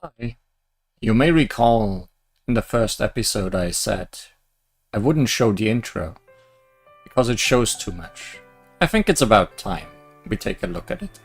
Hi. You may recall in the first episode I said I wouldn't show the intro because it shows too much. I think it's about time we take a look at it.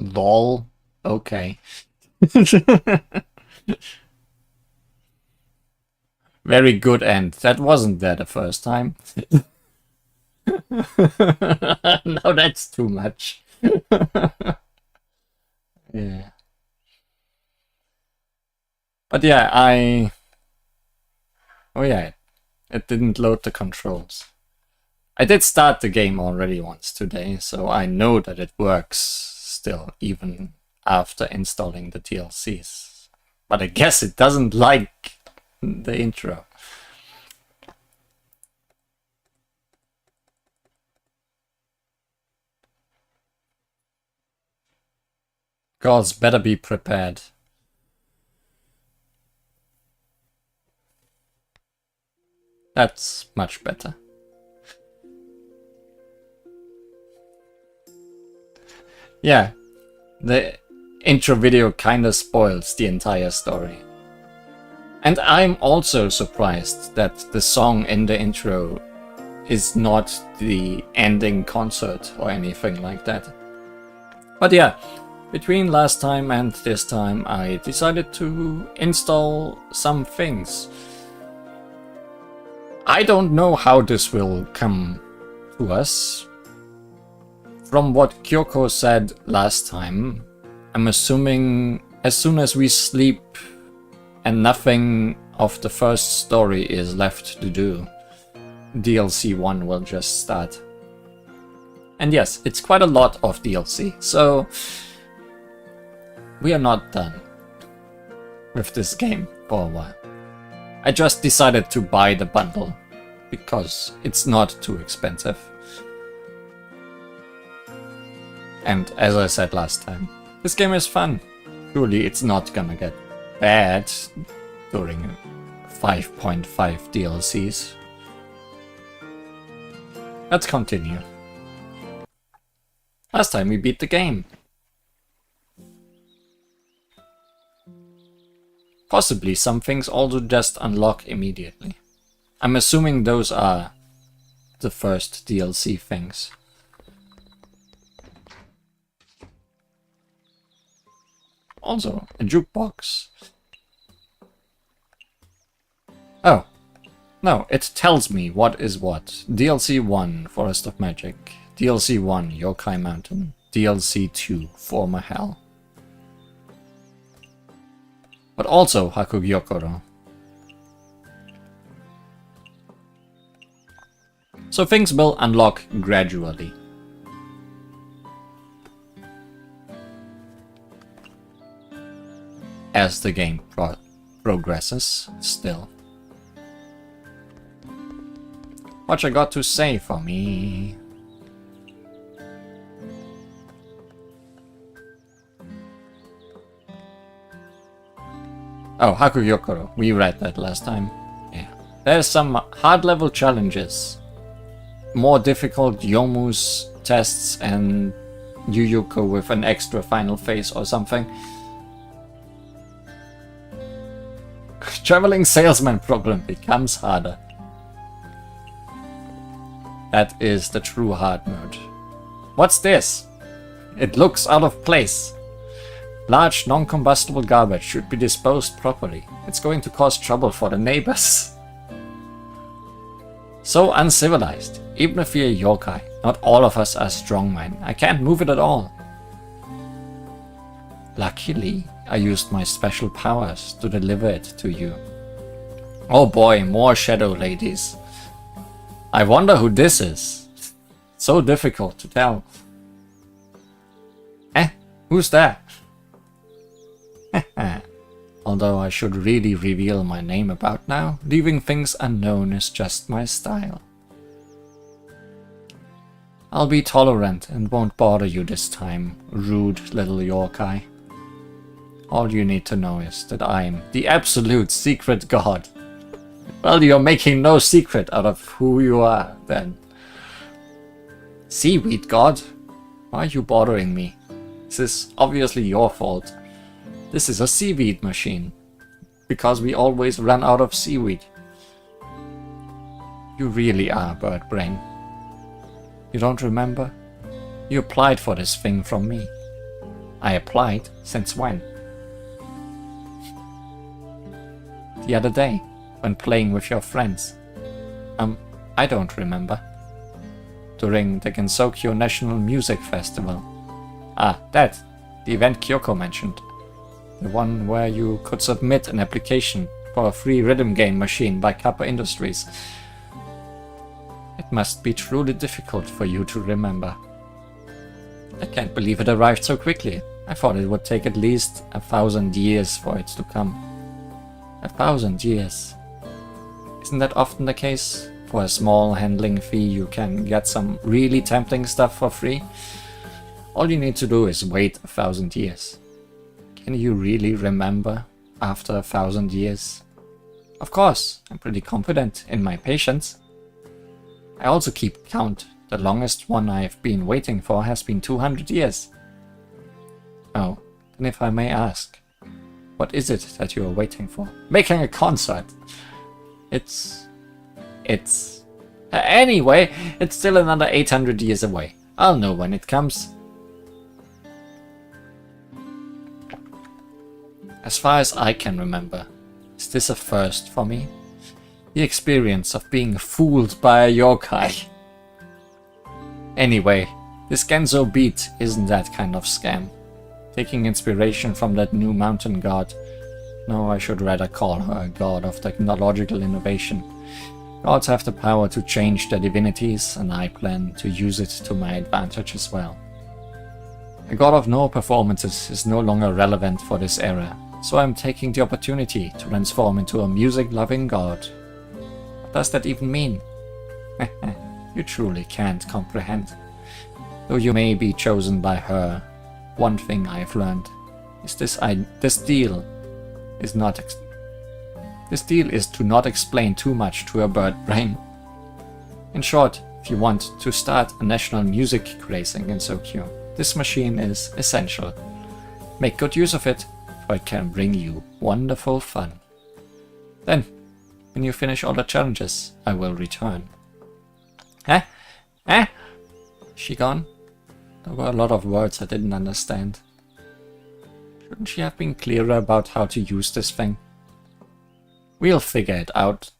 Lol. Okay. Very good end. That wasn't there the first time. No, that's too much. Yeah. But yeah, oh yeah, it didn't load the controls. I did start the game already once today, so I know that it works still, even after installing the DLCs. But I guess it doesn't like the intro. Gods better be prepared. That's much better. Yeah, the intro video kinda spoils the entire story. And I'm also surprised that the song in the intro is not the ending concert or anything like that. But yeah, between last time and this time I decided to install some things. I don't know how this will come to us. From what Kyoko said last time, I'm assuming as soon as we sleep and nothing of the first story is left to do, DLC 1 will just start. And yes, it's quite a lot of DLC, so we are not done with this game for a while. I just decided to buy the bundle, because it's not too expensive. And as I said last time, this game is fun. Surely it's not gonna get bad during 5.5 DLCs. Let's continue. Last time we beat the game. Possibly some things also just unlock immediately. I'm assuming those are the first DLC things. Also, a jukebox. Oh. No, it tells me what is what. DLC 1, Forest of Magic. DLC 1, Yokai Mountain. DLC 2, Former Hell. But also Hakugyokoro. So things will unlock gradually. As the game progresses, still. What you got to say for me? Oh, Hakugyokoro. We read that last time. Yeah. There's some hard level challenges. More difficult Yomu's tests and Yuyuko with an extra final phase or something. Traveling salesman problem becomes harder. That is the true hard mode. What's this? It looks out of place. Large non-combustible garbage should be disposed properly. It's going to cause trouble for the neighbors. So uncivilized. Even if you're a yokai, not all of us are strongmen. I can't move it at all. Luckily, I used my special powers to deliver it to you. Oh boy, more shadow ladies. I wonder who this is. So difficult to tell. Who's that? Although I should really reveal my name about now, leaving things unknown is just my style. I'll be tolerant and won't bother you this time, rude little yokai. All you need to know is that I'm the absolute secret god. Well, you're making no secret out of who you are, then. Seaweed god? Why are you bothering me? This is obviously your fault. This is a seaweed machine. Because we always run out of seaweed. You really are, bird brain. You don't remember? You applied for this thing from me. I applied? Since when? The other day, when playing with your friends. I don't remember. During the Gensokyo National Music Festival. Ah, that. The event Kyoko mentioned. The one where you could submit an application for a free rhythm game machine by Kappa Industries. It must be truly difficult for you to remember. I can't believe it arrived so quickly. I thought it would take at least 1,000 years for it to come. 1,000 years. Isn't that often the case? For a small handling fee you can get some really tempting stuff for free. All you need to do is wait 1,000 years. Can you really remember after 1,000 years? Of course, I'm pretty confident in my patience. I also keep count. The longest one I've been waiting for has been 200 years. Oh, then if I may ask, what is it that you are waiting for? Making a concert. Anyway, it's still another 800 years away. I'll know when it comes. As far as I can remember, is this a first for me? The experience of being fooled by a yokai. Anyway, this Genzo beat isn't that kind of scam. Taking inspiration from that new mountain god. No, I should rather call her a god of technological innovation. Gods have the power to change their divinities, and I plan to use it to my advantage as well. A god of no performances is no longer relevant for this era. So I'm taking the opportunity to transform into a music-loving god. What does that even mean? You truly can't comprehend. Though you may be chosen by her, one thing I've learned is this deal is to not explain too much to a bird brain. In short, if you want to start a national music craze in Gensokyo, this machine is essential. Make good use of it, for it can bring you wonderful fun. Then, when you finish all the challenges, I will return. Huh? Huh? She gone? There were a lot of words I didn't understand. Shouldn't she have been clearer about how to use this thing? We'll figure it out.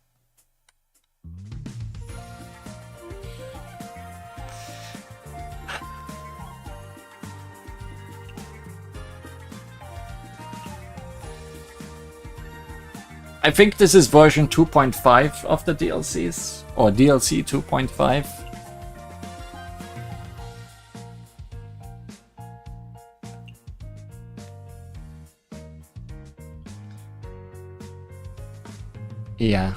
I think this is version 2.5 of the DLCs, or DLC 2.5. Yeah.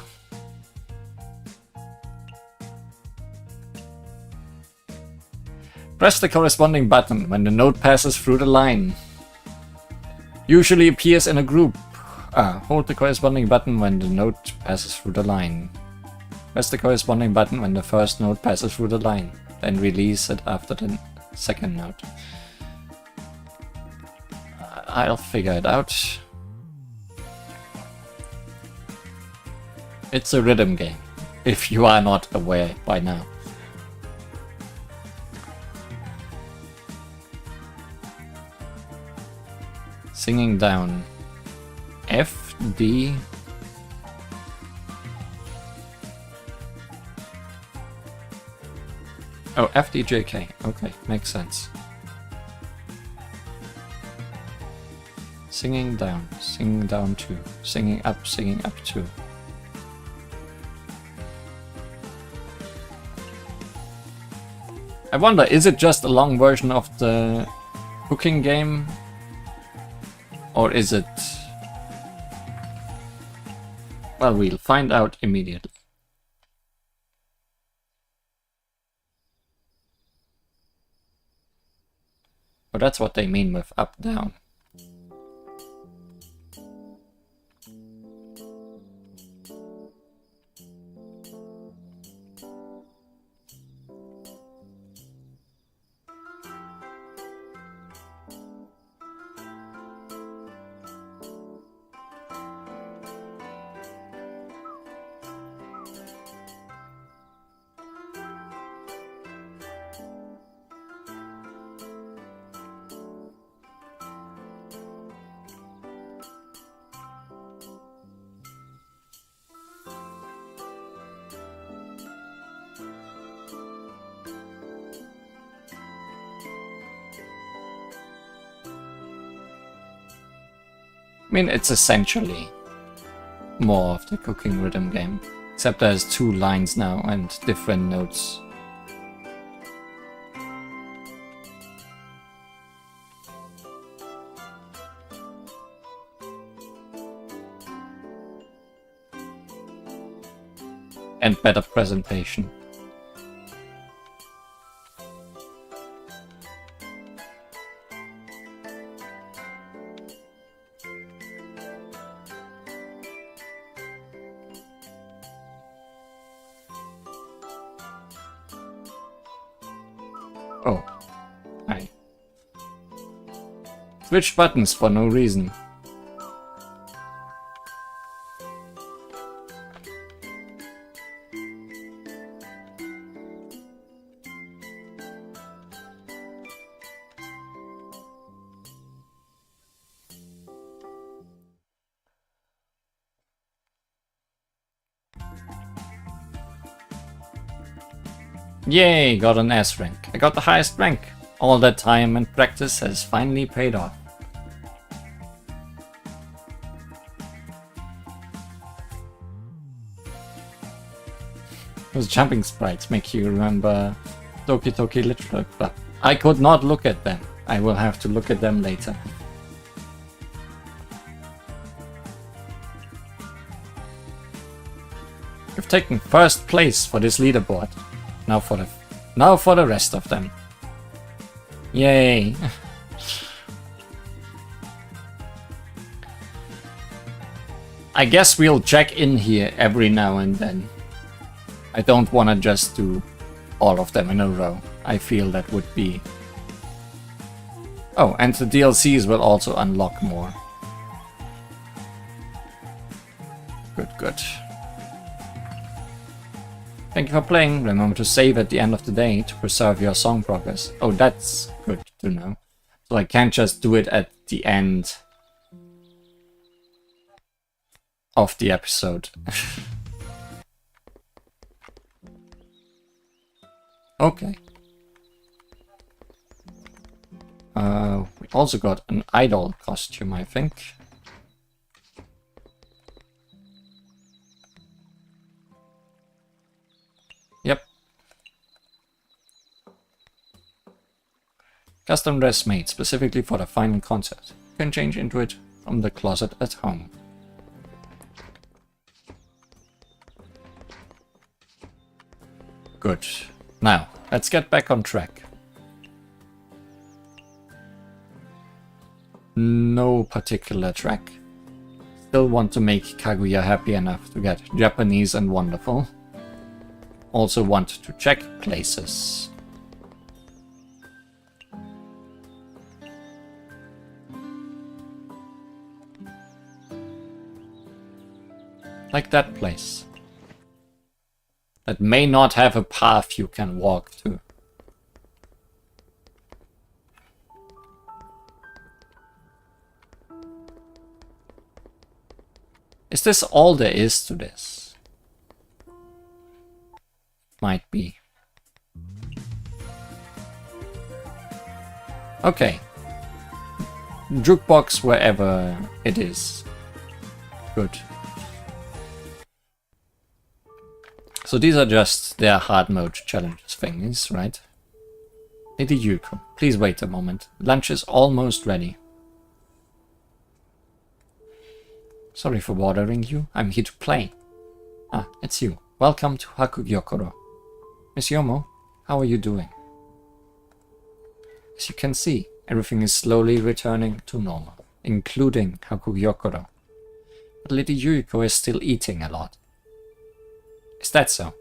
Press the corresponding button when the note passes through the line. Usually appears in a group. Hold the corresponding button when the note passes through the line. Press the corresponding button when the first note passes through the line. Then release it after the second note. I'll figure it out. It's a rhythm game, if you are not aware by now. Singing down F, D, oh, F, D, J, K. Okay, makes sense. Singing down 2, singing up 2. I wonder, is it just a long version of the cooking game? Or is it... Well, we'll find out immediately. But that's what they mean with up, down. I mean, it's essentially more of the cooking rhythm game, except there's 2 lines now and different notes. And better presentation. Oh, hi. Switch buttons for no reason. Yay, got an S rank. I got the highest rank. All that time and practice has finally paid off. Those jumping sprites make you remember Doki Doki Literature Club. I could not look at them. I will have to look at them later. taken first place for this leaderboard. Now for the rest of them. Yay! I guess we'll check in here every now and then. I don't want to just do all of them in a row. I feel that would be... Oh, and the DLCs will also unlock more. Good, good. Thank you for playing. Remember to save at the end of the day to preserve your song progress. Oh, that's good to know. So I can't just do it at the end of the episode. Okay. We also got an idol costume, I think. Yep. Custom dress made specifically for the final concert. You can change into it from the closet at home. Good. Now, let's get back on track. No particular track. Still want to make Kaguya happy enough to get Japanese and wonderful. Also want to check places. Like that place. That may not have a path you can walk to. Is this all there is to this? Might be. Okay. Jukebox wherever it is. Good. So these are just their hard mode challenges thingies, right? Lady Yuko, please wait a moment. Lunch is almost ready. Sorry for bothering you. I'm here to play. Ah, it's you. Welcome to Hakugyokoro. Miss Yomo, how are you doing? As you can see, everything is slowly returning to normal, including Hakugyokoro. But Lady Yuko is still eating a lot. Is that so?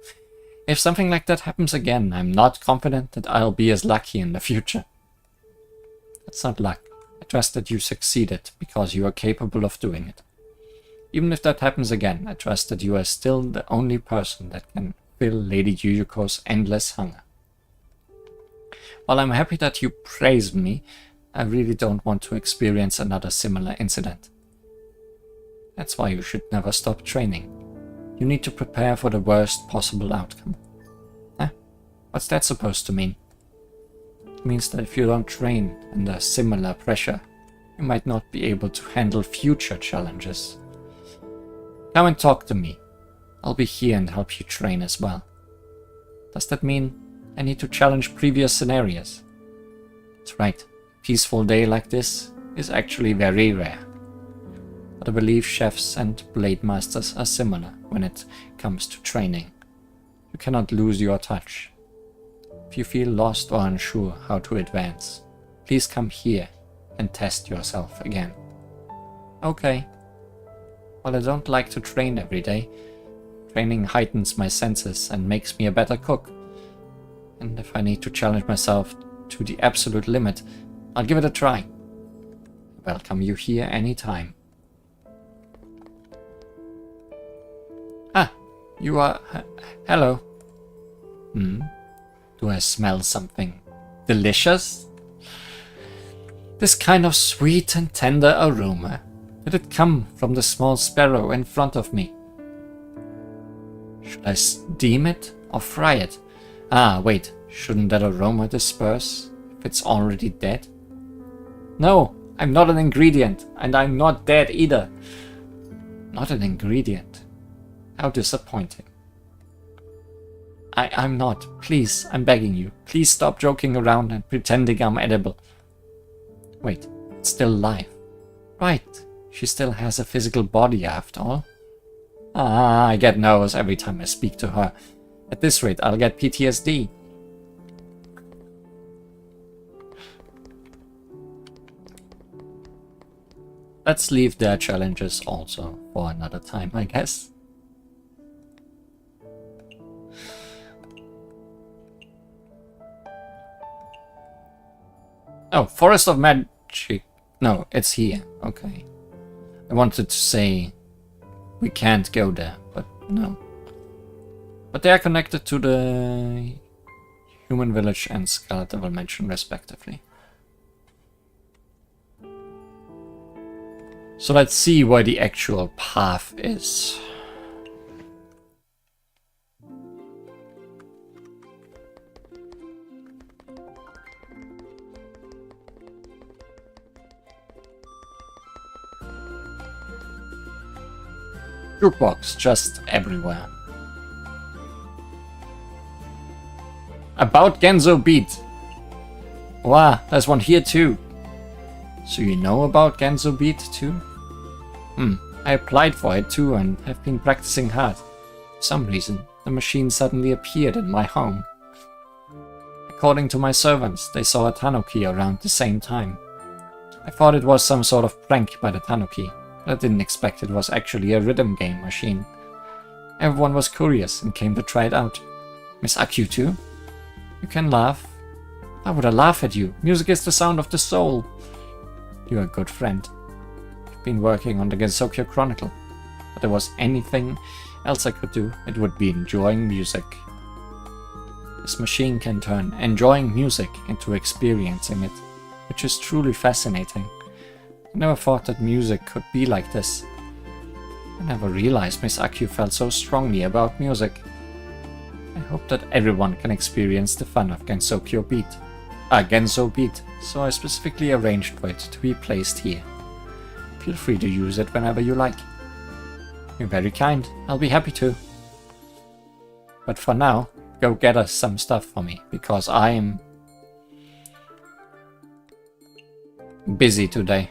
If something like that happens again, I'm not confident that I'll be as lucky in the future. That's not luck. I trust that you succeeded because you are capable of doing it. Even if that happens again, I trust that you are still the only person that can fill Lady Yuko's endless hunger. While I'm happy that you praised me, I really don't want to experience another similar incident. That's why you should never stop training. You need to prepare for the worst possible outcome. Huh? What's that supposed to mean? It means that if you don't train under similar pressure, you might not be able to handle future challenges. Come and talk to me. I'll be here and help you train as well. Does that mean I need to challenge previous scenarios? That's right. A peaceful day like this is actually very rare. But I believe chefs and blade masters are similar when it comes to training. You cannot lose your touch. If you feel lost or unsure how to advance, please come here and test yourself again. Okay. While I don't like to train every day, training heightens my senses and makes me a better cook. And if I need to challenge myself to the absolute limit, I'll give it a try. I welcome you here anytime. Ah, you are... hello. Do I smell something delicious? This kind of sweet and tender aroma. Did it come from the small sparrow in front of me? Should I steam it or fry it? Ah, wait, shouldn't that aroma disperse if it's already dead? No, I'm not an ingredient, and I'm not dead either. Not an ingredient. How disappointing. I'm not. Please, I'm begging you. Please stop joking around and pretending I'm edible. Wait, it's still alive. Right, she still has a physical body after all. I get nervous every time I speak to her. At this rate, I'll get PTSD. Let's leave their challenges also for another time, I guess. Oh, Forest of Magic. No, it's here. Okay. I wanted to say we can't go there, but no. But they are connected to the Human Village and Skeletal Mansion, respectively. So let's see where the actual path is. Jukebox just everywhere. About Genzo Beat. Wow, there's one here too. So you know about Genzo Beat too? I applied for it too and have been practicing hard. For some reason, the machine suddenly appeared in my home. According to my servants, they saw a tanuki around the same time. I thought it was some sort of prank by the tanuki, but I didn't expect it was actually a rhythm game machine. Everyone was curious and came to try it out. Miss Akyu too? You can laugh. Why would I laugh at you? Music is the sound of the soul. You're a good friend. I've been working on the Gensokyo Chronicle. If there was anything else I could do, it would be enjoying music. This machine can turn enjoying music into experiencing it, which is truly fascinating. I never thought that music could be like this. I never realized Miss Akyu felt so strongly about music. I hope that everyone can experience the fun of Gensokyo Beat. Genzo Beat, so I specifically arranged for it to be placed here. Feel free to use it whenever you like. You're very kind, I'll be happy to. But for now, go get us some stuff for me, because I'm busy today.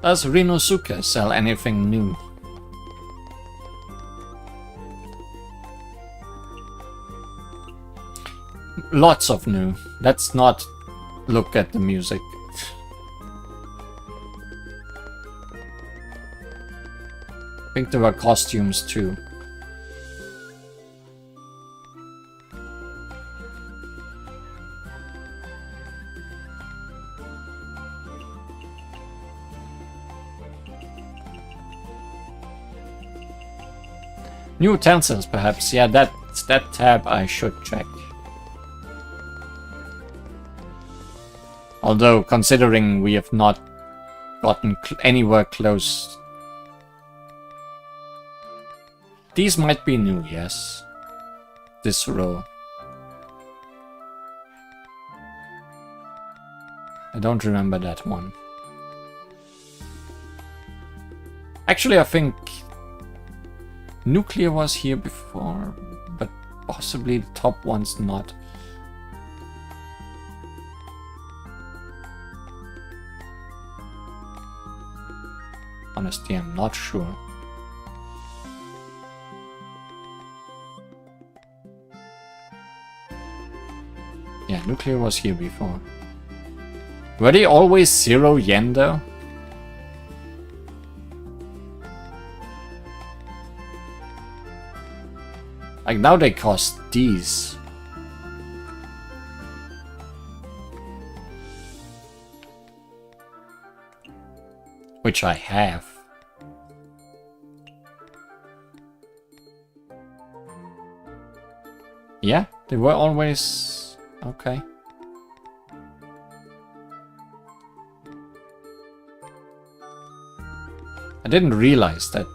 Does Rinosuke sell anything new? Lots of new. Let's not look at the music. I think there were costumes too. New utensils, perhaps. Yeah, that tab I should check. Although, considering we have not gotten anywhere close. These might be new, yes. This row. I don't remember that one. Actually, I think Nuclear was here before, but possibly the top one's not. Honestly, I'm not sure. Yeah, Nuclear was here before. Were they always 0 yen though? Like now they cost these. Which I have. Yeah, they were always okay. I didn't realize that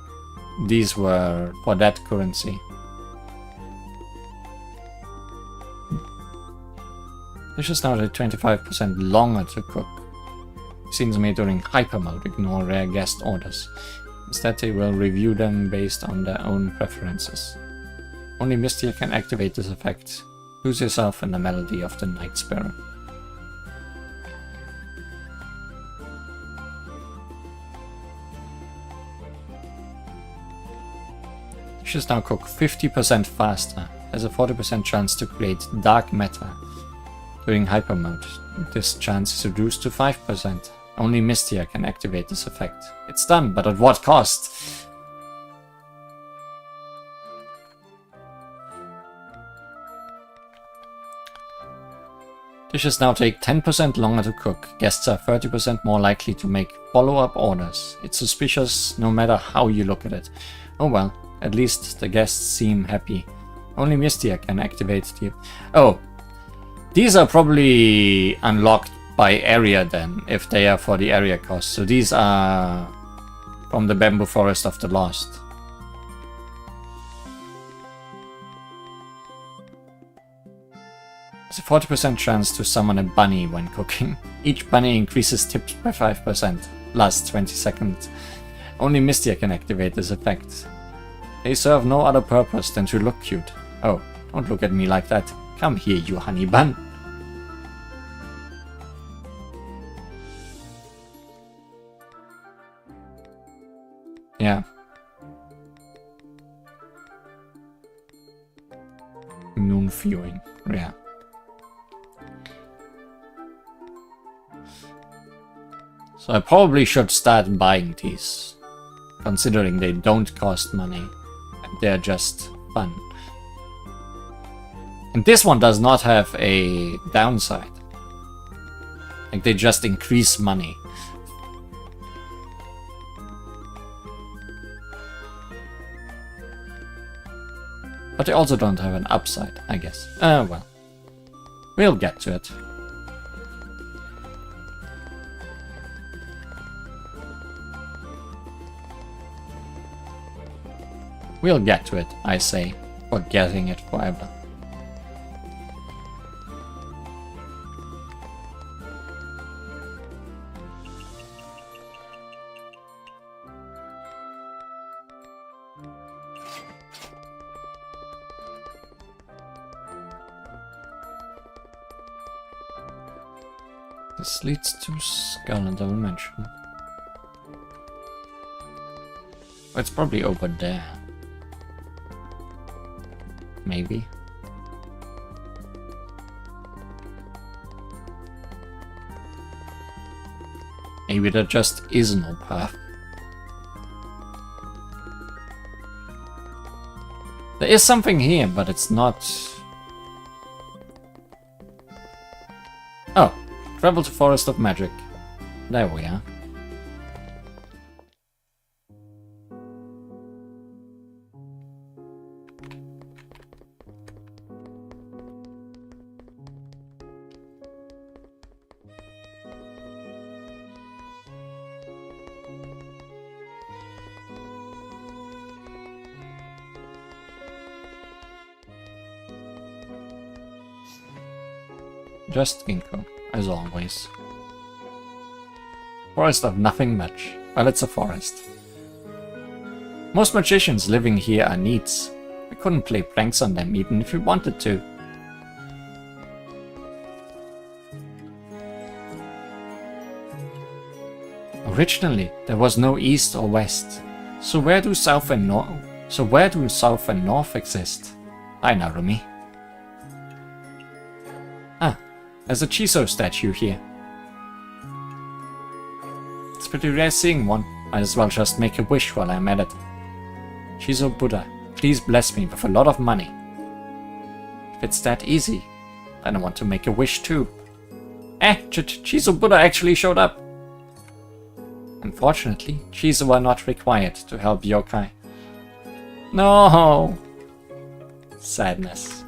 these were for that currency. This is now 25% longer to cook. Scenes made during hyper mode ignore rare guest orders. Instead, they will review them based on their own preferences. Only Mystia can activate this effect. Lose yourself in the melody of the night sparrow. Dishes now cook 50% faster. Has a 40% chance to create dark matter during hyper mode. This chance is reduced to 5%. Only Mystia can activate this effect. It's done, but at what cost? Dishes now take 10% longer to cook. Guests are 30% more likely to make follow-up orders. It's suspicious no matter how you look at it. Oh well, at least the guests seem happy. Only Mystia can activate the... Oh, these are probably unlocked by area then, if they are for the area cost. So these are from the Bamboo Forest of the Lost. There's a 40% chance to summon a bunny when cooking. Each bunny increases tips by 5%. Lasts 20 seconds. Only Mystia can activate this effect. They serve no other purpose than to look cute. Oh, don't look at me like that. Come here, you honey bun. Yeah. Moon viewing. Yeah. So I probably should start buying these, considering they don't cost money and they're just fun. And this one does not have a downside. Like, they just increase money. But they also don't have an upside, I guess. Well. We'll get to it. We'll get to it, I say, for getting it forever. This leads to Skull and Double Mansion. Oh, it's probably over there. Maybe. Maybe there just is no path. There is something here, but it's not... Oh, travel to Forest of Magic. There we are. Just Ginkgo, as always. Forest of nothing much. Well, it's a forest. Most magicians living here are neats. We couldn't play pranks on them even if we wanted to. Originally, there was no east or west. So where do south and north exist? Hi, Narumi. Ah, there's a Chiso statue here. It's pretty rare seeing one. Might as well just make a wish while I'm at it. Chiso Buddha, please bless me with a lot of money. If it's that easy, then I want to make a wish too. Chiso Buddha actually showed up. Unfortunately, Chiso are not required to help yokai. No! Sadness.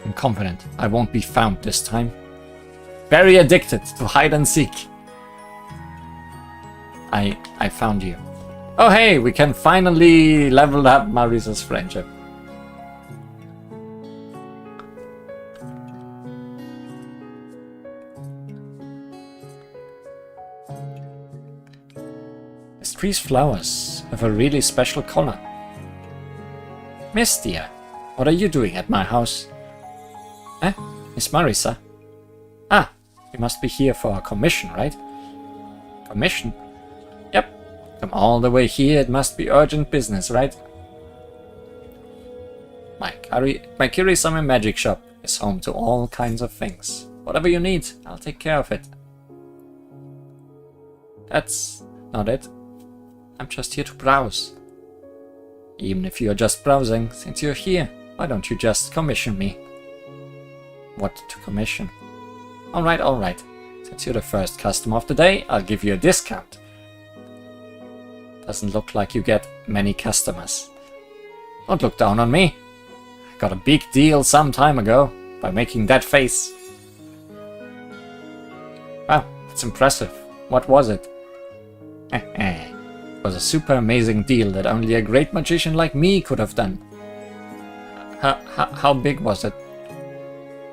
I'm confident I won't be found this time. Very addicted to hide and seek. I found you. Oh hey, we can finally level up Marisa's friendship. tree's flowers have a really special color. Mystia, what are you doing at my house? Eh? Miss Marisa? Ah, you must be here for a commission, right? Commission? Yep. Come all the way here, it must be urgent business, right? My Kiri-sama magic shop is home to all kinds of things. Whatever you need, I'll take care of it. That's not it. I'm just here to browse. Even if you're just browsing, since you're here, why don't you just commission me? What to commission? Alright. Since you're the first customer of the day, I'll give you a discount. Doesn't look like you get many customers. Don't look down on me. I got a big deal some time ago by making that face. Wow, that's impressive. What was it? It was a super amazing deal that only a great magician like me could have done. How big was it?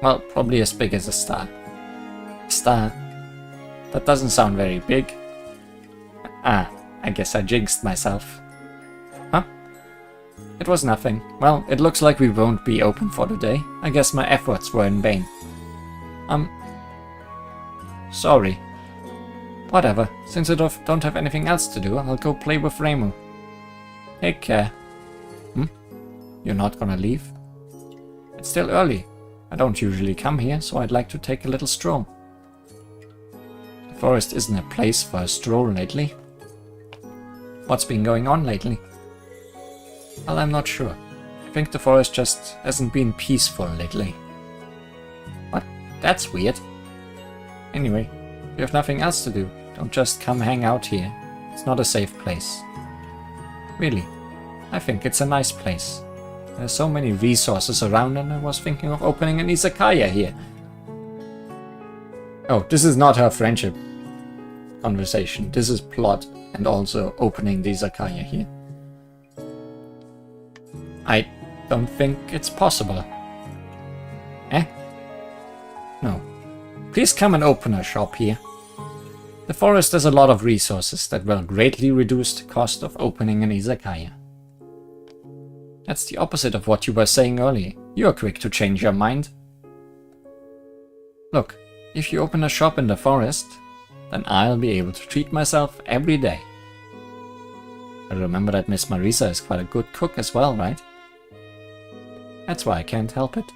Well, probably as big as a star. Star? That doesn't sound very big. Ah, I guess I jinxed myself. Huh? It was nothing. Well, it looks like we won't be open for the day. I guess my efforts were in vain. Sorry. Whatever. Since I don't have anything else to do, I'll go play with Reimu. Take care. You're not gonna leave? It's still early. I don't usually come here, so I'd like to take a little stroll. The forest isn't a place for a stroll lately. What's been going on lately? Well, I'm not sure. I think the forest just hasn't been peaceful lately. What? That's weird. Anyway, if you have nothing else to do, don't just come hang out here. It's not a safe place. Really, I think it's a nice place. There's so many resources around and I was thinking of opening an Izakaya here. Oh, this is not her friendship conversation. This is plot and also opening the Izakaya here. I don't think it's possible. Eh? No. Please come and open a shop here. The forest has a lot of resources that will greatly reduce the cost of opening an Izakaya. That's the opposite of what you were saying earlier. You're quick to change your mind. Look, if you open a shop in the forest, then I'll be able to treat myself every day. I remember that Miss Marisa is quite a good cook as well, right? That's why I can't help it.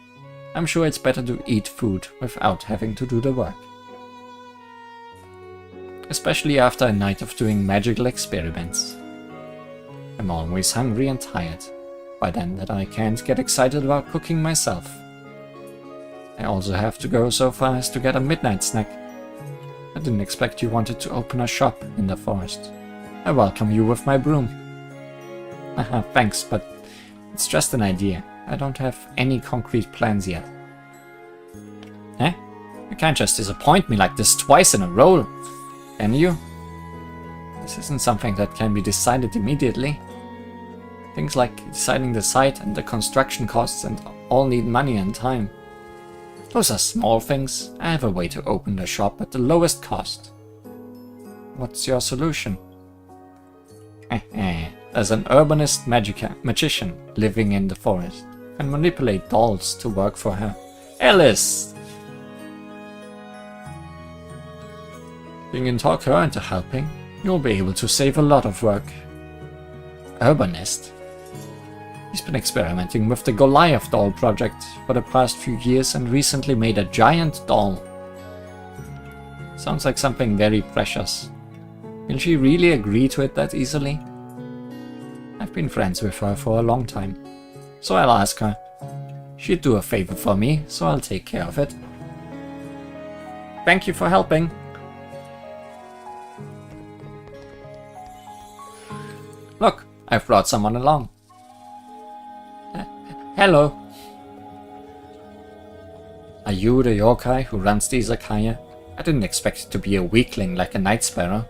I'm sure it's better to eat food without having to do the work. Especially after a night of doing magical experiments. I'm always hungry and tired. By then that I can't get excited about cooking myself. I also have to go so far as to get a midnight snack. I didn't expect you wanted to open a shop in the forest. I welcome you with my broom. Haha, thanks, but it's just an idea. I don't have any concrete plans yet. Eh? You can't just disappoint me like this twice in a row, can you? This isn't something that can be decided immediately. Things like deciding the site and the construction costs and all need money and time. Those are small things. I have a way to open the shop at the lowest cost. What's your solution? There's an urbanist magician living in the forest. Can manipulate dolls to work for her. Alice! You can talk her into helping. You'll be able to save a lot of work. Urbanist? He's been experimenting with the Goliath doll project for the past few years and recently made a giant doll. Sounds like something very precious. Will she really agree to it that easily? I've been friends with her for a long time, so I'll ask her. She'd do a favor for me, so I'll take care of it. Thank you for helping. Look, I've brought someone along. Hello. Are you the yokai who runs the Izakaya? I didn't expect it to be a weakling like a night sparrow.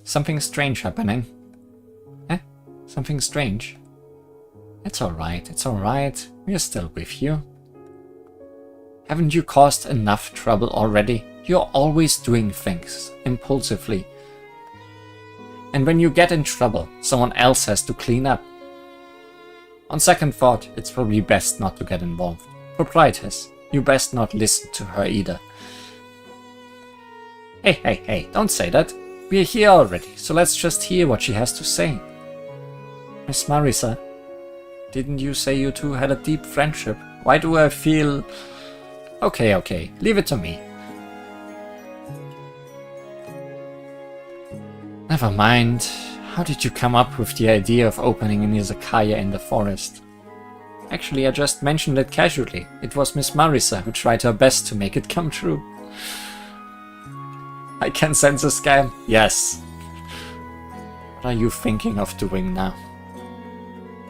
Something strange happening. Eh? Something strange? It's alright. We're still with you. Haven't you caused enough trouble already? You're always doing things impulsively. And when you get in trouble, someone else has to clean up. On second thought, it's probably best not to get involved. Proprietress, you best not listen to her either. Hey, don't say that. We're here already, so let's just hear what she has to say. Miss Marisa, didn't you say you two had a deep friendship? Why do I feel... Okay, leave it to me. Never mind. How did you come up with the idea of opening an izakaya in the forest? Actually, I just mentioned it casually. It was Miss Marisa who tried her best to make it come true. I can sense a scam. Yes. What are you thinking of doing now?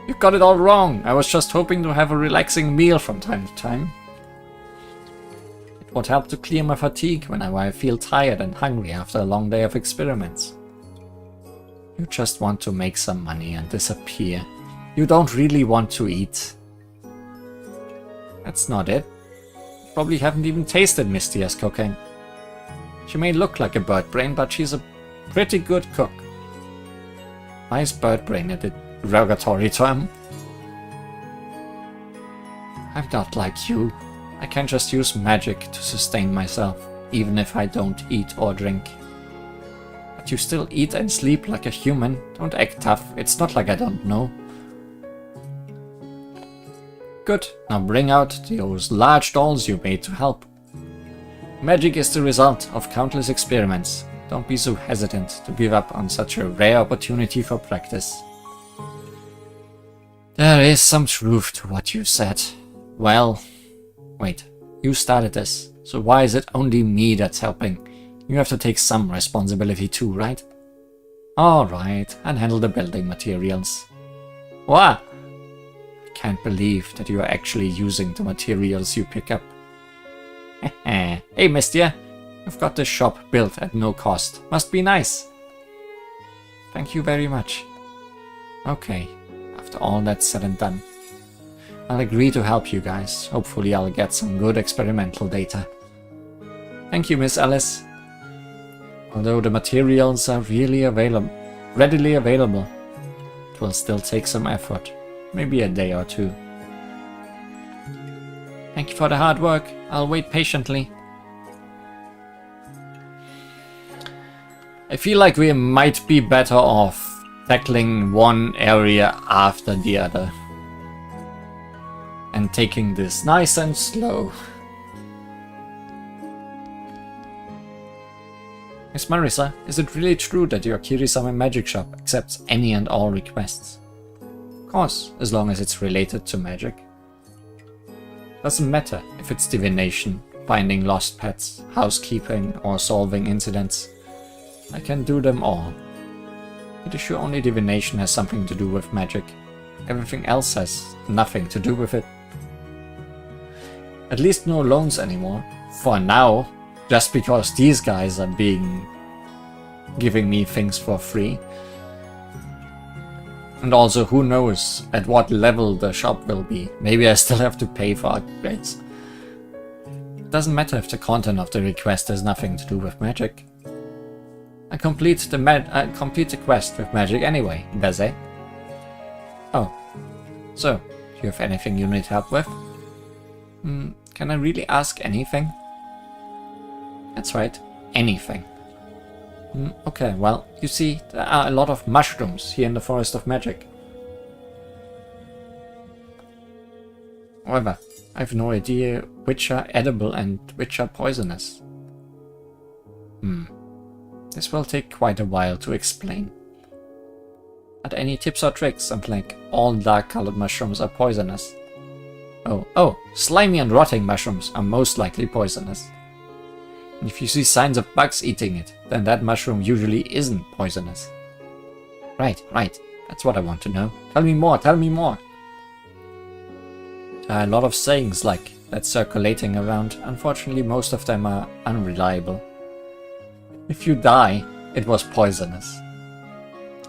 You got it all wrong. I was just hoping to have a relaxing meal from time to time. It would help to clear my fatigue whenever I feel tired and hungry after a long day of experiments. You just want to make some money and disappear. You don't really want to eat. That's not it. You probably haven't even tasted Mystia's cooking. She may look like a bird brain, but she's a pretty good cook. Why is bird brain a derogatory term? I'm not like you. I can just use magic to sustain myself, even if I don't eat or drink. But you still eat and sleep like a human. Don't act tough. It's not like I don't know. Good. Now bring out those large dolls you made to help. Magic is the result of countless experiments. Don't be so hesitant to give up on such a rare opportunity for practice. There is some truth to what you said. Well, wait, you started this, so why is it only me that's helping? You have to take some responsibility too, right? Alright, I'll handle the building materials. What? I can't believe that you are actually using the materials you pick up. Hey Mystia, you've got this shop built at no cost. Must be nice. Thank you very much. Okay, after all that's said and done, I'll agree to help you guys. Hopefully I'll get some good experimental data. Thank you, Miss Alice. Although the materials are readily available, it will still take some effort. Maybe a day or two. Thank you for the hard work. I'll wait patiently. I feel like we might be better off tackling one area after the other. And taking this nice and slow. Miss Marisa, is it really true that your Kirisame magic shop accepts any and all requests? Of course, as long as it's related to magic. Doesn't matter if it's divination, finding lost pets, housekeeping, or solving incidents. I can do them all. It is sure only divination has something to do with magic. Everything else has nothing to do with it. At least no loans anymore. For now. Just because these guys are giving me things for free. And also, who knows at what level the shop will be. Maybe I still have to pay for upgrades. It doesn't matter if the content of the request has nothing to do with magic. I complete the quest with magic anyway, does it? Oh. So, do you have anything you need help with? Can I really ask anything? That's right, anything. Okay, well, you see, there are a lot of mushrooms here in the Forest of Magic. However, I have no idea which are edible and which are poisonous. This will take quite a while to explain. Are there any tips or tricks? Something like all dark-colored mushrooms are poisonous. Oh, slimy and rotting mushrooms are most likely poisonous. If you see signs of bugs eating it, then that mushroom usually isn't poisonous. Right. That's what I want to know. Tell me more. There are a lot of sayings like that circulating around. Unfortunately, most of them are unreliable. If you die, it was poisonous.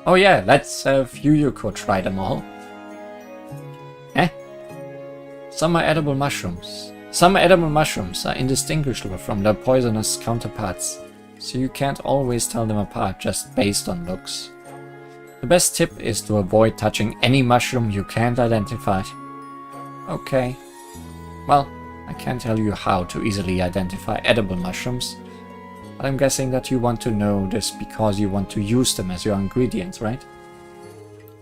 Oh yeah, let's have Yuyuko try them all. Some are edible mushrooms. Some edible mushrooms are indistinguishable from their poisonous counterparts, so you can't always tell them apart just based on looks. The best tip is to avoid touching any mushroom you can't identify. Okay. Well, I can't tell you how to easily identify edible mushrooms, but I'm guessing that you want to know this because you want to use them as your ingredients, right?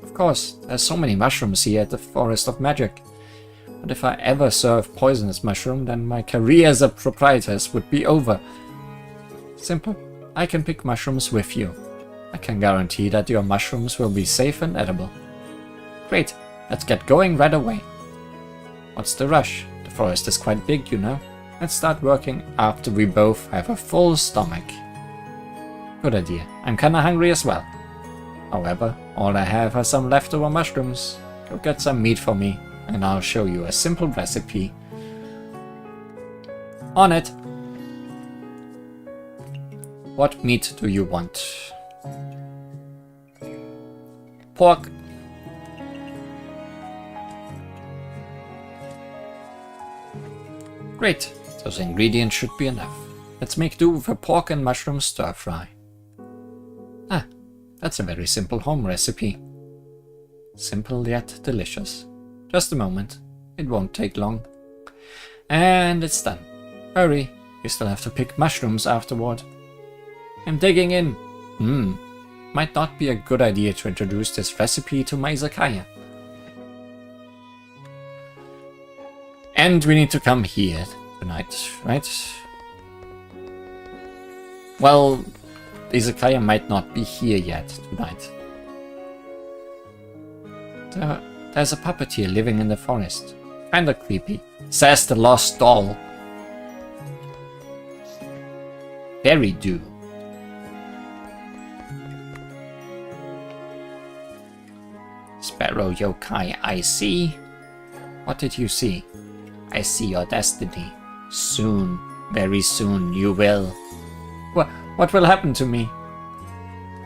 Of course, there's so many mushrooms here at the Forest of Magic, but if I ever serve poisonous mushroom, then my career as a proprietor would be over. Simple. I can pick mushrooms with you. I can guarantee that your mushrooms will be safe and edible. Great, let's get going right away. What's the rush? The forest is quite big, you know. Let's start working after we both have a full stomach. Good idea. I'm kinda hungry as well. However, all I have are some leftover mushrooms. Go get some meat for me, and I'll show you a simple recipe. On it! What meat do you want? Pork. Great, those ingredients should be enough. Let's make do with a pork and mushroom stir fry. Ah, that's a very simple home recipe. Simple yet delicious. Just a moment, it won't take long. And it's done. Hurry, you still have to pick mushrooms afterward. I'm digging in. Might not be a good idea to introduce this recipe to my Izakaya. And we need to come here tonight, right? Well, Izakaya might not be here yet tonight. There's a puppeteer living in the forest. Kinda creepy. Says the lost doll. Very do. Sparrow yokai, I see. What did you see? I see your destiny. Soon, very soon, you will. What will happen to me?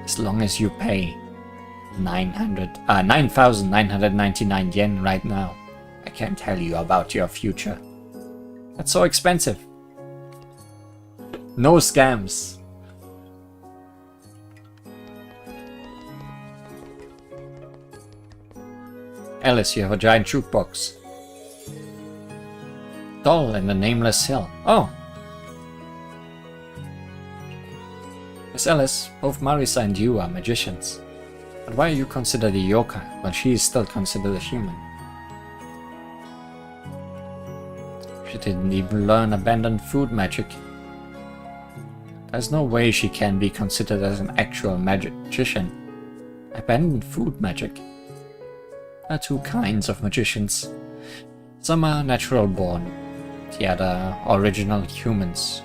As long as you pay 9,999 yen right now, I can't tell you about your future. That's so expensive. No scams. Alice, you have a giant jukebox. Doll in the Nameless Hill. Oh! Miss Alice, both Marisa and you are magicians. But why are you considered a yokai while she is still considered a human? She didn't even learn abandoned food magic. There's no way she can be considered as an actual magician. Abandoned food magic. There are two kinds of magicians. Some are natural born, the other are original humans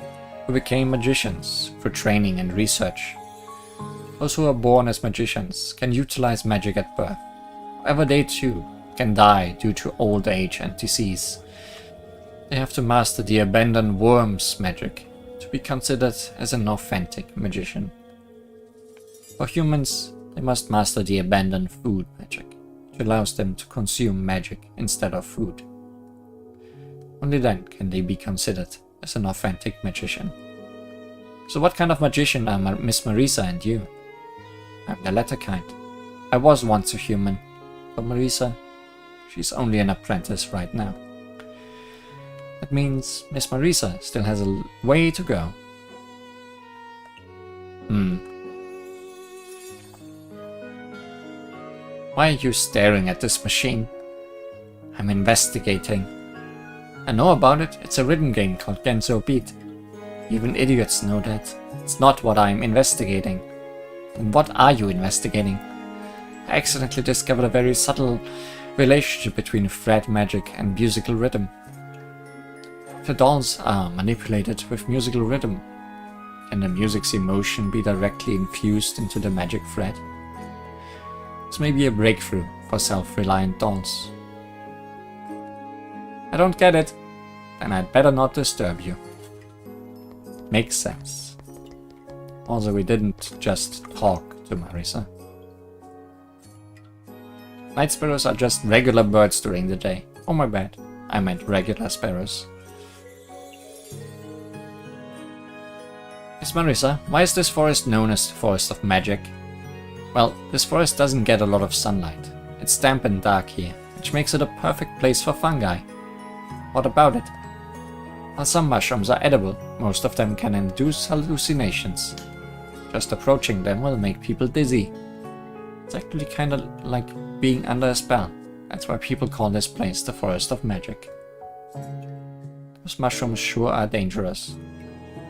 who became magicians through training and research. Those who are born as magicians can utilize magic at birth. However, they too can die due to old age and disease. They have to master the abandoned worms magic to be considered as an authentic magician. For humans, they must master the abandoned food magic, which allows them to consume magic instead of food. Only then can they be considered as an authentic magician. So what kind of magician are Miss Marisa and you? I'm the latter kind. I was once a human, but Marisa, she's only an apprentice right now. That means Miss Marisa still has a way to go. Why are you staring at this machine? I'm investigating. I know about it. It's a rhythm game called Gensokyo. Even idiots know that. It's not what I'm investigating. And what are you investigating? I accidentally discovered a very subtle relationship between thread magic and musical rhythm. If the dolls are manipulated with musical rhythm, can the music's emotion be directly infused into the magic thread? This may be a breakthrough for self-reliant dolls. I don't get it. Then I'd better not disturb you. Makes sense. Also, we didn't just talk to Marisa. Night sparrows are just regular birds during the day. Oh, my bad. I meant regular sparrows. Miss Marisa, why is this forest known as the Forest of Magic? Well, this forest doesn't get a lot of sunlight. It's damp and dark here, which makes it a perfect place for fungi. What about it? While some mushrooms are edible, most of them can induce hallucinations. Just approaching them will make people dizzy. It's actually kind of like being under a spell. That's why people call this place the Forest of Magic. Those mushrooms sure are dangerous.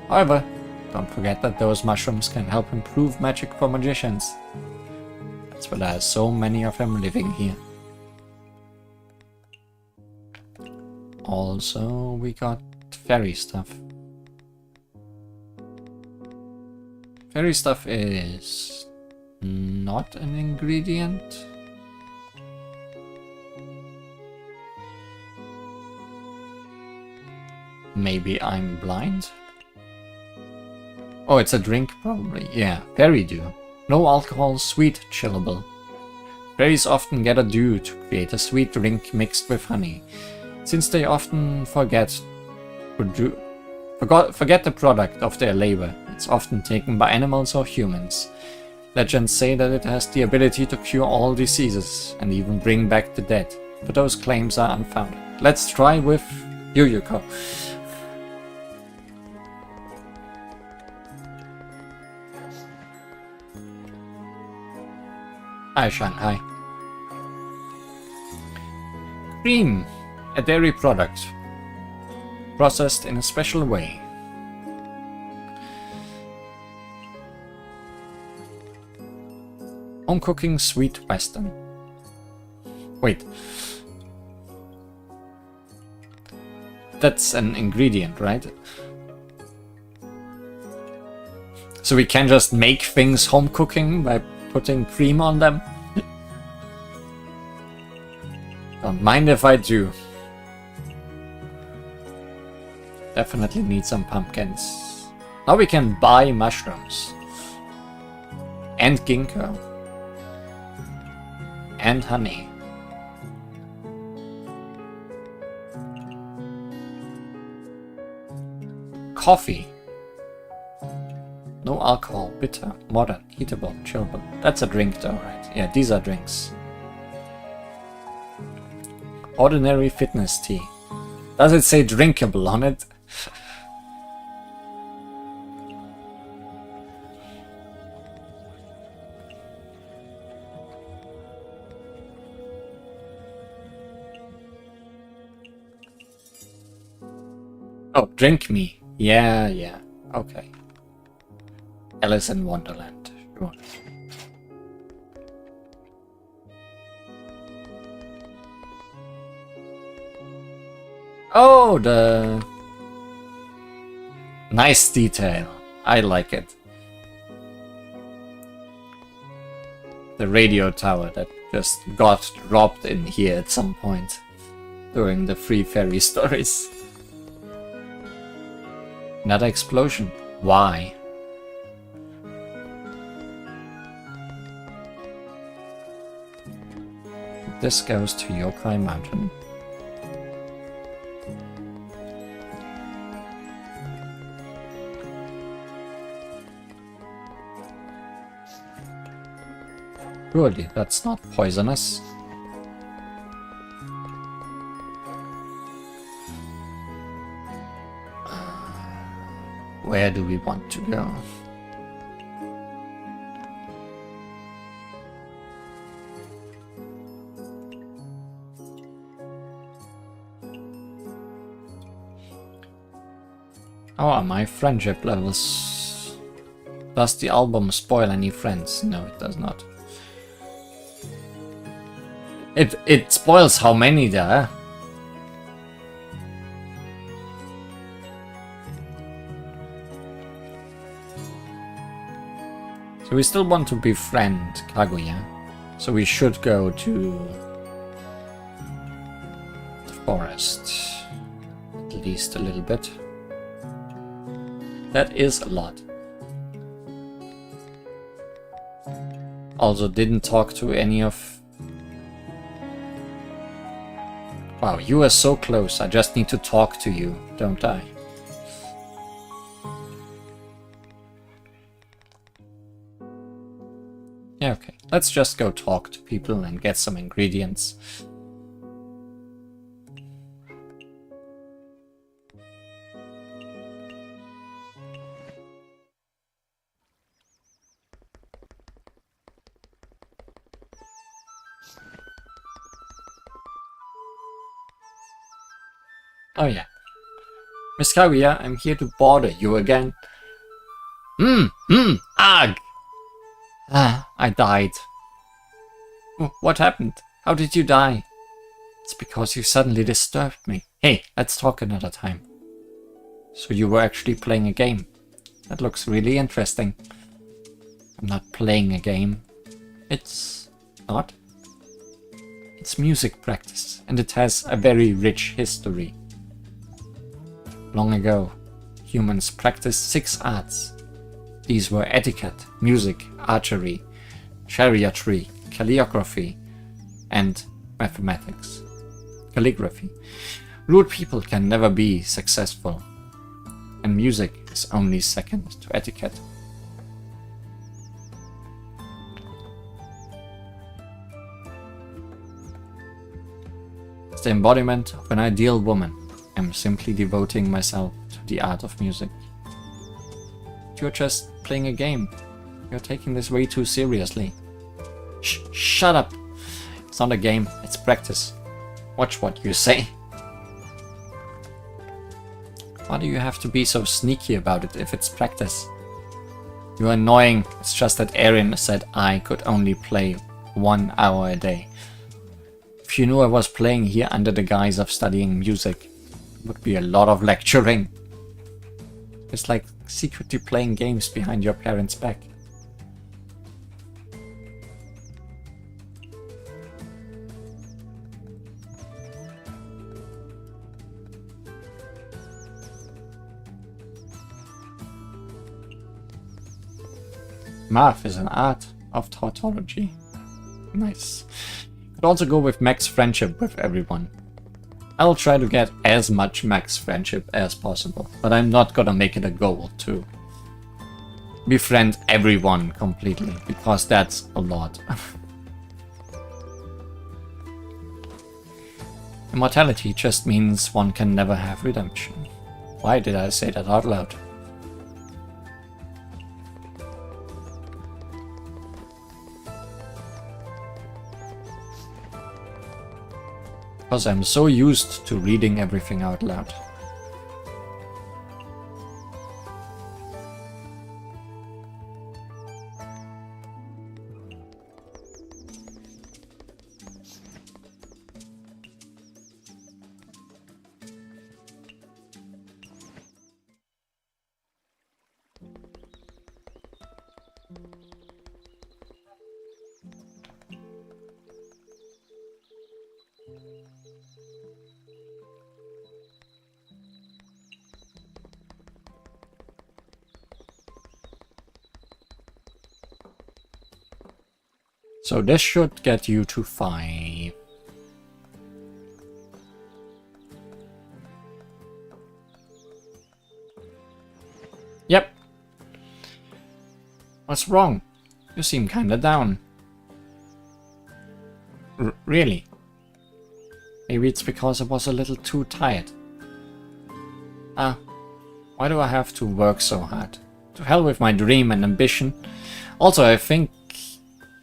However, don't forget that those mushrooms can help improve magic for magicians. That's why there are so many of them living here. Also, we got fairy stuff. Fairy stuff is not an ingredient. Maybe I'm blind? Oh, it's a drink probably. Yeah, fairy dew. No alcohol, sweet, chillable. Fairies often gather dew to create a sweet drink mixed with honey. Since they often forget the product of their labor, it's often taken by animals or humans. Legends say that it has the ability to cure all diseases and even bring back the dead, but those claims are unfounded. Let's try with Yuyuko. Hi, Shanghai. Cream, a dairy product, processed in a special way. Home cooking sweet western. Wait. That's an ingredient, right? So we can just make things home cooking by putting cream on them? Don't mind if I do. Definitely need some pumpkins. Now we can buy mushrooms. And ginkgo. And honey. Coffee. No alcohol, bitter, modern, heatable, chillable. That's a drink though, right? Yeah, these are drinks. Ordinary fitness tea. Does it say drinkable on it? Oh, drink me. Yeah. Okay. Alice in Wonderland. Sure. Oh, the nice detail. I like it. The radio tower that just got dropped in here at some point during the Free Fairy stories. Another explosion. Why? This goes to Yokai Mountain. Surely that's not poisonous. Where do we want to go? How are my friendship levels? Does the album spoil any friends? No, it does not. It spoils how many there are. So we still want to befriend Kaguya. So we should go to the forest. At least a little bit. That is a lot. Also didn't talk to any of... Wow, you are so close. I just need to talk to you, don't I? Let's just go talk to people and get some ingredients. Oh yeah. Miss Kaguya, I'm here to bother you again. Ugh! I died. What happened? How did you die? It's because you suddenly disturbed me. Hey, let's talk another time. So you were actually playing a game. That looks really interesting. I'm not playing a game. It's not. It's music practice, and it has a very rich history. Long ago, humans practiced 6 arts. These were etiquette, music, archery, chariotry, calligraphy, and mathematics. Calligraphy. Rude people can never be successful, and music is only second to etiquette. As the embodiment of an ideal woman, I'm simply devoting myself to the art of music. You're just playing a game. You're taking this way too seriously. Shut up! It's not a game, it's practice. Watch what you say. Why do you have to be so sneaky about it if it's practice? You're annoying. It's just that Erin said I could only play 1 hour a day. If you knew I was playing here under the guise of studying music, it would be a lot of lecturing. It's like secretly playing games behind your parents' back. Math is an art of tautology. Nice. Could also go with max friendship with everyone. I'll try to get as much max friendship as possible, but I'm not gonna make it a goal to befriend everyone completely, because that's a lot. Immortality just means one can never have redemption. Why did I say that out loud? Because I'm so used to reading everything out loud. So this should get you to 5. Yep. What's wrong? You seem kinda down. Really? Maybe it's because I was a little too tired. Why do I have to work so hard? To hell with my dream and ambition. Also, I think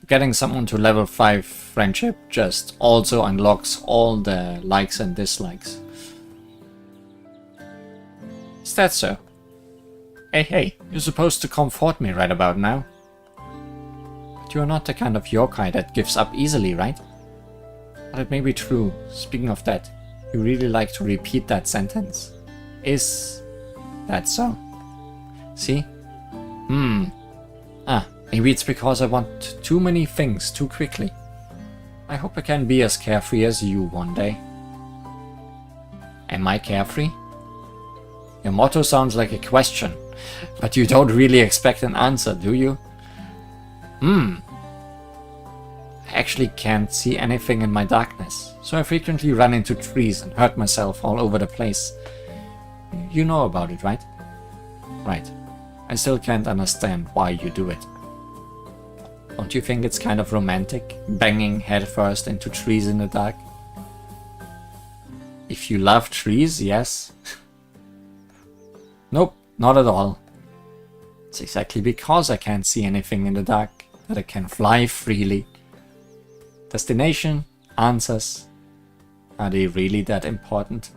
getting someone to level 5 friendship just also unlocks all the likes and dislikes. Is that so? Hey, you're supposed to comfort me right about now. But you're not the kind of yokai that gives up easily, right? But it may be true. Speaking of that, you really like to repeat that sentence. Is that so? See? Maybe it's because I want too many things too quickly. I hope I can be as carefree as you one day. Am I carefree? Your motto sounds like a question, but you don't really expect an answer, do you? I actually can't see anything in my darkness, so I frequently run into trees and hurt myself all over the place. You know about it, right? Right. I still can't understand why you do it. Don't you think it's kind of romantic, banging headfirst into trees in the dark? If you love trees, yes. Nope, not at all. It's exactly because I can't see anything in the dark that I can fly freely. Destination, answers. Are they really that important?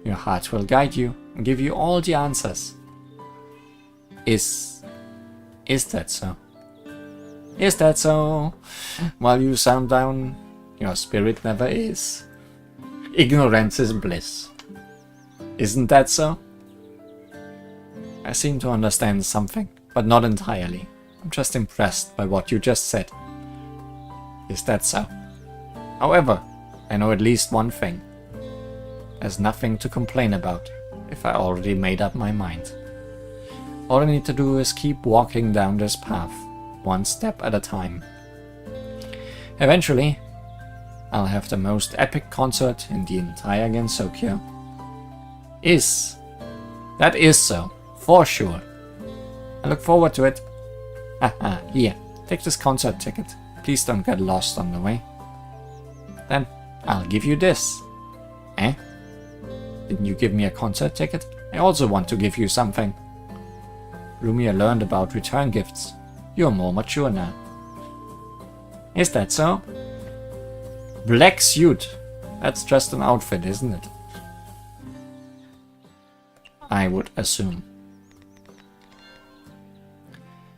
Your heart will guide you and give you all the answers. Is that so? Is that so? While you sound down, your spirit never is. Ignorance is bliss. Isn't that so? I seem to understand something, but not entirely. I'm just impressed by what you just said. Is that so? However, I know at least one thing. There's nothing to complain about if I already made up my mind. All I need to do is keep walking down this path, one step at a time. Eventually, I'll have the most epic concert in the entire Gensokyo. That is so, for sure. I look forward to it. Haha, here, take this concert ticket. Please don't get lost on the way. Then, I'll give you this. Eh? Didn't you give me a concert ticket? I also want to give you something. Lumia learned about return gifts. You're more mature now. Is that so? Black suit. That's just an outfit, isn't it? I would assume.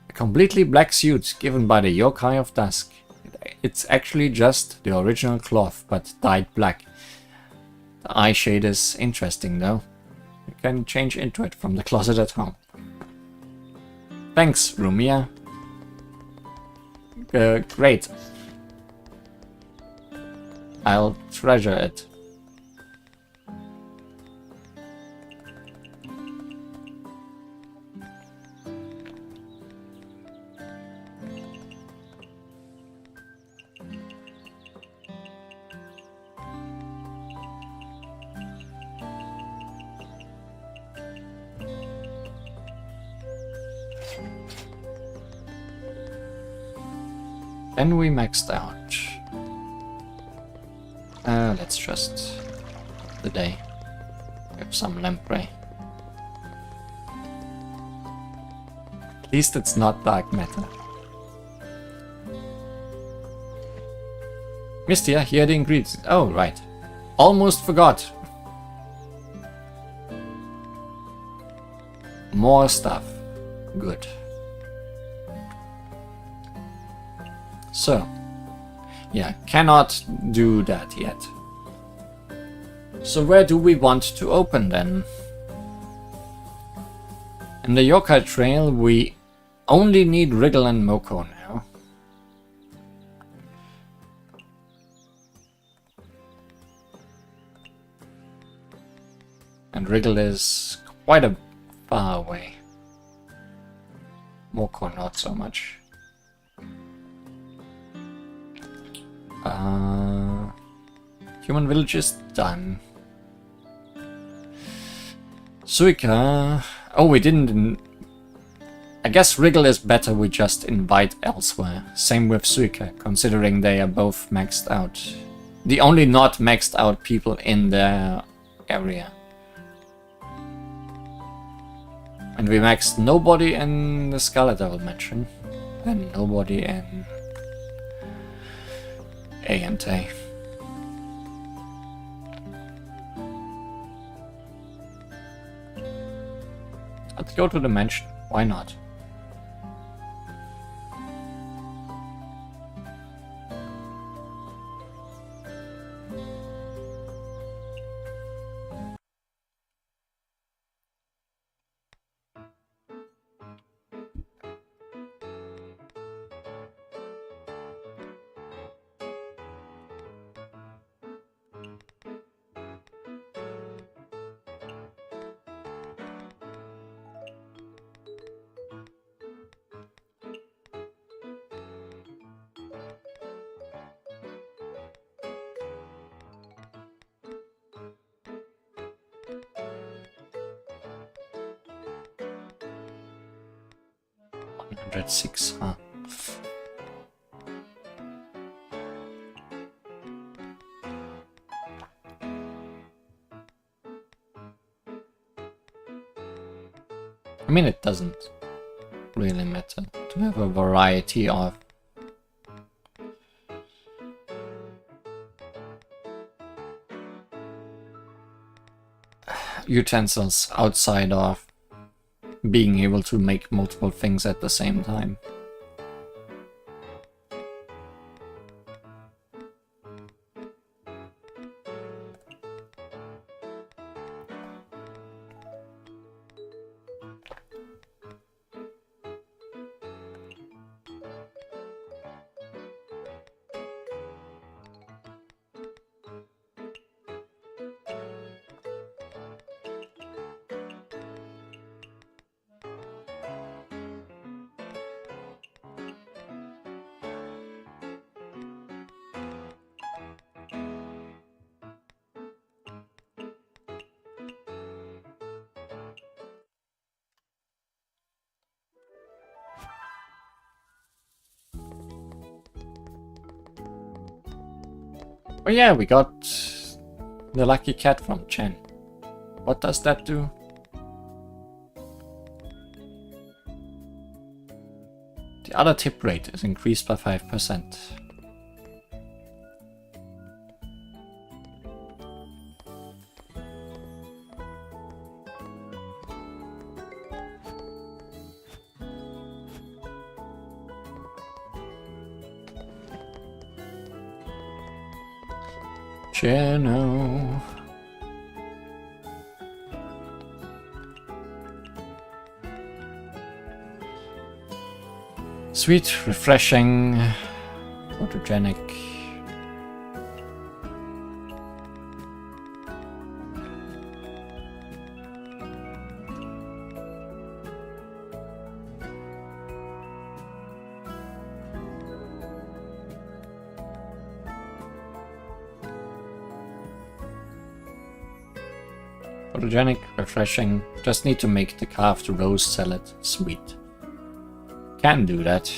A completely black suit given by the Yokai of Dusk. It's actually just the original cloth, but dyed black. The eye shade is interesting though. You can change into it from the closet at home. Thanks, Rumia. Great. I'll treasure it. Then we maxed out. Let's just the day with some lamprey. At least it's not dark matter. Mystia, here are the ingredients. Oh, right. Almost forgot. More stuff. Good. So, yeah, cannot do that yet. So where do we want to open then? In the Yokai Trail we only need Wriggle and Moko now. And Wriggle is quite a far away. Moko not so much. Human village is done. Suika. Oh, we didn't. I guess Wriggle is better we just invite elsewhere. Same with Suika, considering they are both maxed out. The only not maxed out people in their area. And we maxed nobody in the Scarlet Devil Mansion. And nobody in A&A. Let's go to the mansion. Why not? 106, huh? I mean, it doesn't really matter to have a variety of utensils outside of being able to make multiple things at the same time. Oh yeah, we got the lucky cat from Chen. What does that do? The other tip rate is increased by 5%. Cheno. Sweet, refreshing, photogenic. Photogenic, refreshing. Just need to make the carved rose salad sweet. Can do that.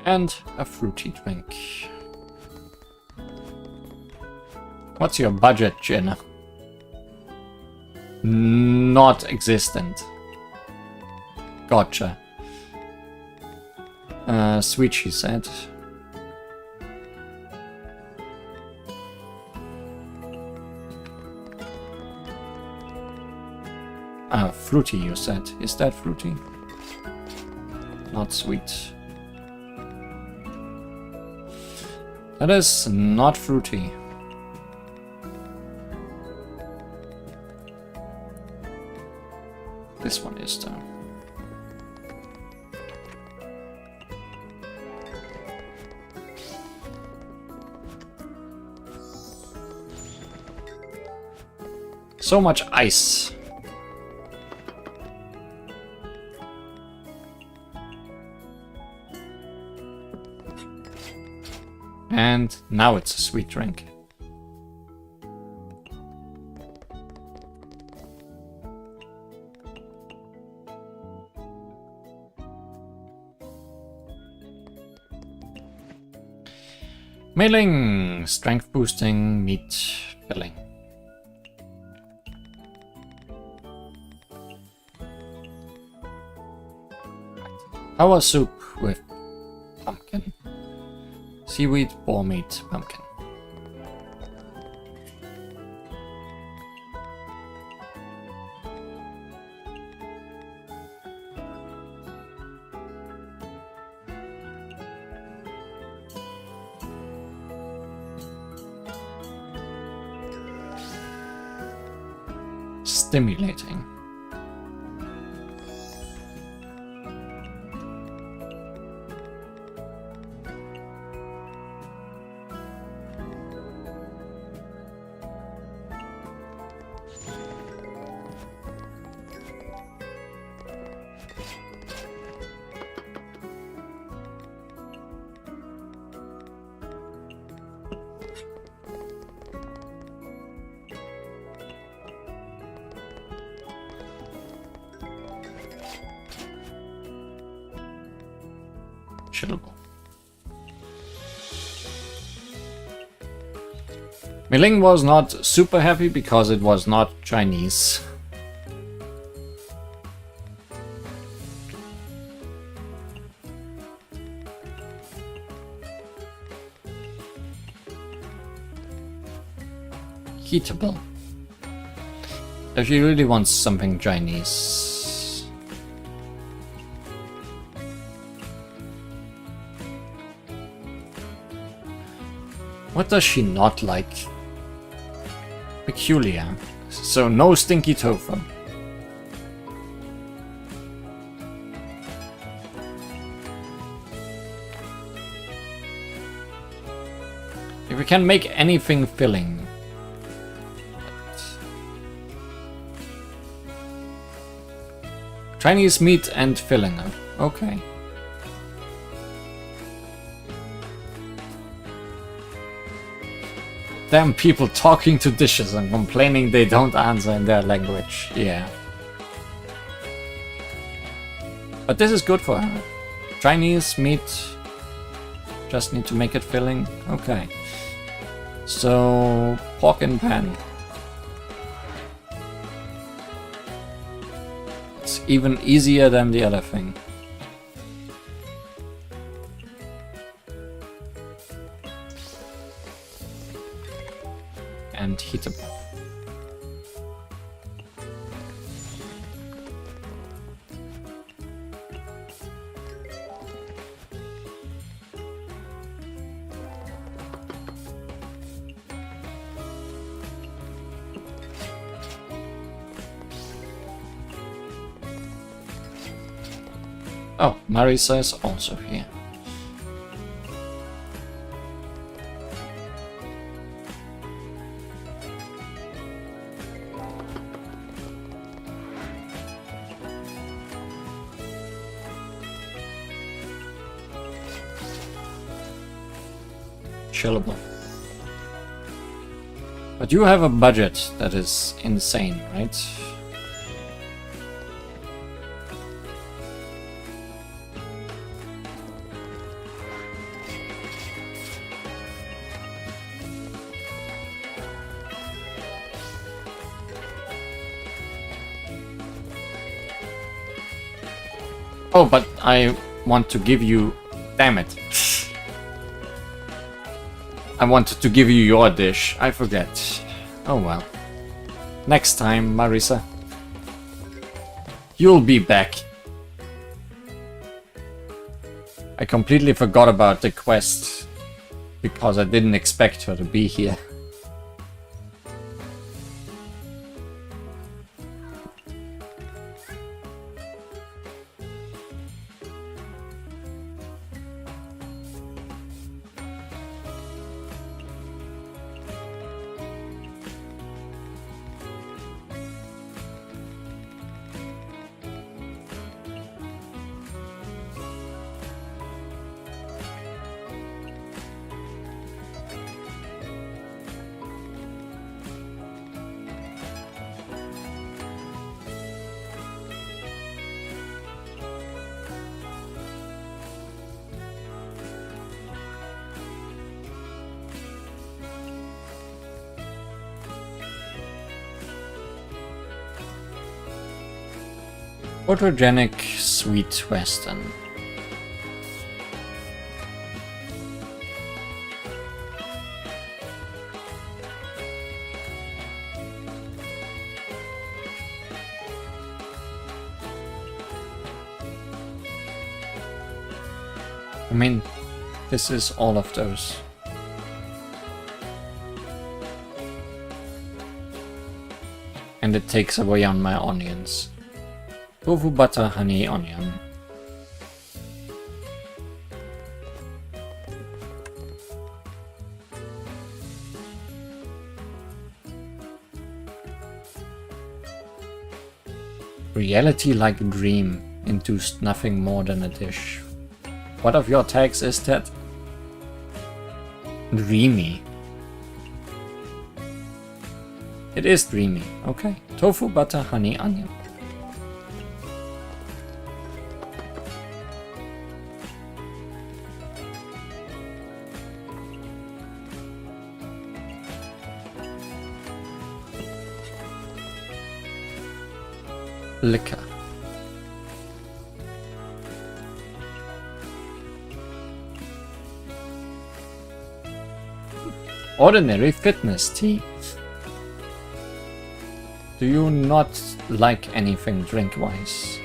And a fruity drink. What's your budget, Jenna? Not existent. Gotcha. Sweet, she said. Fruity, you said. Is that fruity? Not sweet. That is not fruity. This one is though. So much ice. And now it's a sweet drink. Mailing, strength boosting, meat filling. Power soup with pumpkin. Seaweed, boar meat, pumpkin. stimulating. Chillable. Mei-ling was not super happy because it was not Chinese. Heatable. If you really want something Chinese. What does she not like? Peculiar. So no stinky tofu. If we can make anything filling. Chinese meat and filling. Okay. Damn people talking to dishes and complaining they don't answer in their language. Yeah. But this is good for her. Chinese meat. Just need to make it filling. Okay. So, pork in pan. It's even easier than the other thing. And heatable. Oh, Marisa is also here. Chillable. But you have a budget that is insane, right? Oh, but I want to give you... Damn it. I wanted to give you your dish. I forget. Oh well. Next time, Marisa. You'll be back. I completely forgot about the quest because I didn't expect her to be here. Photogenic sweet western. I mean, this is all of those. and it takes away on my onions. Tofu, butter, honey, onion. Reality like a dream, induced nothing more than a dish. What of your tags is that? Dreamy. It is dreamy. Okay. Tofu, butter, honey, onion. Liquor. Ordinary fitness tea. Do you not like anything drink-wise?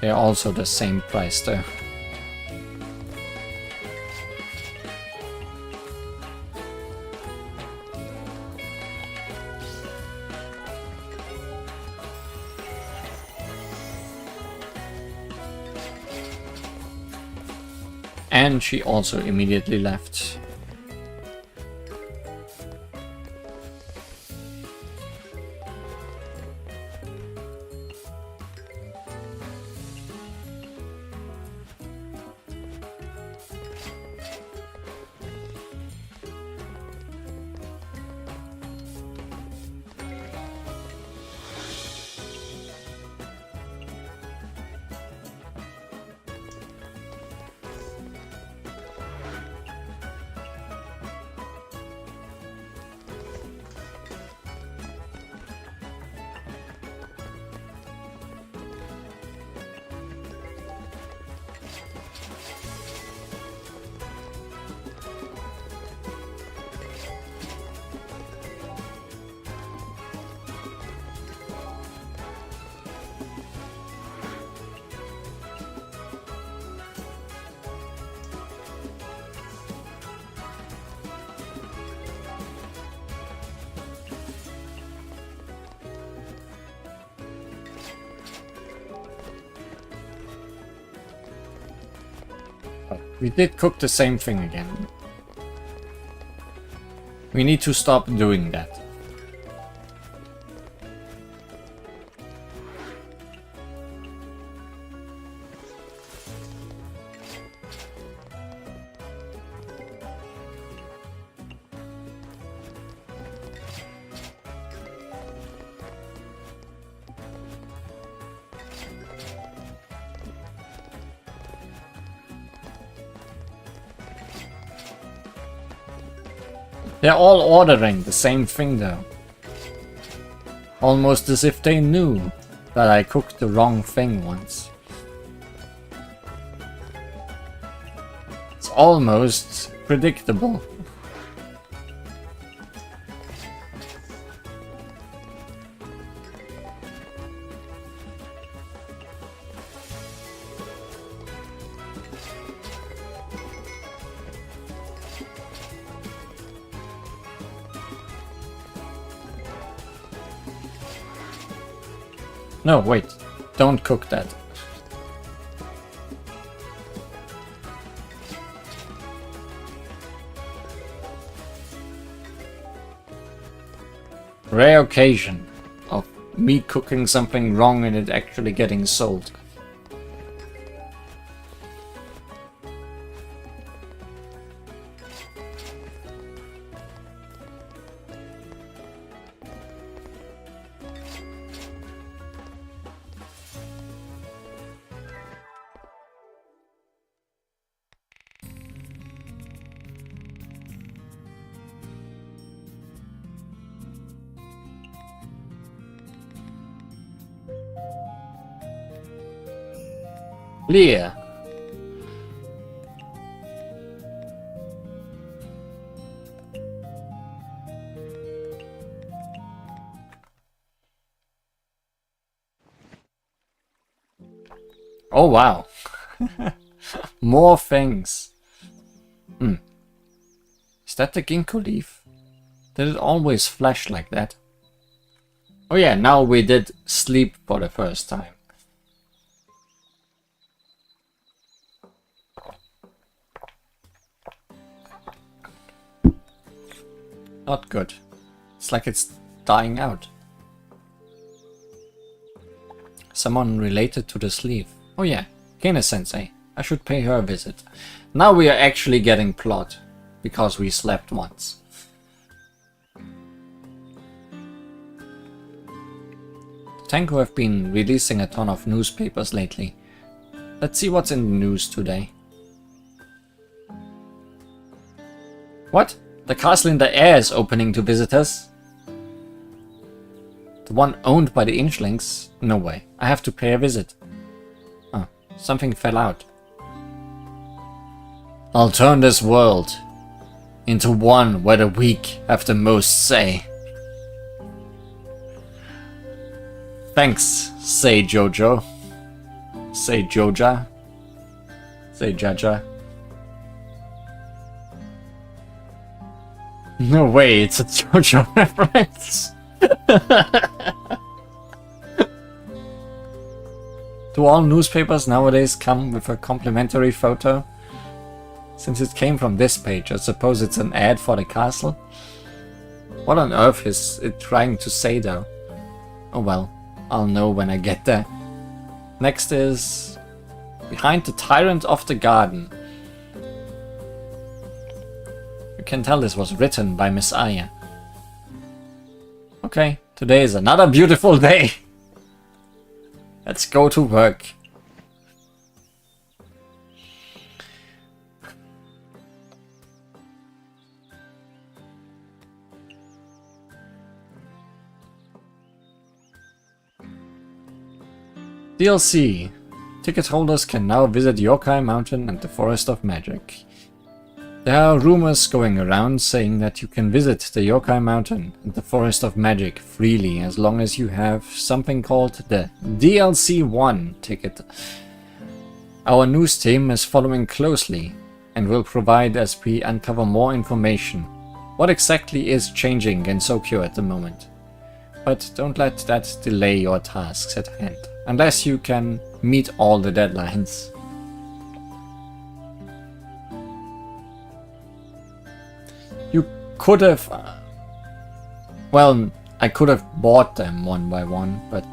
They're also the same price though. And she also immediately left. We did cook the same thing again. We need to stop doing that. They're all ordering the same thing though. Almost as if they knew that I cooked the wrong thing once. It's almost predictable. No, wait. Don't cook that. Rare occasion of me cooking something wrong and it actually getting sold. Leah. Oh wow. More things. Is Is that the ginkgo leaf? Did it always flash like that? Oh yeah, now we did sleep for the first time. Not good. It's like it's dying out. Someone related to this leaf. Oh yeah, Kena-sensei. I should pay her a visit. Now we are actually getting plot, because we slept once. The Tenko have been releasing a ton of newspapers lately. Let's see what's in the news today. What? The castle in the air is opening to visitors? The one owned by the Inchlings? No way. I have to pay a visit. Oh, something fell out. I'll turn this world into one where the weak have the most say. Thanks, say Jojo. Say Joja. Say Jaja. No way, it's a Jojo reference. Do all newspapers nowadays come with a complimentary photo? Since it came from this page, I suppose it's an ad for the castle? What on earth is it trying to say though? Oh well, I'll know when I get there. Next is... Behind the Tyrant of the Garden. You can tell this was written by Miss Aya. Okay, today is another beautiful day. Let's go to work. DLC. Ticket holders can now visit Yokai Mountain and the Forest of Magic. There are rumors going around saying that you can visit the Yokai Mountain and the Forest of Magic freely as long as you have something called the DLC 1 ticket. Our news team is following closely and will provide as we uncover more information. What exactly is changing Gensokyo at the moment? But don't let that delay your tasks at hand, unless you can meet all the deadlines. You could have... well, I could have bought them one by one, but...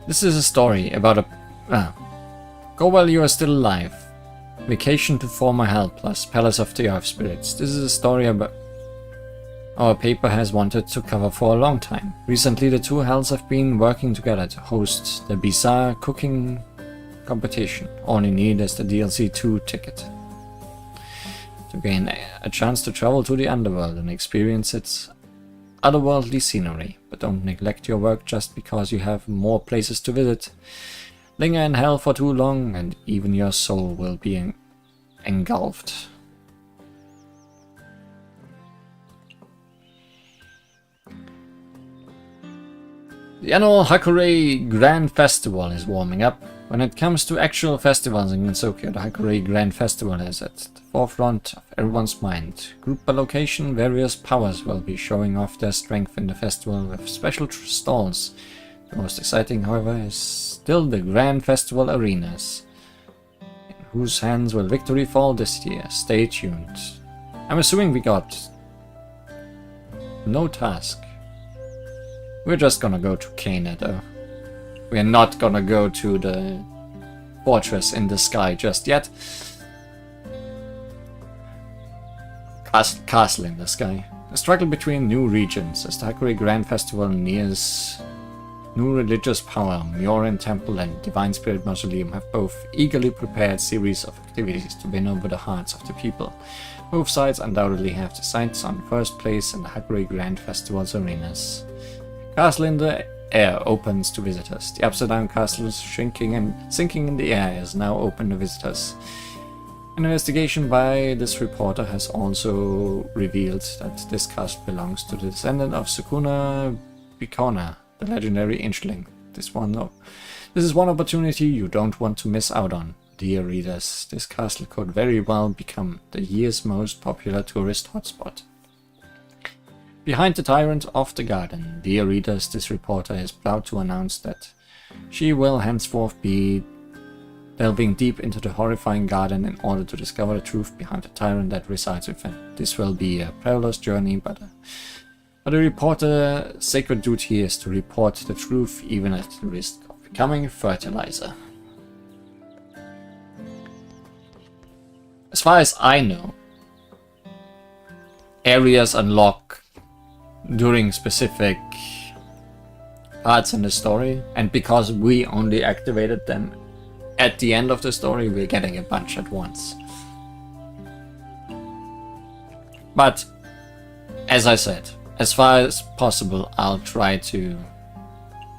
This is a story about a... Go while you are still alive. Vacation to former Hell plus Palace of the Earth Spirits. This is a story about... our paper has wanted to cover for a long time. Recently the two hells have been working together to host the bizarre cooking competition. All you need is the DLC 2 ticket to gain a chance to travel to the underworld and experience its otherworldly scenery. But don't neglect your work just because you have more places to visit. Linger in hell for too long and even your soul will be engulfed. The annual Hakurei Grand Festival is warming up. When it comes to actual festivals in Gensokyo, the Hakurei Grand Festival is at the forefront of everyone's mind. Grouped by location, various powers will be showing off their strength in the festival with special stalls. The most exciting, however, is still the Grand Festival arenas. In whose hands will victory fall this year? Stay tuned. I'm assuming we got no task. We're just gonna go to Kena though. We're not gonna go to the fortress in the sky just yet. Castle in the sky. A struggle between new regions as the Hakurei Grand Festival nears new religious power. Myorin Temple and Divine Spirit Mausoleum have both eagerly prepared series of activities to win over the hearts of the people. Both sides undoubtedly have their sights on first place in the Hakurei Grand Festival's arenas. Castle in the air opens to visitors. The upside down castle shrinking and sinking in the air is now open to visitors. An investigation by this reporter has also revealed that this castle belongs to the descendant of Sukuna Bikona, the legendary Inchling. This is one opportunity you don't want to miss out on, dear readers. This castle could very well become the year's most popular tourist hotspot. Behind the tyrant of the garden, dear readers, this reporter is proud to announce that she will henceforth be delving deep into the horrifying garden in order to discover the truth behind the tyrant that resides within. This will be a perilous journey, but the reporter's sacred duty is to report the truth even at the risk of becoming fertilizer. As far as I know, areas unlock during specific parts in the story, and because we only activated them at the end of the story, we're getting a bunch at once. But, as I said, as far as possible, I'll try to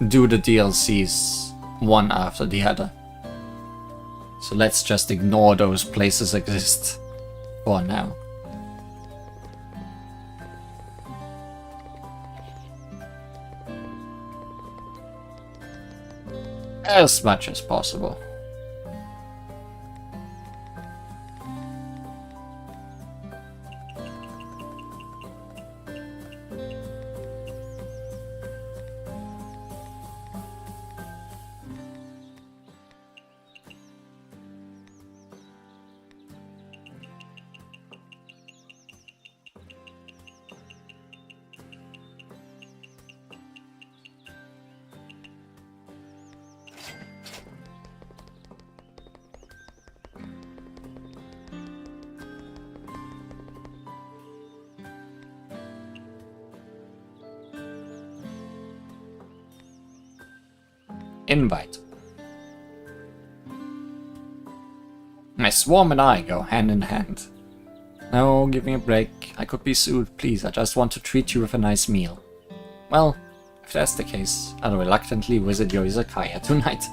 do the DLCs one after the other. So let's just ignore those places exist for now. As much as possible. Invite. My swarm and I go hand in hand. No, give me a break. I could be sued. Please, I just want to treat you with a nice meal. Well, if that's the case, I'll reluctantly visit your Izakaya tonight.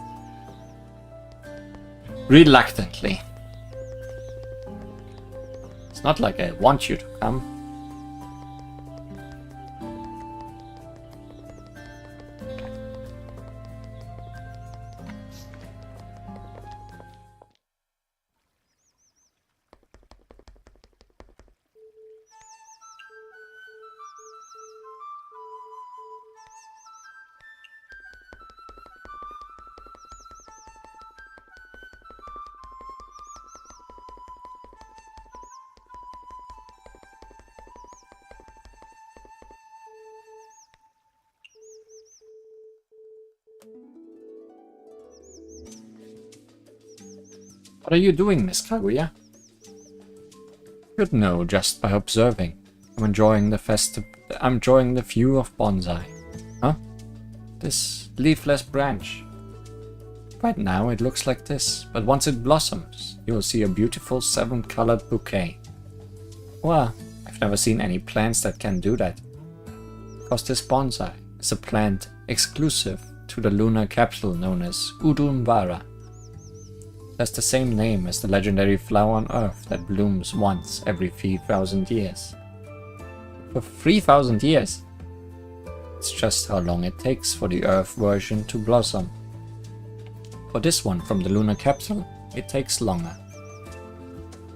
Reluctantly. It's not like I want you to come. What are you doing, Miss Kaguya? You'd know just by observing. I'm enjoying the view of bonsai. Huh? This leafless branch. Right now it looks like this, but once it blossoms, you will see a beautiful 7-colored bouquet. Well, I've never seen any plants that can do that. Because this bonsai is a plant exclusive to the lunar capital known as Udumbara. That's the same name as the legendary flower on Earth that blooms once every 3,000 years. For 3,000 years? It's just how long it takes for the Earth version to blossom. For this one from the lunar capital, it takes longer.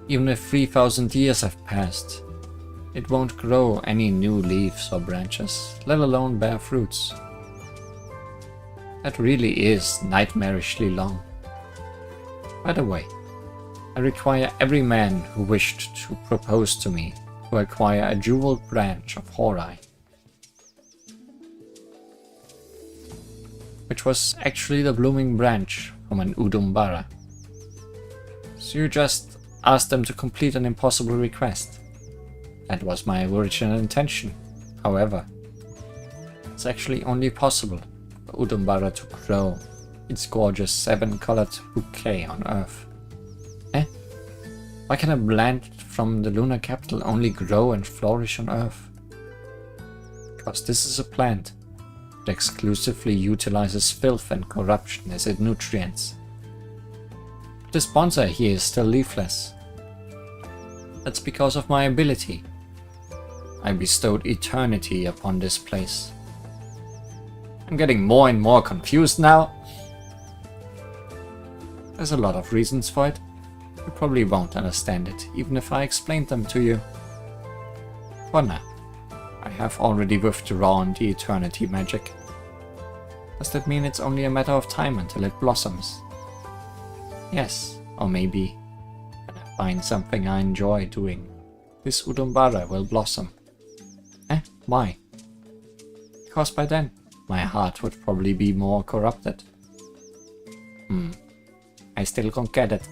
Even if 3,000 years have passed, it won't grow any new leaves or branches, let alone bear fruits. That really is nightmarishly long. By the way, I require every man who wished to propose to me to acquire a jeweled branch of Horai, which was actually the blooming branch from an Udumbara. So you just asked them to complete an impossible request. That was my original intention. However, it's actually only possible for Udumbara to grow its gorgeous 7-colored bouquet on Earth. Eh? Why can a plant from the lunar capital only grow and flourish on Earth? Because this is a plant that exclusively utilizes filth and corruption as its nutrients. But this bonsai here is still leafless. That's because of my ability. I bestowed eternity upon this place. I'm getting more and more confused now. There's a lot of reasons for it. You probably won't understand it, even if I explained them to you. For now, I have already withdrawn the eternity magic. Does that mean it's only a matter of time until it blossoms? Yes, or maybe when I find something I enjoy doing, this Udumbara will blossom. Why? Because by then, my heart would probably be more corrupted. I still don't get it.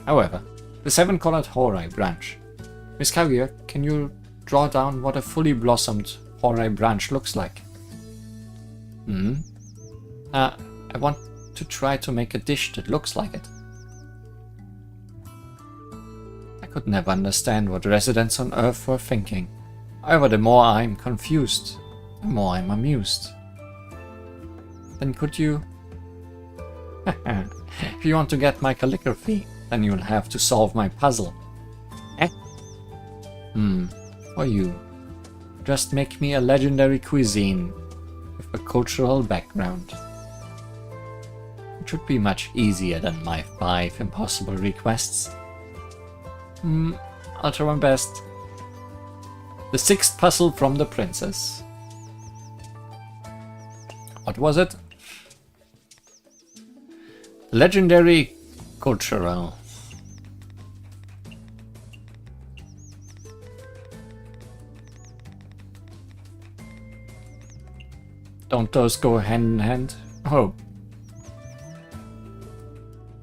However, the 7-colored Horai branch. Mystia, can you draw down what a fully blossomed Horai branch looks like? I want to try to make a dish that looks like it. I could never understand what residents on Earth were thinking. However, the more I'm confused, the more I'm amused. Then could you... If you want to get my calligraphy, then you'll have to solve my puzzle. For you. Just make me a legendary cuisine with a cultural background. It should be much easier than my 5 impossible requests. I'll try my best. The 6th puzzle from the princess. What was it? Legendary cultural. Don't those go hand in hand? Oh.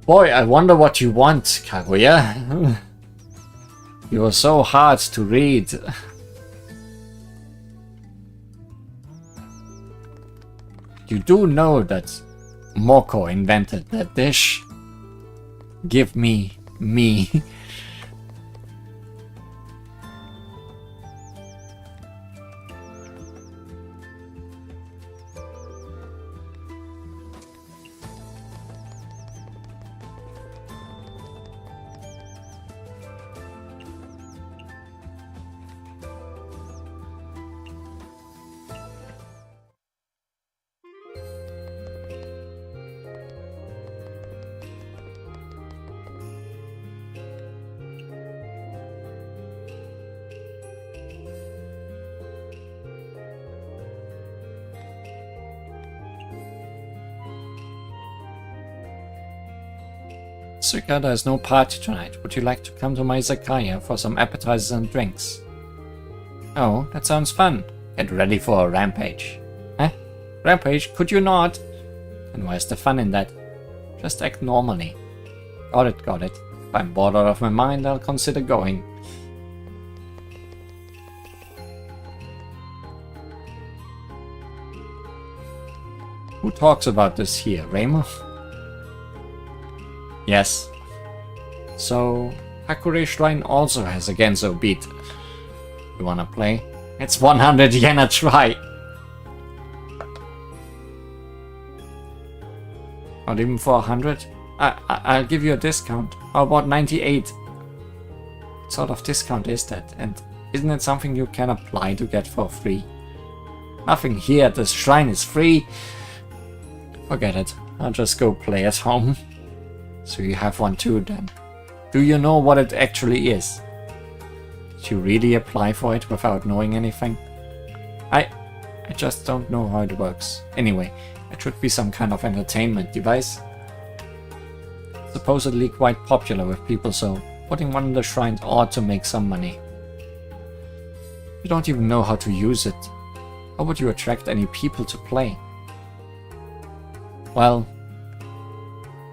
Boy, I wonder what you want, Kaguya. You are so hard to read. You do know that Moko invented that dish. Give me. Suika, there's no party tonight. Would you like to come to my Izakaya for some appetizers and drinks? Oh, that sounds fun. Get ready for a rampage. Rampage? Could you not? And where's the fun in that? Just act normally. Got it. If I'm bored out of my mind, I'll consider going. Who talks about this here, Ramo? Yes. So, Hakure Shrine also has a Genso beat. You wanna play? It's 100 yen a try! Not even for 100? I'll give you a discount. How about 98? What sort of discount is that? And isn't it something you can apply to get for free? Nothing here at this shrine is free. Forget it. I'll just go play at home. So you have one too then. Do you know what it actually is? Did you really apply for it without knowing anything? I just don't know how it works. Anyway, it should be some kind of entertainment device. Supposedly quite popular with people, so putting one in the shrine ought to make some money. You don't even know how to use it. How would you attract any people to play? Well,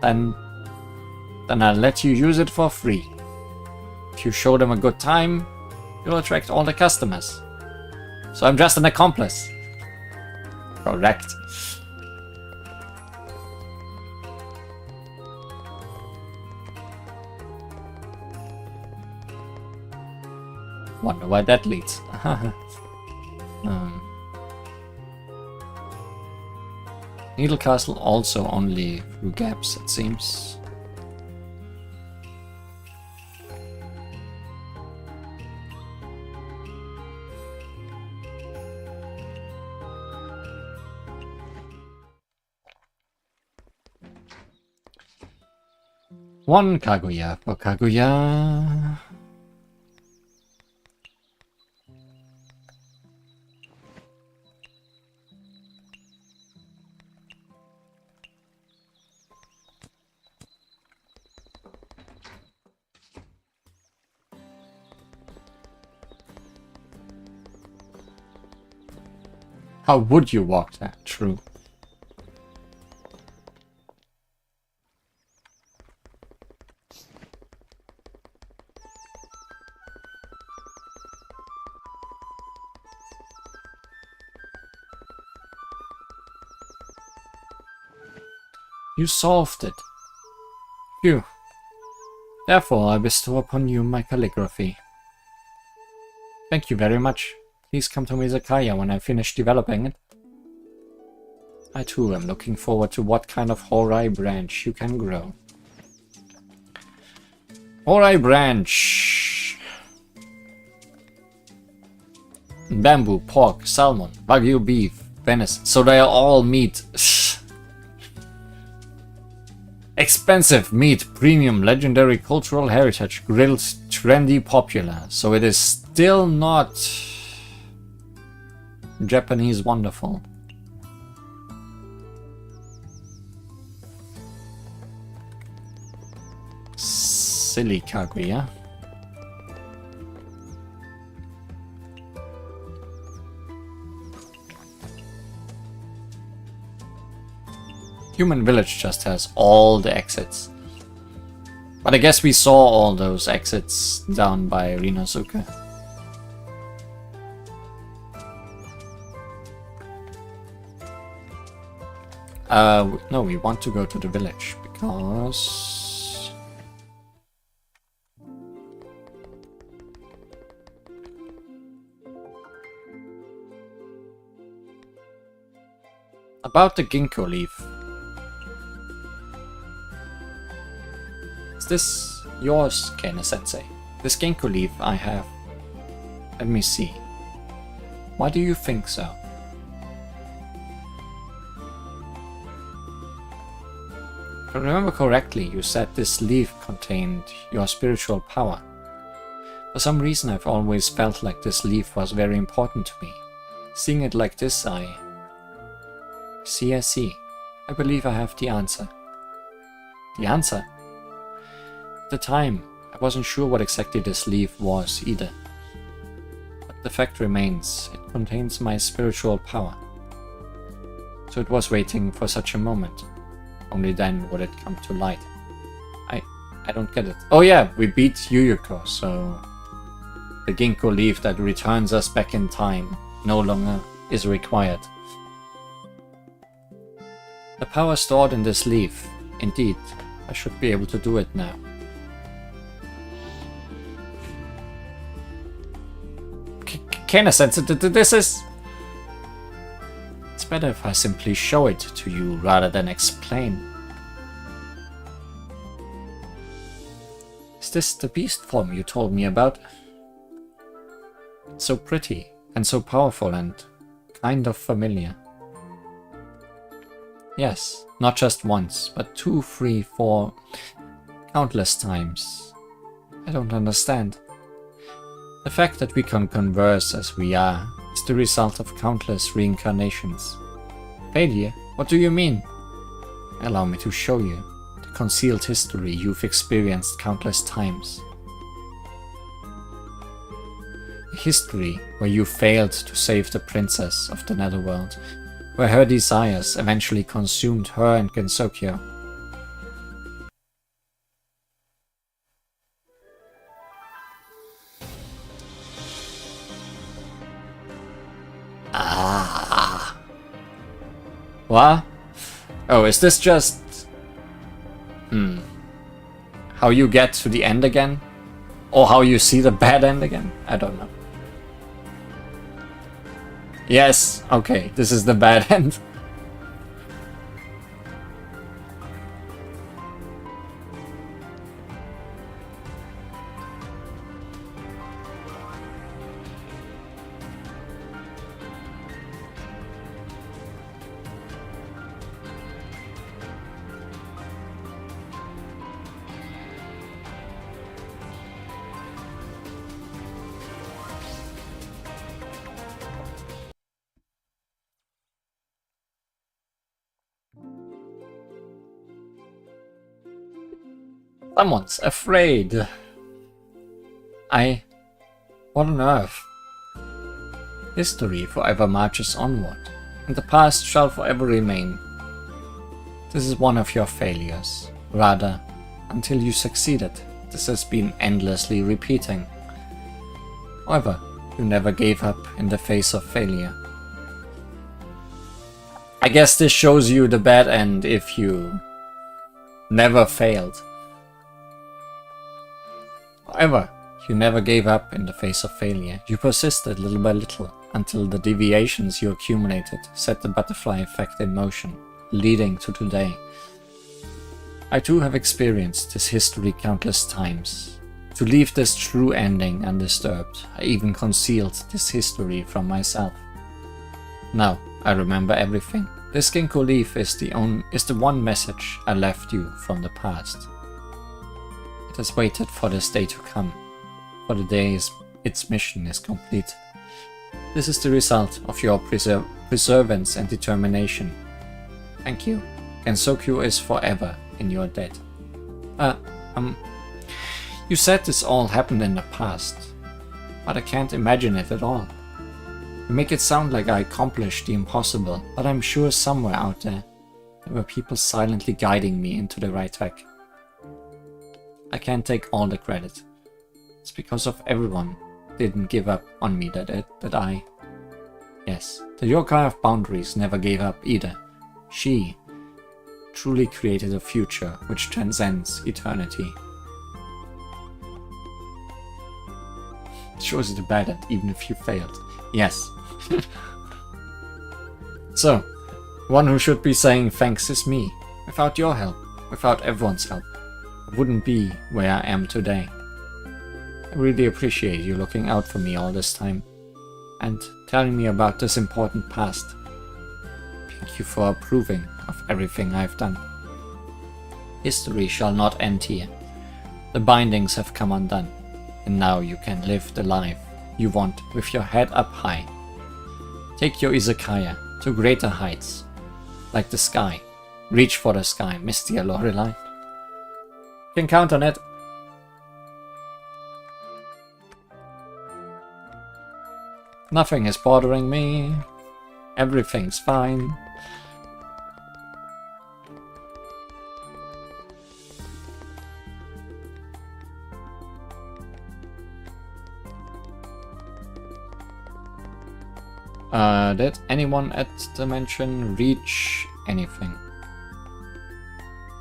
then I'll let you use it for free. If you show them a good time, you'll attract all the customers. So I'm just an accomplice. Correct. Wonder why that leads. Needle Castle also only through gaps, it seems. One Kaguya for Kaguya. How would you walk that through? You solved it. Phew. Therefore, I bestow upon you my calligraphy. Thank you very much. Please come to Izakaya when I finish developing it. I too am looking forward to what kind of Horai branch you can grow. Horai branch. Bamboo, pork, salmon, wagyu beef, venison. So they are all meat. Expensive meat, premium, legendary, cultural heritage, grilled, trendy, popular. So it is still not Japanese wonderful. Silly Kaguya. Human Village just has all the exits. But I guess we saw all those exits down by Rinosuke. No, we want to go to the village because... About the ginkgo leaf. Is this yours, Kena-sensei? This ginkgo leaf I have. Let me see. Why do you think so? If I remember correctly, you said this leaf contained your spiritual power. For some reason I've always felt like this leaf was very important to me. Seeing it like this, I see. I believe I have the answer. The answer? At the time, I wasn't sure what exactly this leaf was either. But the fact remains, it contains my spiritual power. So it was waiting for such a moment. Only then would it come to light. I don't get it. Oh yeah, we beat Yuyuko, so the ginkgo leaf that returns us back in time no longer is required. The power stored in this leaf. Indeed, I should be able to do it now. Kena-sensei, this is... It's better if I simply show it to you rather than explain. Is this the beast form you told me about? It's so pretty and so powerful and kind of familiar. Yes, not just once, but 2, 3, 4, countless times. I don't understand. The fact that we can converse as we are is the result of countless reincarnations. Failure? What do you mean? Allow me to show you the concealed history you've experienced countless times. A history where you failed to save the princess of the Netherworld, where her desires eventually consumed her and Gensokyo. Ah. What? Oh, is this just... how you get to the end again? Or how you see the bad end again? I don't know. Yes, okay, this is the bad end. Someone's afraid. What on earth? History forever marches onward, and the past shall forever remain. This is one of your failures. Rather, until you succeeded, this has been endlessly repeating. However, you never gave up in the face of failure. I guess this shows you the bad end if you never failed. However, you never gave up in the face of failure. You persisted little by little until the deviations you accumulated set the butterfly effect in motion, leading to today. I too have experienced this history countless times. To leave this true ending undisturbed, I even concealed this history from myself. Now, I remember everything. This ginkgo leaf is the one message I left you from the past. It has waited for this day to come, for the day its mission is complete. This is the result of your perseverance and determination. Thank you. Gensokyo is forever in your debt. You said this all happened in the past, but I can't imagine it at all. You make it sound like I accomplished the impossible, but I'm sure somewhere out there were people silently guiding me into the right track. I can't take all the credit. It's because of everyone who didn't give up on me Yes, the yokai of boundaries never gave up either. She truly created a future which transcends eternity. It shows you the bad end even if you failed. Yes. So, one who should be saying thanks is me. Without your help, without everyone's help, I wouldn't be where I am today. I really appreciate you looking out for me all this time and telling me about this important past. Thank you for approving of everything I've done. History shall not end here. The bindings have come undone, and now you can live the life you want with your head up high. Take your Izakaya to greater heights, like the sky. Reach for the sky, Mystia Lorelei. You can count on it. Nothing is bothering me. Everything's fine. Did anyone at the mansion reach anything?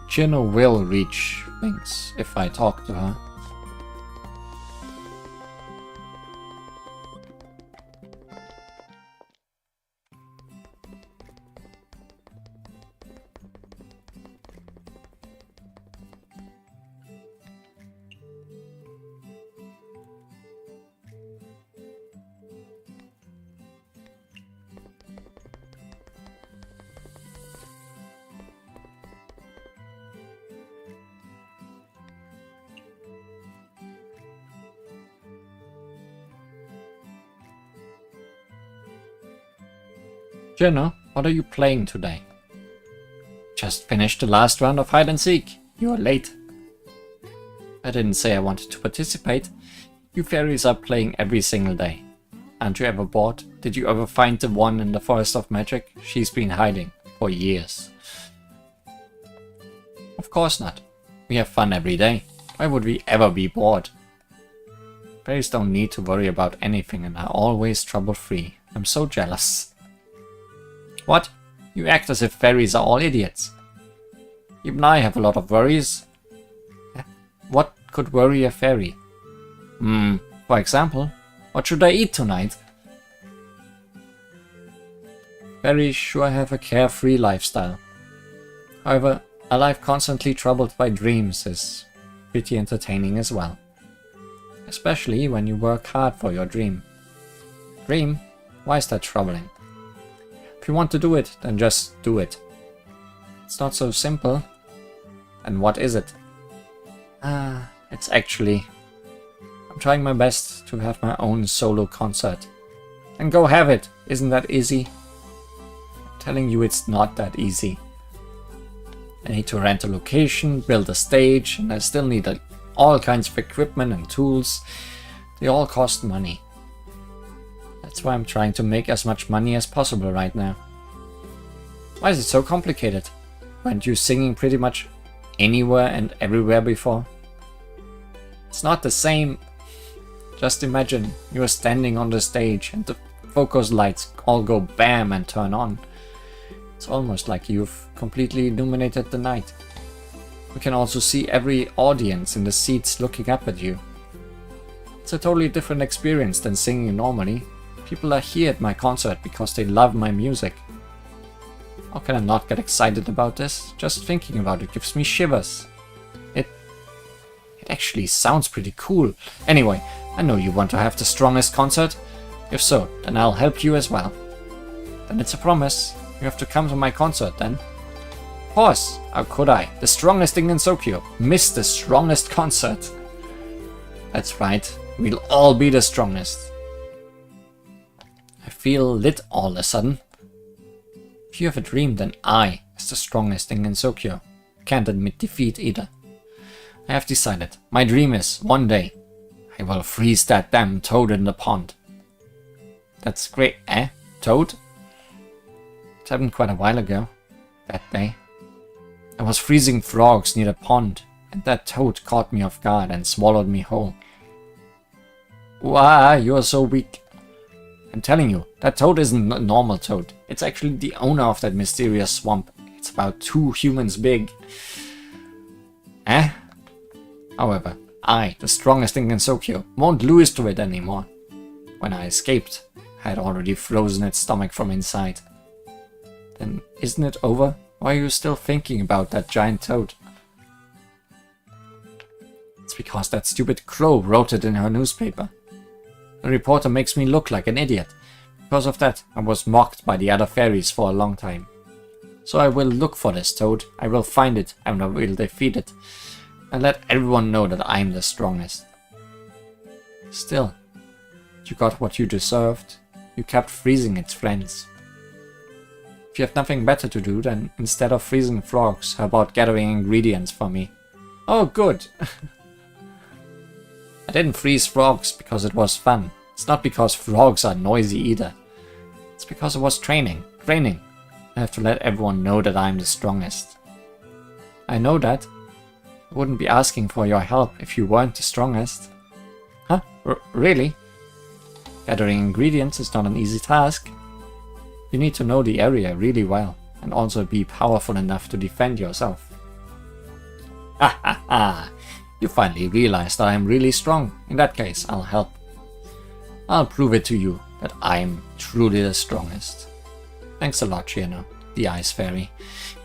Chino will reach things if I talk to her. Jenna, what are you playing today? Just finished the last round of hide and seek. You're late. I didn't say I wanted to participate. You fairies are playing every single day. Aren't you ever bored? Did you ever find the one in the Forest of Magic? She's been hiding for years. Of course not. We have fun every day. Why would we ever be bored? Fairies don't need to worry about anything and are always trouble-free. I'm so jealous. What? You act as if fairies are all idiots. Even I have a lot of worries. What could worry a fairy? For example, what should I eat tonight? Fairies sure have a carefree lifestyle. However, a life constantly troubled by dreams is pretty entertaining as well. Especially when you work hard for your dream. Dream? Why is that troubling? If you want to do it, then just do it. It's not so simple. And what is it? It's actually... I'm trying my best to have my own solo concert. And go have it! Isn't that easy? I'm telling you it's not that easy. I need to rent a location, build a stage, and I still need all kinds of equipment and tools. They all cost money. That's why I'm trying to make as much money as possible right now. Why is it so complicated? Weren't you singing pretty much anywhere and everywhere before? It's not the same. Just imagine you're standing on the stage and the focus lights all go bam and turn on. It's almost like you've completely illuminated the night. You can also see every audience in the seats looking up at you. It's a totally different experience than singing normally. People are here at my concert because they love my music. How can I not get excited about this? Just thinking about it gives me shivers. It actually sounds pretty cool. Anyway, I know you want to have the strongest concert. If so, then I'll help you as well. Then it's a promise. You have to come to my concert then. Of course, how could I? The strongest in Gensokyo. Miss the strongest concert. That's right, we'll all be the strongest. I feel lit all of a sudden. If you have a dream, then I is the strongest in Gensokyo. Can't admit defeat either. I have decided. My dream is, one day, I will freeze that damn toad in the pond. That's great, eh? Toad? It happened quite a while ago, that day. I was freezing frogs near the pond, and that toad caught me off guard and swallowed me whole. Wow, you are so weak. I'm telling you, that toad isn't a normal toad. It's actually the owner of that mysterious swamp. It's about 2 humans big. Eh? However, I, the strongest in Gensokyo, won't lose to it anymore. When I escaped, I had already frozen its stomach from inside. Then isn't it over? Why are you still thinking about that giant toad? It's because that stupid crow wrote it in her newspaper. The reporter makes me look like an idiot. Because of that, I was mocked by the other fairies for a long time. So I will look for this toad, I will find it, and I will defeat it. And let everyone know that I'm the strongest. Still, you got what you deserved. You kept freezing its friends. If you have nothing better to do, then instead of freezing frogs, how about gathering ingredients for me? Oh, good! I didn't freeze frogs because it was fun. It's not because frogs are noisy either. It's because it was training. I have to let everyone know that I'm the strongest. I know that. I wouldn't be asking for your help if you weren't the strongest. Huh? Really? Gathering ingredients is not an easy task. You need to know the area really well, and also be powerful enough to defend yourself. Ha ha ha! You finally realized that I'm really strong. In that case, I'll help. I'll prove it to you that I'm truly the strongest. Thanks a lot, Chino, the Ice Fairy.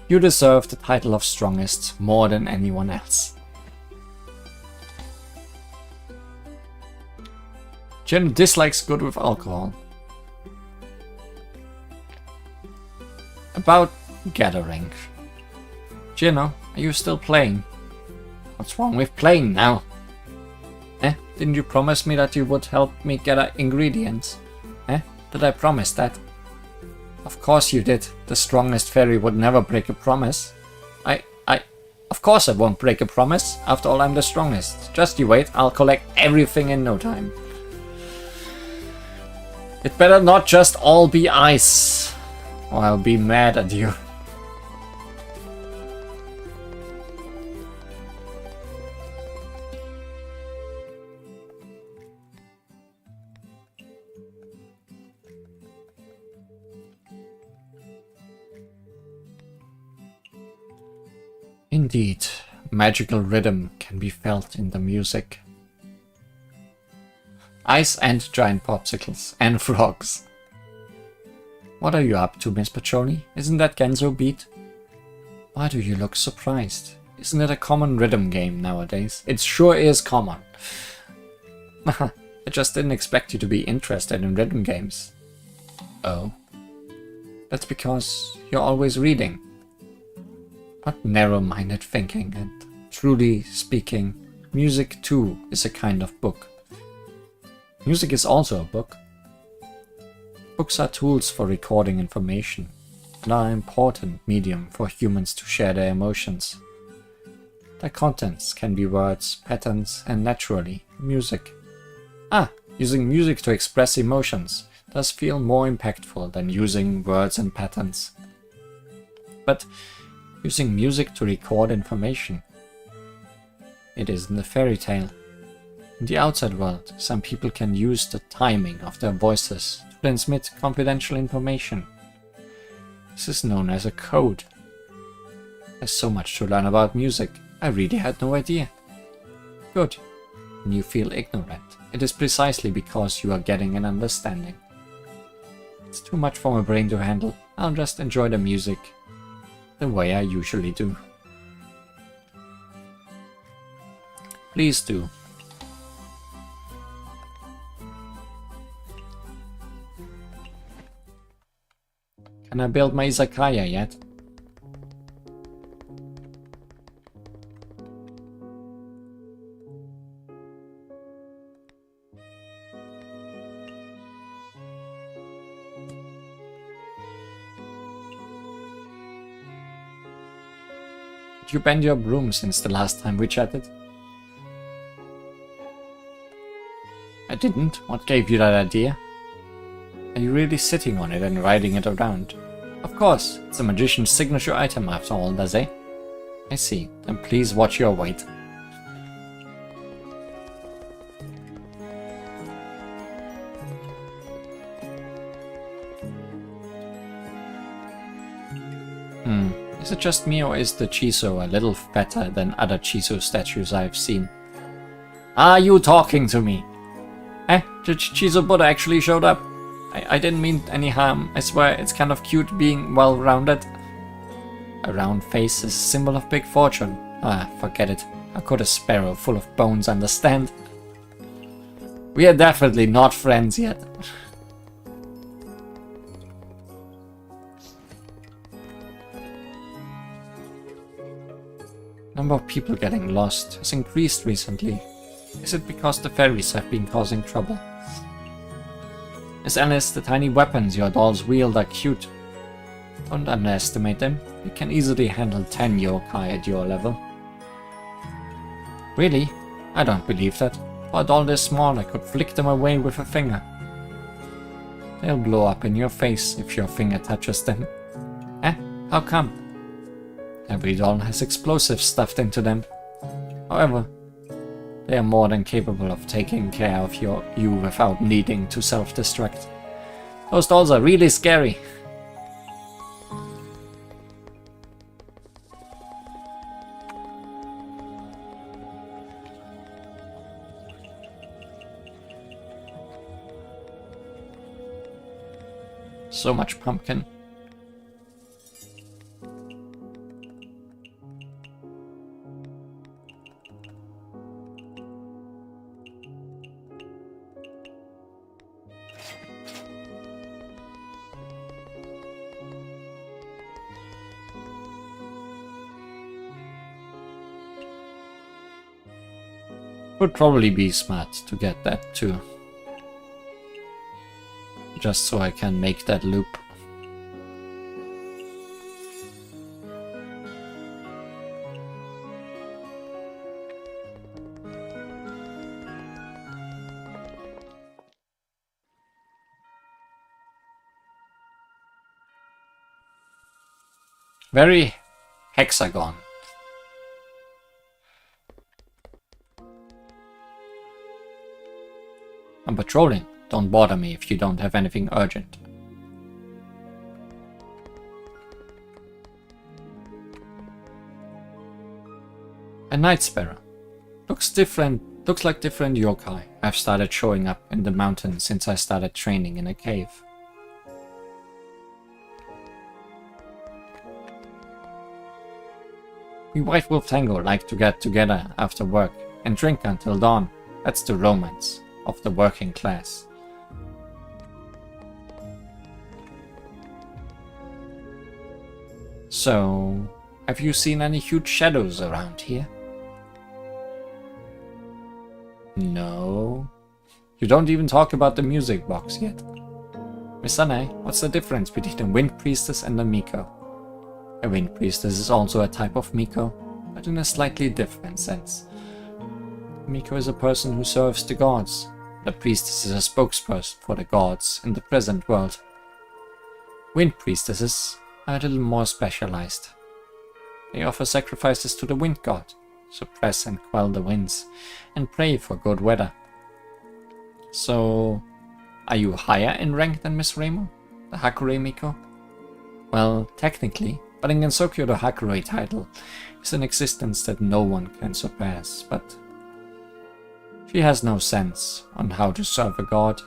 You deserve the title of strongest more than anyone else. Chino dislikes good with alcohol. About gathering. Chino, are you still playing? What's wrong with playing now? Eh? Didn't you promise me that you would help me gather ingredients? Eh? Did I promise that? Of course you did. The strongest fairy would never break a promise. Of course I won't break a promise. After all, I'm the strongest. Just you wait, I'll collect everything in no time. It better not just all be ice, or I'll be mad at you. Indeed, magical rhythm can be felt in the music. Ice and giant popsicles and frogs. What are you up to, Miss Pachoni? Isn't that Genzo beat? Why do you look surprised? Isn't it a common rhythm game nowadays? It sure is common. I just didn't expect you to be interested in rhythm games. Oh. That's because you're always reading. What narrow-minded thinking, and truly speaking, music too is a kind of book. Music is also a book. Books are tools for recording information. and are an important medium for humans to share their emotions. Their contents can be words, patterns, and naturally, music. Using music to express emotions does feel more impactful than using words and patterns. But using music to record information, it isn't a fairy tale. In the outside world, some people can use the timing of their voices to transmit confidential information. This is known as a code. There's so much to learn about music. I really had no idea. Good. When you feel ignorant, it is precisely because you are getting an understanding. It's too much for my brain to handle. I'll just enjoy the music the way I usually do. Please do. Can I build my Izakaya yet? Did you bend your broom since the last time we chatted? I didn't. What gave you that idea? Are you really sitting on it and riding it around? Of course, it's a magician's signature item after all, does it? I see. Then please watch your weight. Is it just me, or is the Chiso a little fatter than other Chiso statues I've seen? Are you talking to me? The Chiso Buddha actually showed up. I didn't mean any harm. I swear, it's kind of cute being well-rounded. A round face is a symbol of big fortune. Forget it. How could a sparrow full of bones understand? We are definitely not friends yet. Number of people getting lost has increased recently. Is it because the fairies have been causing trouble? Miss Alice, the tiny weapons your dolls wield are cute. Don't underestimate them. You can easily handle 10 yokai at your level. Really? I don't believe that. For a doll this small, I could flick them away with a finger. They'll blow up in your face if your finger touches them. How come? Every doll has explosives stuffed into them. However, they are more than capable of taking care of you without needing to self-destruct. Those dolls are really scary. So much pumpkin. Would probably be smart to get that too. Just so I can make that loop. Very hexagon. I'm patrolling. Don't bother me if you don't have anything urgent. A night sparrow. Looks like different yokai have started showing up in the mountains since I started training in a cave. We White Wolf Tango like to get together after work and drink until dawn. That's the romance of the working class. So, have you seen any huge shadows around here? No. You don't even talk about the music box yet. Misane, what's the difference between a Wind Priestess and a Miko? A Wind Priestess is also a type of Miko, but in a slightly different sense. Miko is a person who serves the gods. The priestess is a spokesperson for the gods in the present world. Wind priestesses are a little more specialized. They offer sacrifices to the wind god, suppress and quell the winds, and pray for good weather. So, are you higher in rank than Miss Remo, the Hakurei Miko? Well, technically, but in Gensokyo the Hakurei title is an existence that no one can surpass, but she has no sense on how to serve a god.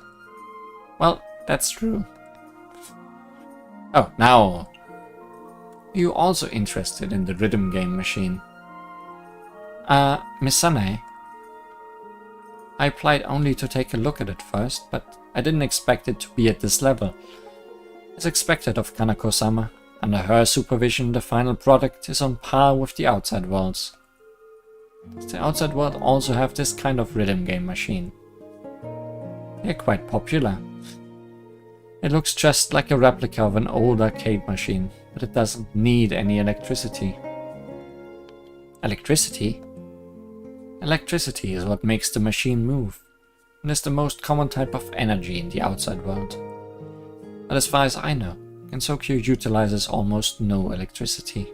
Well, that's true. Oh, now, are you also interested in the rhythm game machine? Miss Sanae, I applied only to take a look at it first, but I didn't expect it to be at this level. As expected of Kanako-sama, under her supervision the final product is on par with the outside worlds. Does the outside world also have this kind of rhythm game machine? They're quite popular. It looks just like a replica of an old arcade machine, but it doesn't need any electricity. Electricity? Electricity is what makes the machine move, and is the most common type of energy in the outside world. But as far as I know, Gensokyo utilizes almost no electricity.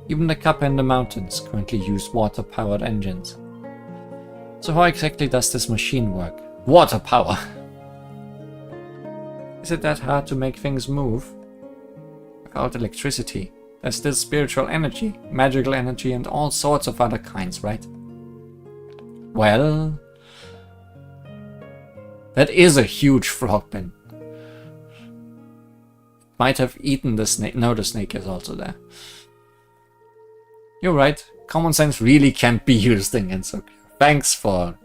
Even the Kappa in the mountains currently use water-powered engines. So how exactly does this machine work? Water power! Is it that hard to make things move? Without electricity, there's still spiritual energy, magical energy, and all sorts of other kinds, right? Well, that is a huge frog bin. Might have eaten the snake. No, the snake is also there. You're right. Common sense really can't be used in Gensokyo. Thanks for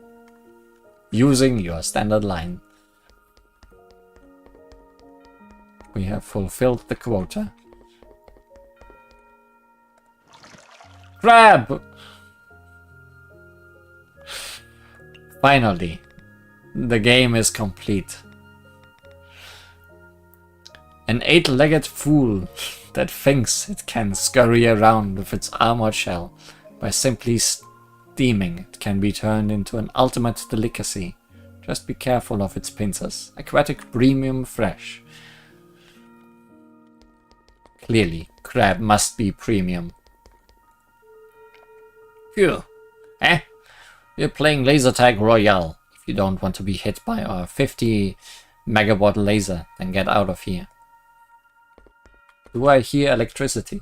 using your standard line. We have fulfilled the quota. Crab! Finally, the game is complete. An 8-legged fool that thinks it can scurry around with its armored shell by simply steaming it can be turned into an ultimate delicacy. Just be careful of its pincers. Aquatic premium fresh. Clearly, crab must be premium. Phew. Eh? We're playing laser tag royale. If you don't want to be hit by our 50 megawatt laser, then get out of here. Do I hear electricity?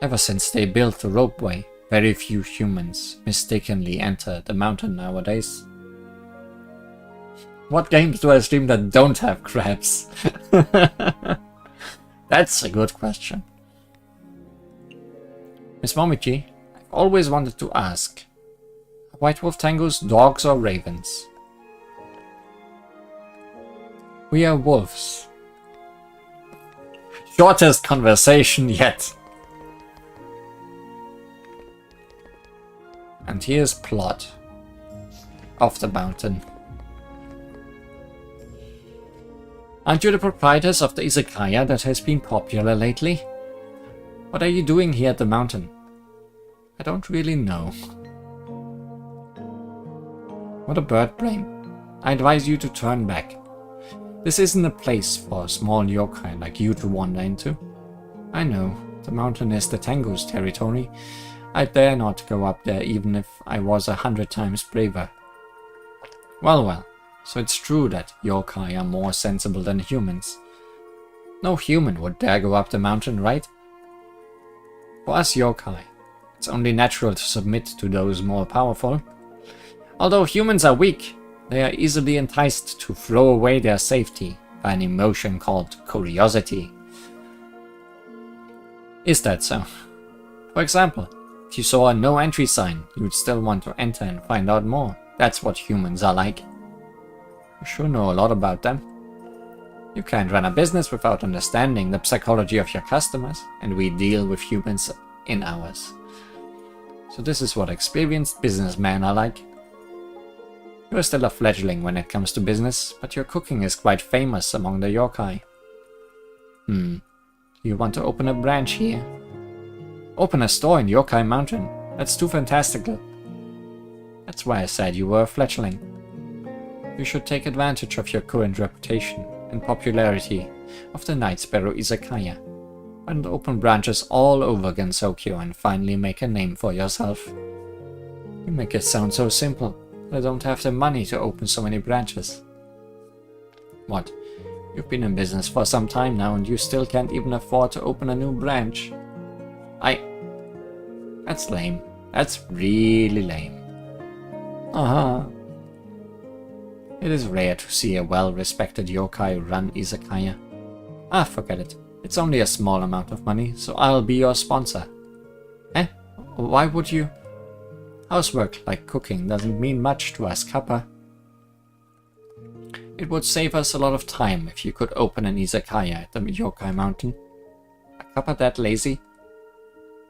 Ever since they built the ropeway, very few humans mistakenly enter the mountain nowadays. What games do I stream that don't have crabs? That's a good question. Miss Momiji, I've always wanted to ask. Are White Wolf Tangos dogs or ravens? We are wolves. Shortest conversation yet. And here's plot of the mountain. Aren't you the proprietors of the Izakaya that has been popular lately? What are you doing here at the mountain? I don't really know. What a bird brain. I advise you to turn back. This isn't a place for a small yokai like you to wander into. I know, the mountain is the Tango's territory. I dare not go up there even if I was 100 times braver. Well, so it's true that yokai are more sensible than humans. No human would dare go up the mountain, right? For us yokai, it's only natural to submit to those more powerful. Although humans are weak, they are easily enticed to throw away their safety by an emotion called curiosity. Is that so? For example, if you saw a no entry sign, you would still want to enter and find out more. That's what humans are like. You sure know a lot about them. You can't run a business without understanding the psychology of your customers, and we deal with humans in ours. So this is what experienced businessmen are like. You're still a fledgling when it comes to business, but your cooking is quite famous among the yokai. You want to open a branch here? Open a store in Yokai Mountain? That's too fantastical. That's why I said you were a fledgling. You should take advantage of your current reputation and popularity of the Night Sparrow Izakaya, and open branches all over Gensokyo and finally make a name for yourself. You make it sound so simple. I don't have the money to open so many branches. What? You've been in business for some time now and you still can't even afford to open a new branch. That's lame. That's really lame. It is rare to see a well-respected yokai run izakaya. Forget it. It's only a small amount of money, so I'll be your sponsor. Why would you? Housework like cooking doesn't mean much to us Kappa. It would save us a lot of time if you could open an izakaya at the Yokai Mountain. Are Kappa that lazy?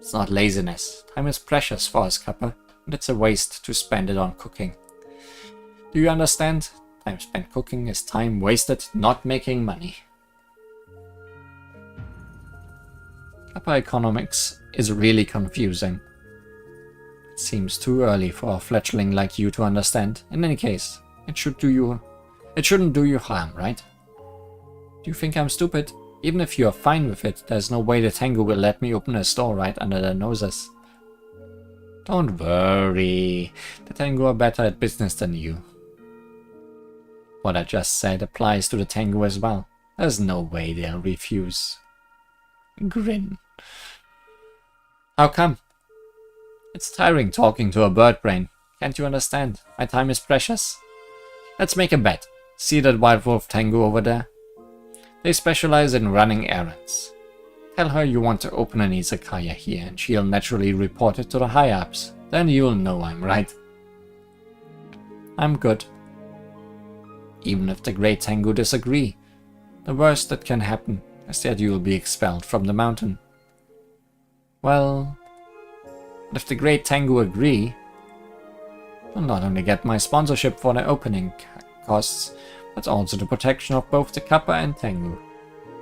It's not laziness. Time is precious for us Kappa, and it's a waste to spend it on cooking. Do you understand? Time spent cooking is time wasted not making money. Kappa economics is really confusing. It seems too early for a fledgling like you to understand. In any case, it shouldn't do you harm, right? Do you think I'm stupid? Even if you're fine with it, there's no way the Tengu will let me open a store right under their noses. Don't worry, the Tengu are better at business than you. What I just said applies to the Tengu as well. There's no way they'll refuse. Grin. How come? It's tiring talking to a bird brain. Can't you understand? My time is precious. Let's make a bet. See that white wolf Tengu over there? They specialize in running errands. Tell her you want to open an izakaya here and she'll naturally report it to the high-ups. Then you'll know I'm right. I'm good. Even if the great Tengu disagree, the worst that can happen is that you'll be expelled from the mountain. Well, if the great Tengu agree, I'll not only get my sponsorship for the opening costs, but also the protection of both the Kappa and Tengu.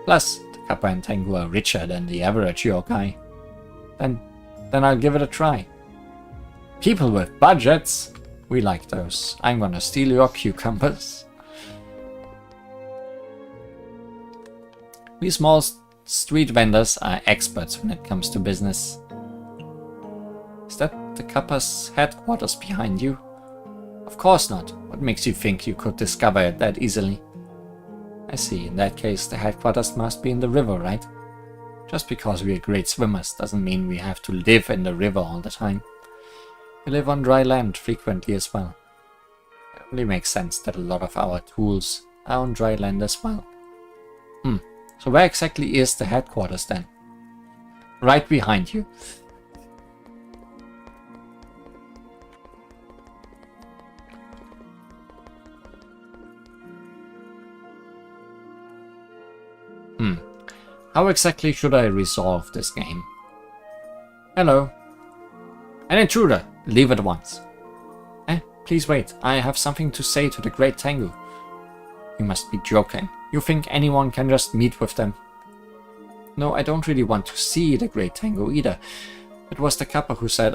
Plus, the Kappa and Tengu are richer than the average yokai. Then I'll give it a try. People with budgets! We like those. I'm gonna steal your cucumbers. We small street vendors are experts when it comes to business. Is that the Kappa's headquarters behind you? Of course not. What makes you think you could discover it that easily? I see. In that case, the headquarters must be in the river, right? Just because we are great swimmers doesn't mean we have to live in the river all the time. We live on dry land frequently as well. It only makes sense that a lot of our tools are on dry land as well. So where exactly is the headquarters then? Right behind you. How exactly should I resolve this game? Hello. An intruder! Leave at once. Please wait. I have something to say to the great Tengu. You must be joking. You think anyone can just meet with them? No, I don't really want to see the great Tengu either. It was the Kappa who said,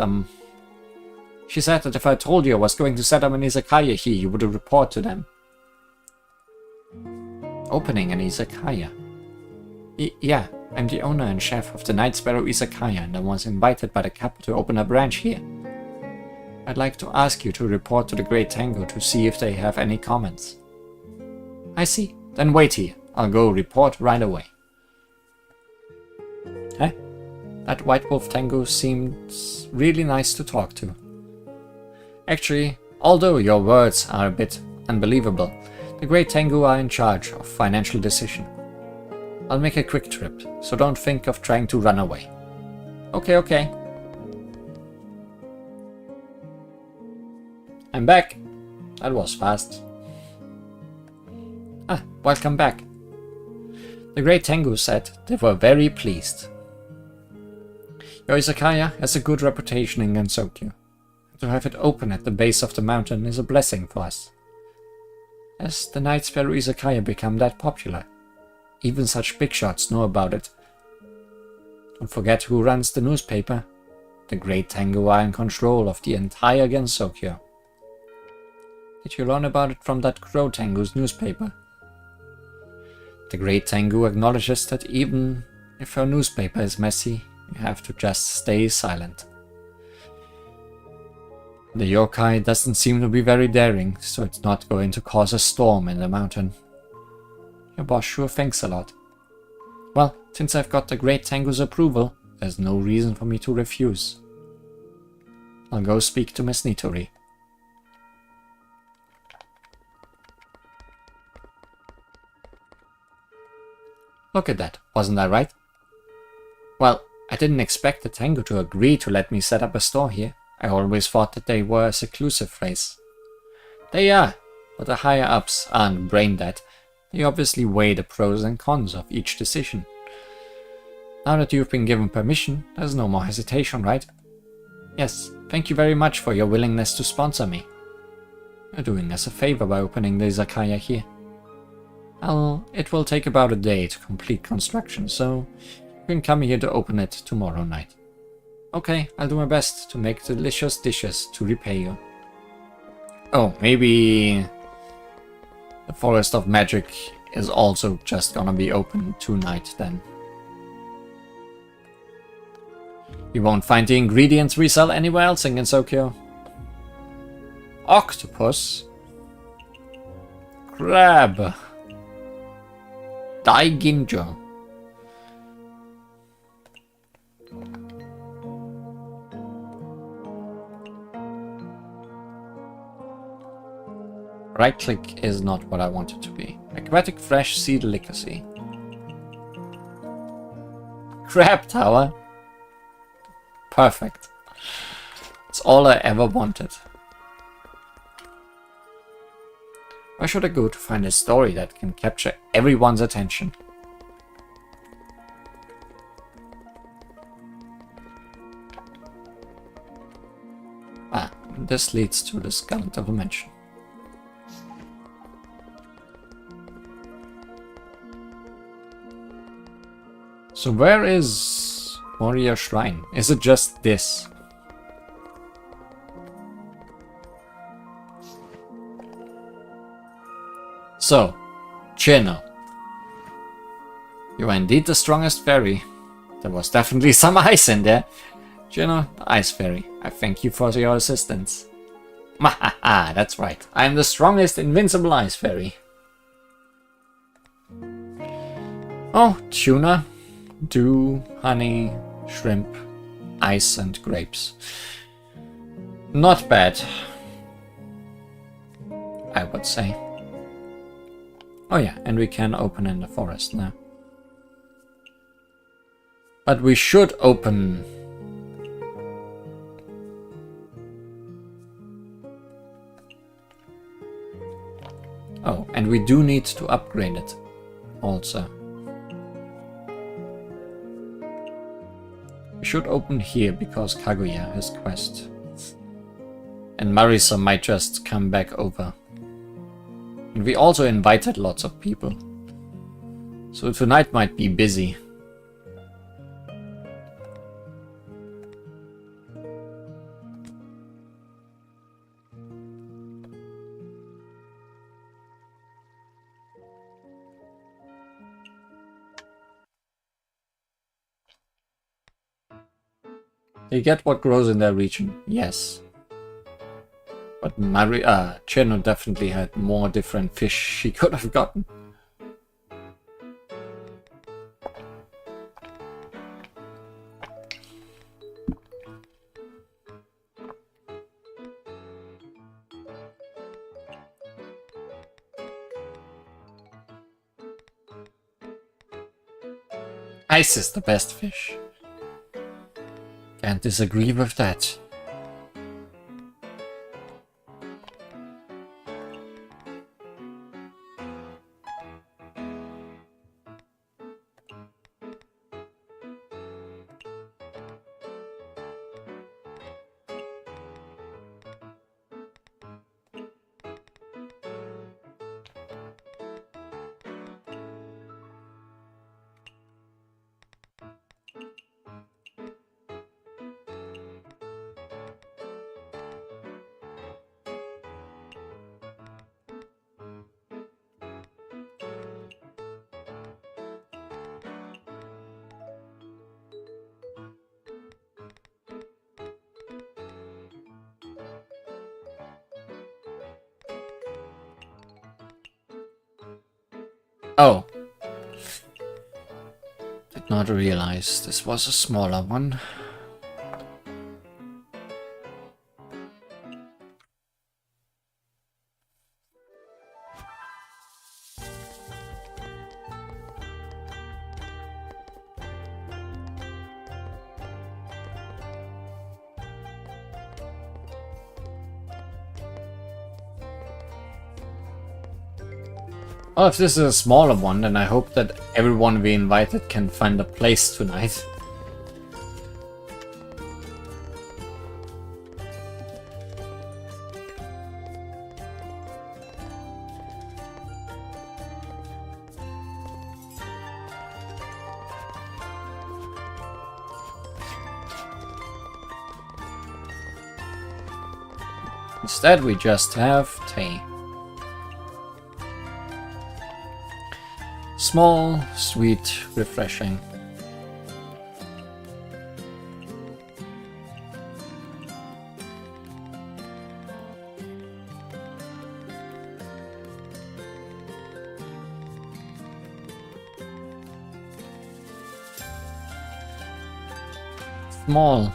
She said that if I told you I was going to set up an izakaya here, you would report to them. Opening an izakaya? Yeah, I'm the owner and chef of the Night Sparrow Izakaya and I was invited by the Kappa to open a branch here. I'd like to ask you to report to the Great Tengu to see if they have any comments. I see. Then wait here. I'll go report right away. That White Wolf Tengu seems really nice to talk to. Actually, although your words are a bit unbelievable, the Great Tengu are in charge of financial decision. I'll make a quick trip, so don't think of trying to run away. Okay. I'm back. That was fast. Welcome back. The Great Tengu said they were very pleased. Your izakaya has a good reputation in Gensokyo. To have it open at the base of the mountain is a blessing for us. Has the Night Sparrow Izakaya become that popular? Even such big shots know about it. Don't forget who runs the newspaper. The Great Tengu are in control of the entire Gensokyo. Did you learn about it from that Crow Tengu's newspaper? The Great Tengu acknowledges that even if her newspaper is messy, you have to just stay silent. The yokai doesn't seem to be very daring, so it's not going to cause a storm in the mountain. Your boss sure thinks a lot. Well, since I've got the Great Tengu's approval, there's no reason for me to refuse. I'll go speak to Miss Nitori. Look at that, wasn't I right? Well, I didn't expect the Tengu to agree to let me set up a store here. I always thought that they were a seclusive race. They are, but the higher-ups aren't brain-dead. They obviously weigh the pros and cons of each decision. Now that you've been given permission, there's no more hesitation, right? Yes, thank you very much for your willingness to sponsor me. You're doing us a favor by opening the izakaya here. It will take about a day to complete construction, so you can come here to open it tomorrow night. Okay, I'll do my best to make delicious dishes to repay you. Oh, maybe the Forest of Magic is also just gonna be open tonight then. You won't find the ingredients we sell anywhere else in Gensokyo. Octopus. Crab. Daiginjo. Right click is not what I want it to be. Aquatic fresh sea delicacy. Crab tower. Perfect. It's all I ever wanted. Where should I go to find a story that can capture everyone's attention? Ah, this leads to the skeletal dimension. So where is Warrior Shrine? Is it just this? So, Chino. You are indeed the strongest fairy. There was definitely some ice in there. Chino, the ice fairy. I thank you for your assistance. Mahaha, that's right. I am the strongest invincible ice fairy. Oh, tuna. Dew, honey, shrimp, ice and grapes. Not bad, I would say. Oh yeah, and we can open in the forest now. But we should open... Oh, and we do need to upgrade it also. We should open here because Kaguya has quest. And Marisa might just come back over. And we also invited lots of people. So tonight might be busy. You get what grows in their region, yes. But Chino definitely had more different fish she could have gotten. Ice is the best fish. Can't disagree with that. Oh. Did not realize this was a smaller one. Oh, if this is a smaller one, then I hope that everyone we invited can find a place tonight. Instead, we just have tea. Small, sweet, refreshing. Small.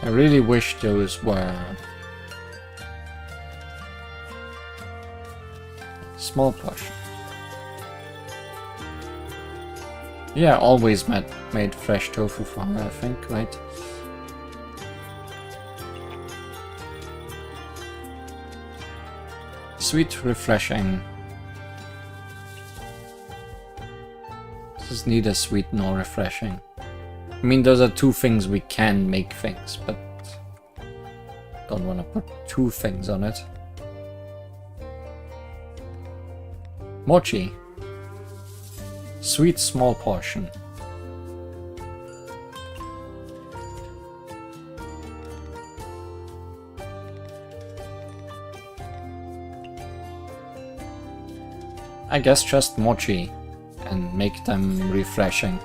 I really wish those were small portion. Yeah, always made fresh tofu from her, I think, right? Sweet, refreshing. This is neither sweet nor refreshing. I mean, those are two things we can make things, but don't want to put two things on it. Mochi. Sweet small portion. I guess just mochi and make them refreshing.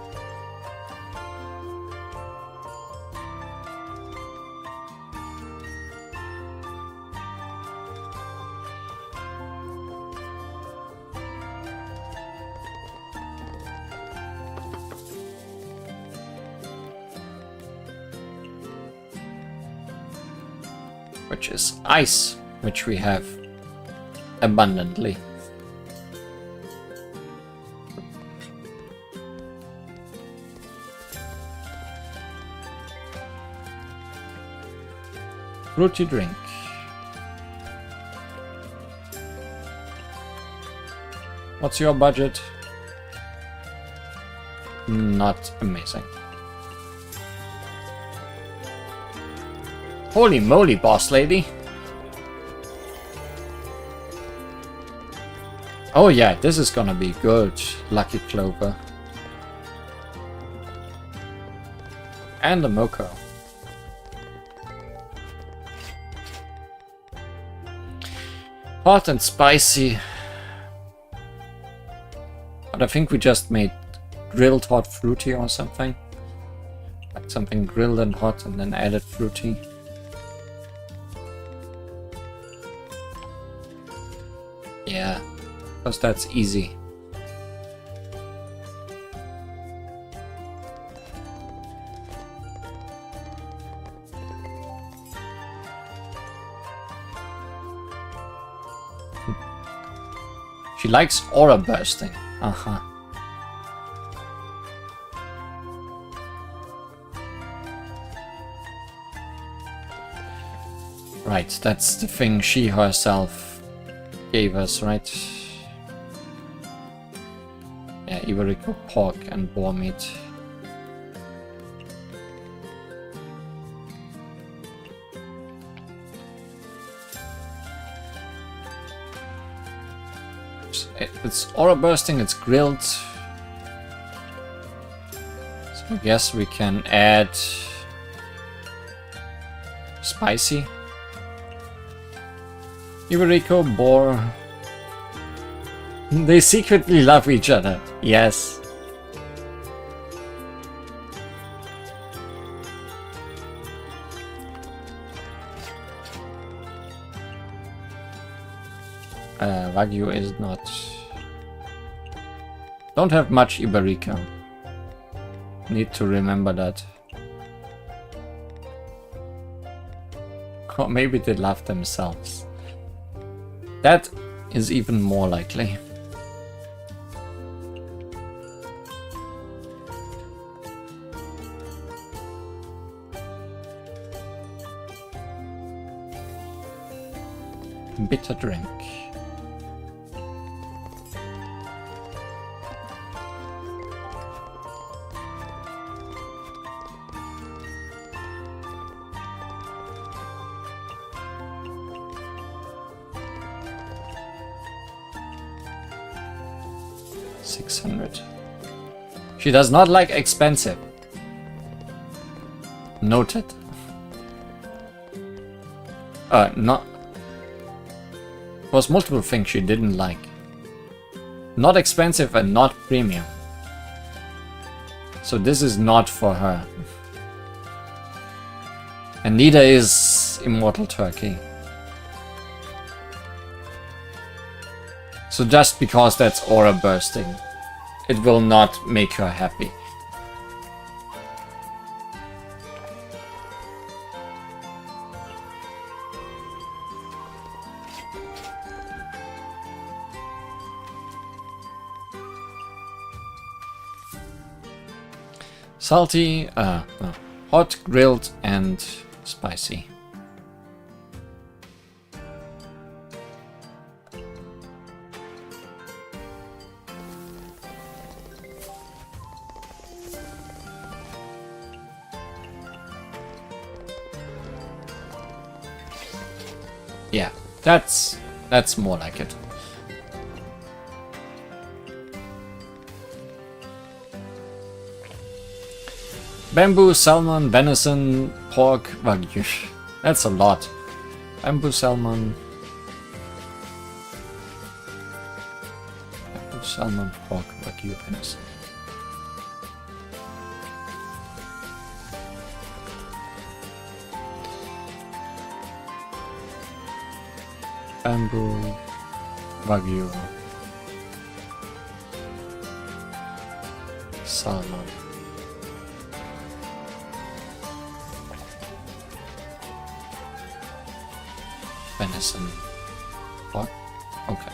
Which is ice, which we have abundantly. Fruity drink. What's your budget? Not amazing. Holy moly, boss lady. Oh yeah, this is gonna be good. Lucky Clover. And a Moko. Hot and spicy. But I think we just made grilled hot fruity or something. Like something grilled and hot and then added fruity. Yeah, because that's easy. She likes aura bursting. Uh-huh. Right, that's the thing she herself gave us, right? Yeah, Iberico pork and boar meat. It's aura bursting, it's grilled. So I guess we can add spicy. Iberico, boar. They secretly love each other. Yes. Wagyu is not... Don't have much Iberica. Need to remember that. Or maybe they love themselves. That is even more likely. Bitter drink. $600. She does not like expensive. Noted. Not... Was multiple things she didn't like. Not expensive and not premium. So this is not for her. And neither is Immortal Turkey. So just because that's aura bursting, it will not make her happy. Salty, no. Hot, grilled, and spicy. Yeah, that's more like it. Bamboo, salmon, venison, pork, wagyu. That's a lot. Bamboo, salmon, pork, wagyu, venison. Bamboo, wagyu, salmon. Venison. What? Okay.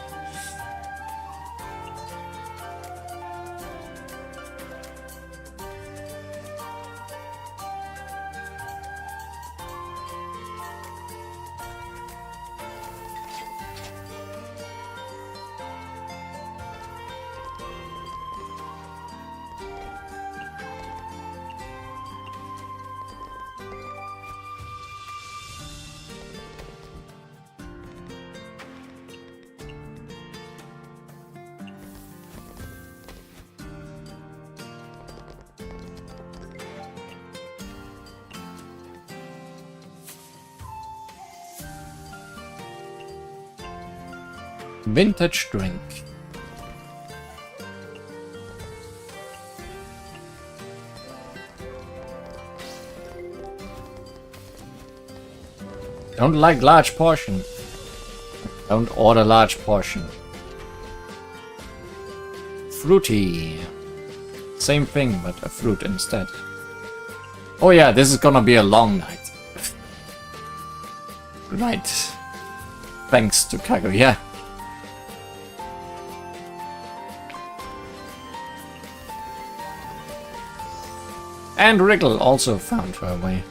Vintage drink. Don't like large portion. Don't order large portion. Fruity. Same thing, but a fruit instead. Oh yeah, this is gonna be a long night. Right. Thanks to Kaguya. And Wriggle also found her way.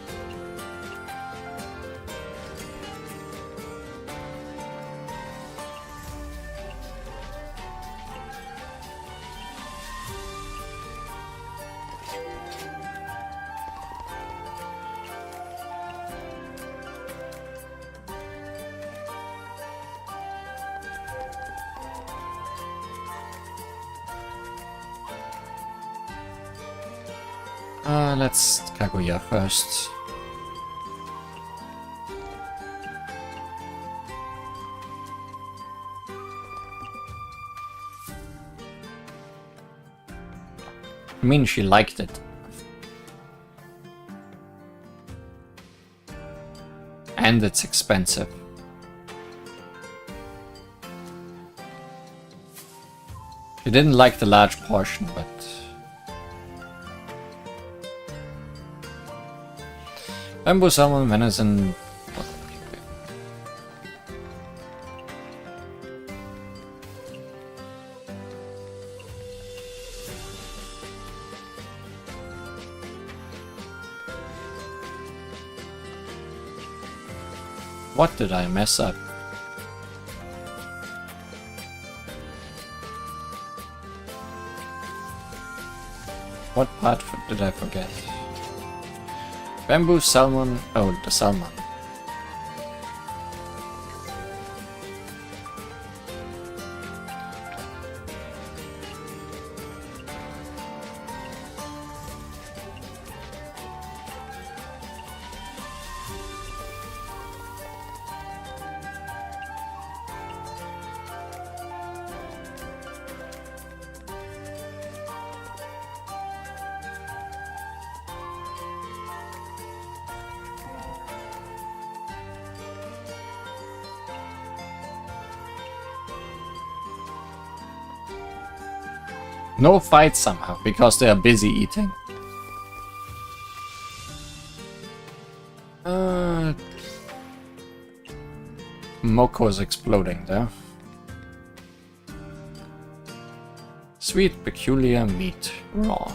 Let's Kaguya first. I mean, she liked it. And it's expensive. He didn't like the large portion, but... Bamboo salmon, venison... What did I mess up? What part did I forget? Bamboo, salmon... Oh, the salmon. No fight somehow, because they are busy eating. Moko is exploding there. Sweet, peculiar meat, raw.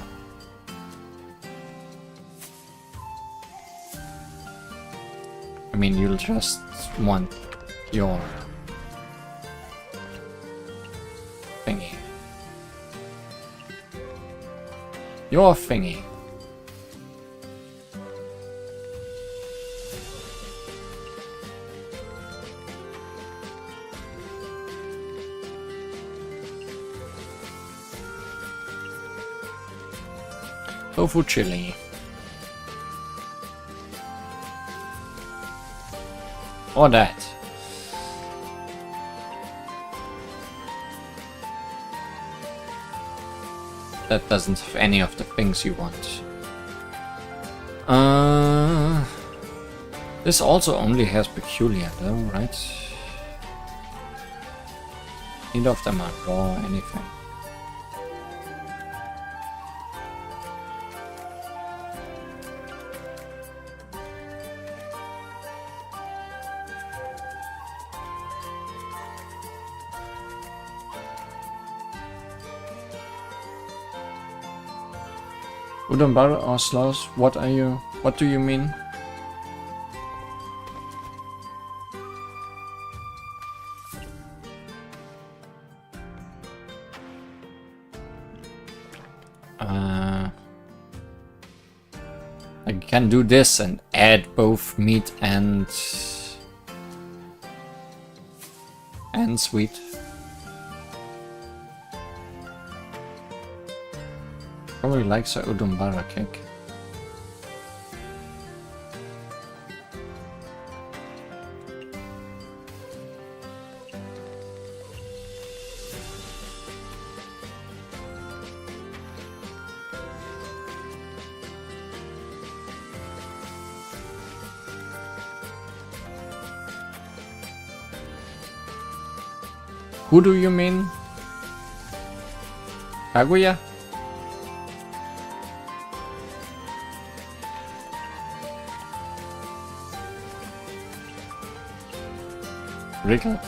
I mean, you'll just want your thingy. Your thingy. Tofu chili. Or that. That doesn't have any of the things you want. This also only has peculiar though, right? Neither of them are raw or anything. Udon or slows? What do you mean? I can do this and add both meat and sweet. Probably likes a udumbara cake. Who do you mean? Kaguya? Rico?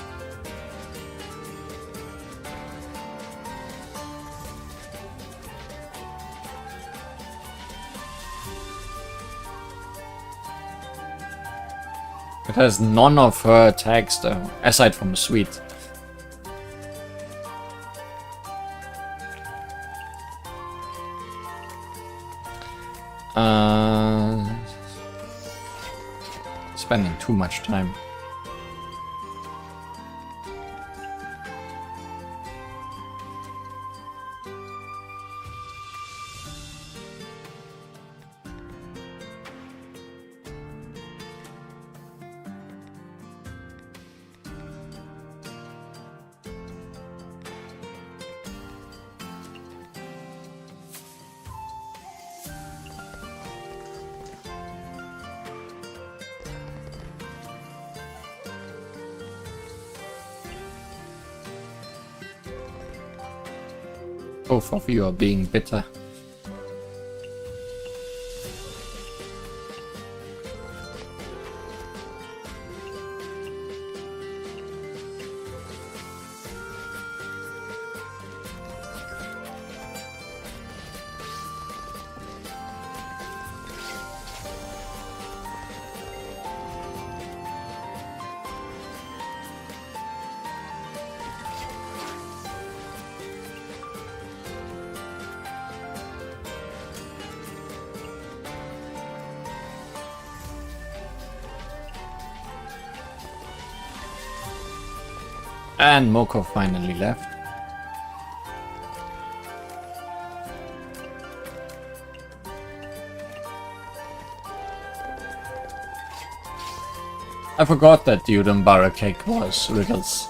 It has none of her attacks though, aside from sweet. Spending too much time. Both of you are being bitter. And Moko finally left. I forgot that the Udon cake was Wriggles.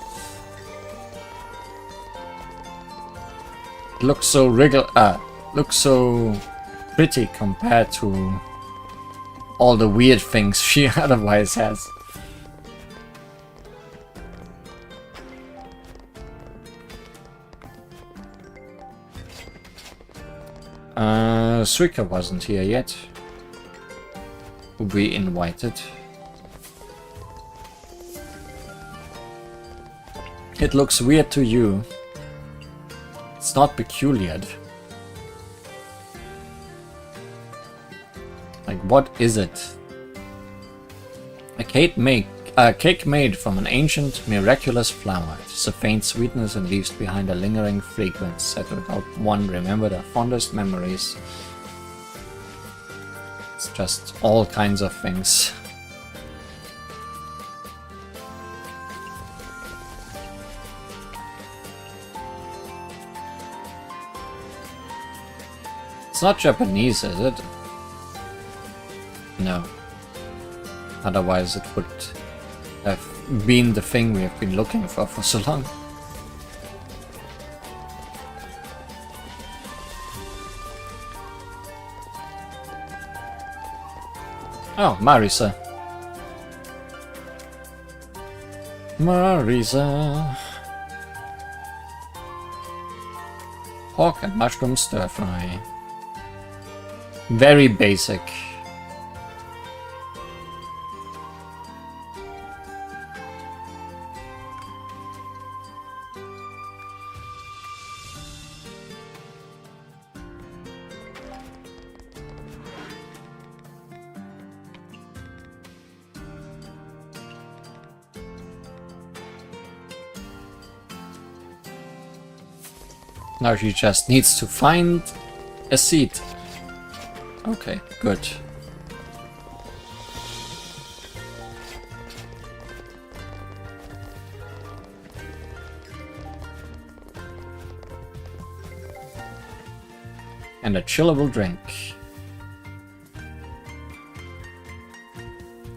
It looks so looks so pretty compared to all the weird things she otherwise has. Suika wasn't here yet. We invited. It looks weird to you. It's not peculiar. Like, what is it? A cake made from an ancient, miraculous flower. It is a faint sweetness and leaves behind a lingering fragrance that will help one remember their fondest memories. It's just all kinds of things. It's not Japanese, is it? No. Otherwise it would have been the thing we have been looking for so long. Oh, Marisa. Marisa. Pork and mushroom stir fry. Very basic. Now she just needs to find a seat. Okay, good. And a chillable drink.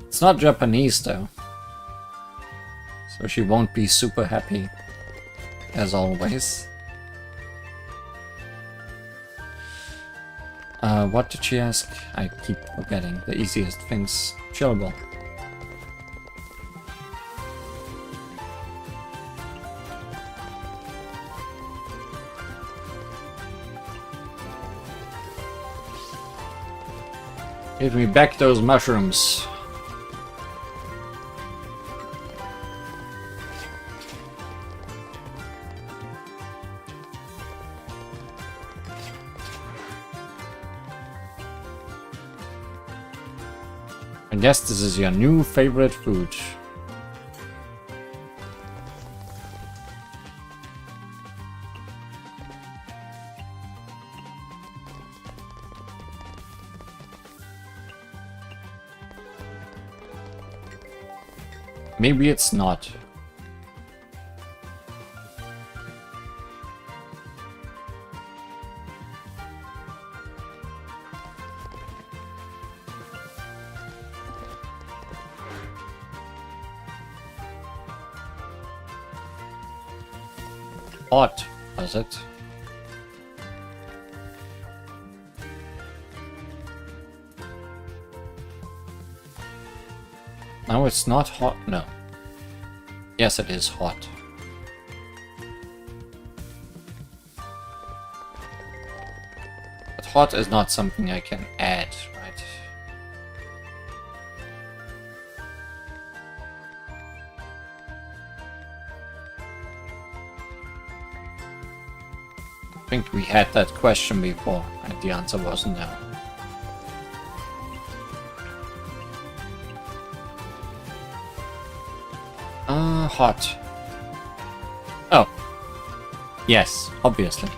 It's not Japanese though, so she won't be super happy, as always. What did she ask? I keep forgetting the easiest things. Chillable. Give me back those mushrooms. I guess this is your new favorite food. Maybe it's not. Hot, was it? No, it's not hot. No. Yes, it is hot. hot is not something I can add, right? I think we had that question before, and the answer was no. Hot. Oh. Yes, obviously.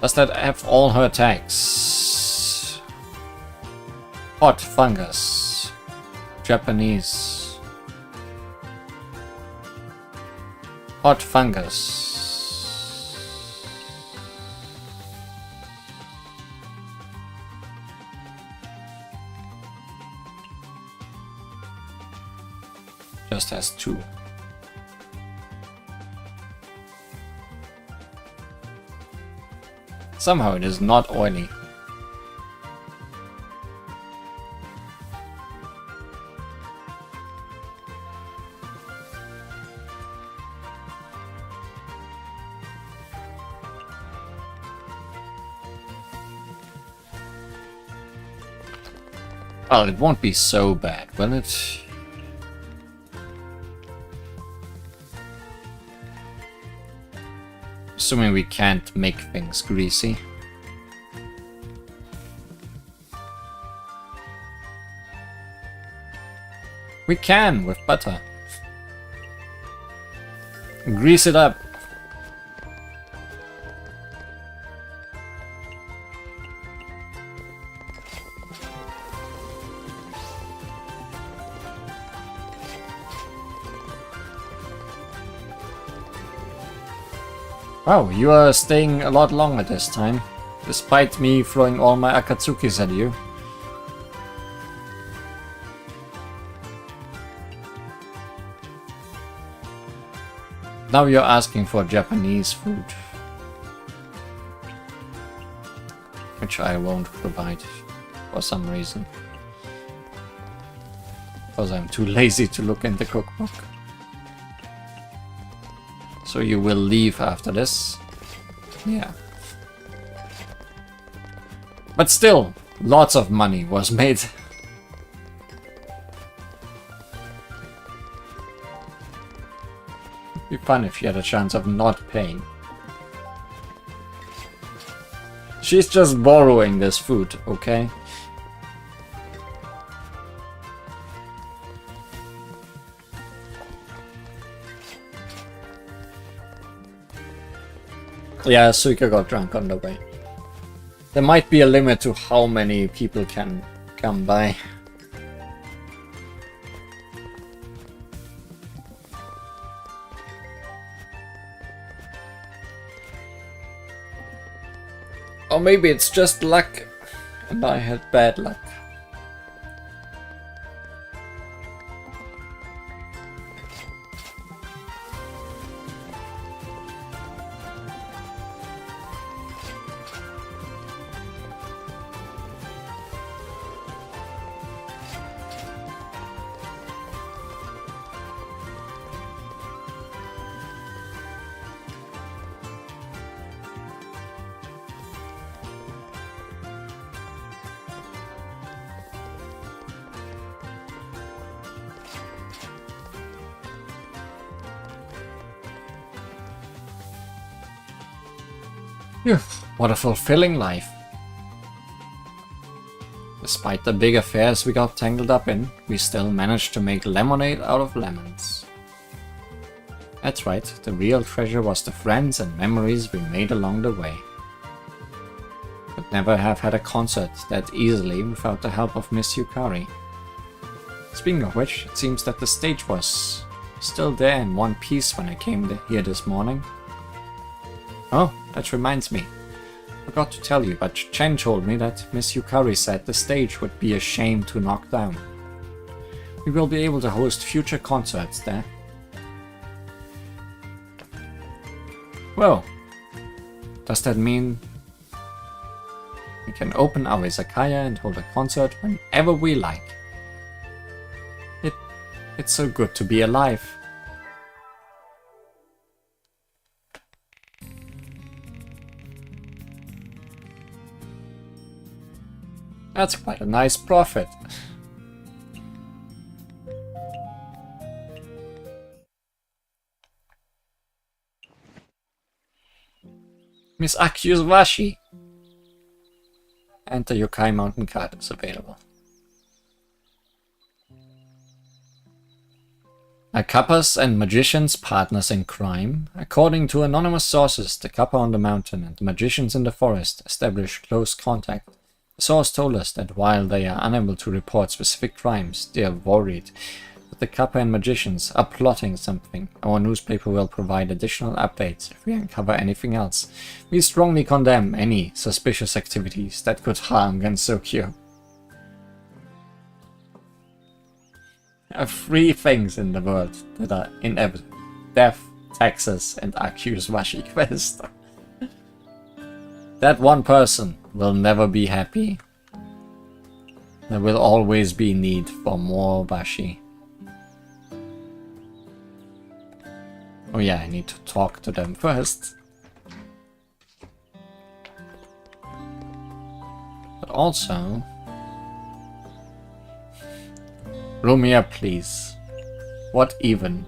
Does that have all her attacks? Hot, fungus, Japanese. Hot fungus. Just has 2. Somehow it is not oily. Well, it won't be so bad, will it? Assuming we can't make things greasy. We can with butter. Grease it up. Wow, you are staying a lot longer this time, despite me throwing all my Akatsukis at you. Now you're asking for Japanese food, which I won't provide for some reason, because I'm too lazy to look in the cookbook. So you will leave after this? Yeah. But still, lots of money was made. It'd be fun if you had a chance of not paying. She's just borrowing this food, okay? Yeah, Suika got drunk on the way. There might be a limit to how many people can come by. Or maybe it's just luck, and I had bad luck. Phew, what a fulfilling life. Despite the big affairs we got tangled up in, we still managed to make lemonade out of lemons. That's right, the real treasure was the friends and memories we made along the way. Could never have had a concert that easily without the help of Miss Yukari. Speaking of which, it seems that the stage was still there in one piece when I came here this morning. Oh, that reminds me. Forgot to tell you, but Chen told me that Miss Yukari said the stage would be a shame to knock down. We will be able to host future concerts there. Well, does that mean we can open our Izakaya and hold a concert whenever we like? It's so good to be alive. That's quite a nice profit. Miss Akyu's Washi. And the Yokai Mountain card is available. Are Kappas and magicians partners in crime? According to anonymous sources, the Kappa on the mountain and the magicians in the forest establish close contact. The source told us that while they are unable to report specific crimes, they are worried that the Kappa and magicians are plotting something. Our newspaper will provide additional updates if we uncover anything else. We strongly condemn any suspicious activities that could harm Gensokyo. There are 3 things in the world that are inevitable: death, taxes, and Akyu's Washi quest. That one person will never be happy. There will always be need for more Washi. Oh yeah, I need to talk to them first. But also... Lumia, please. What even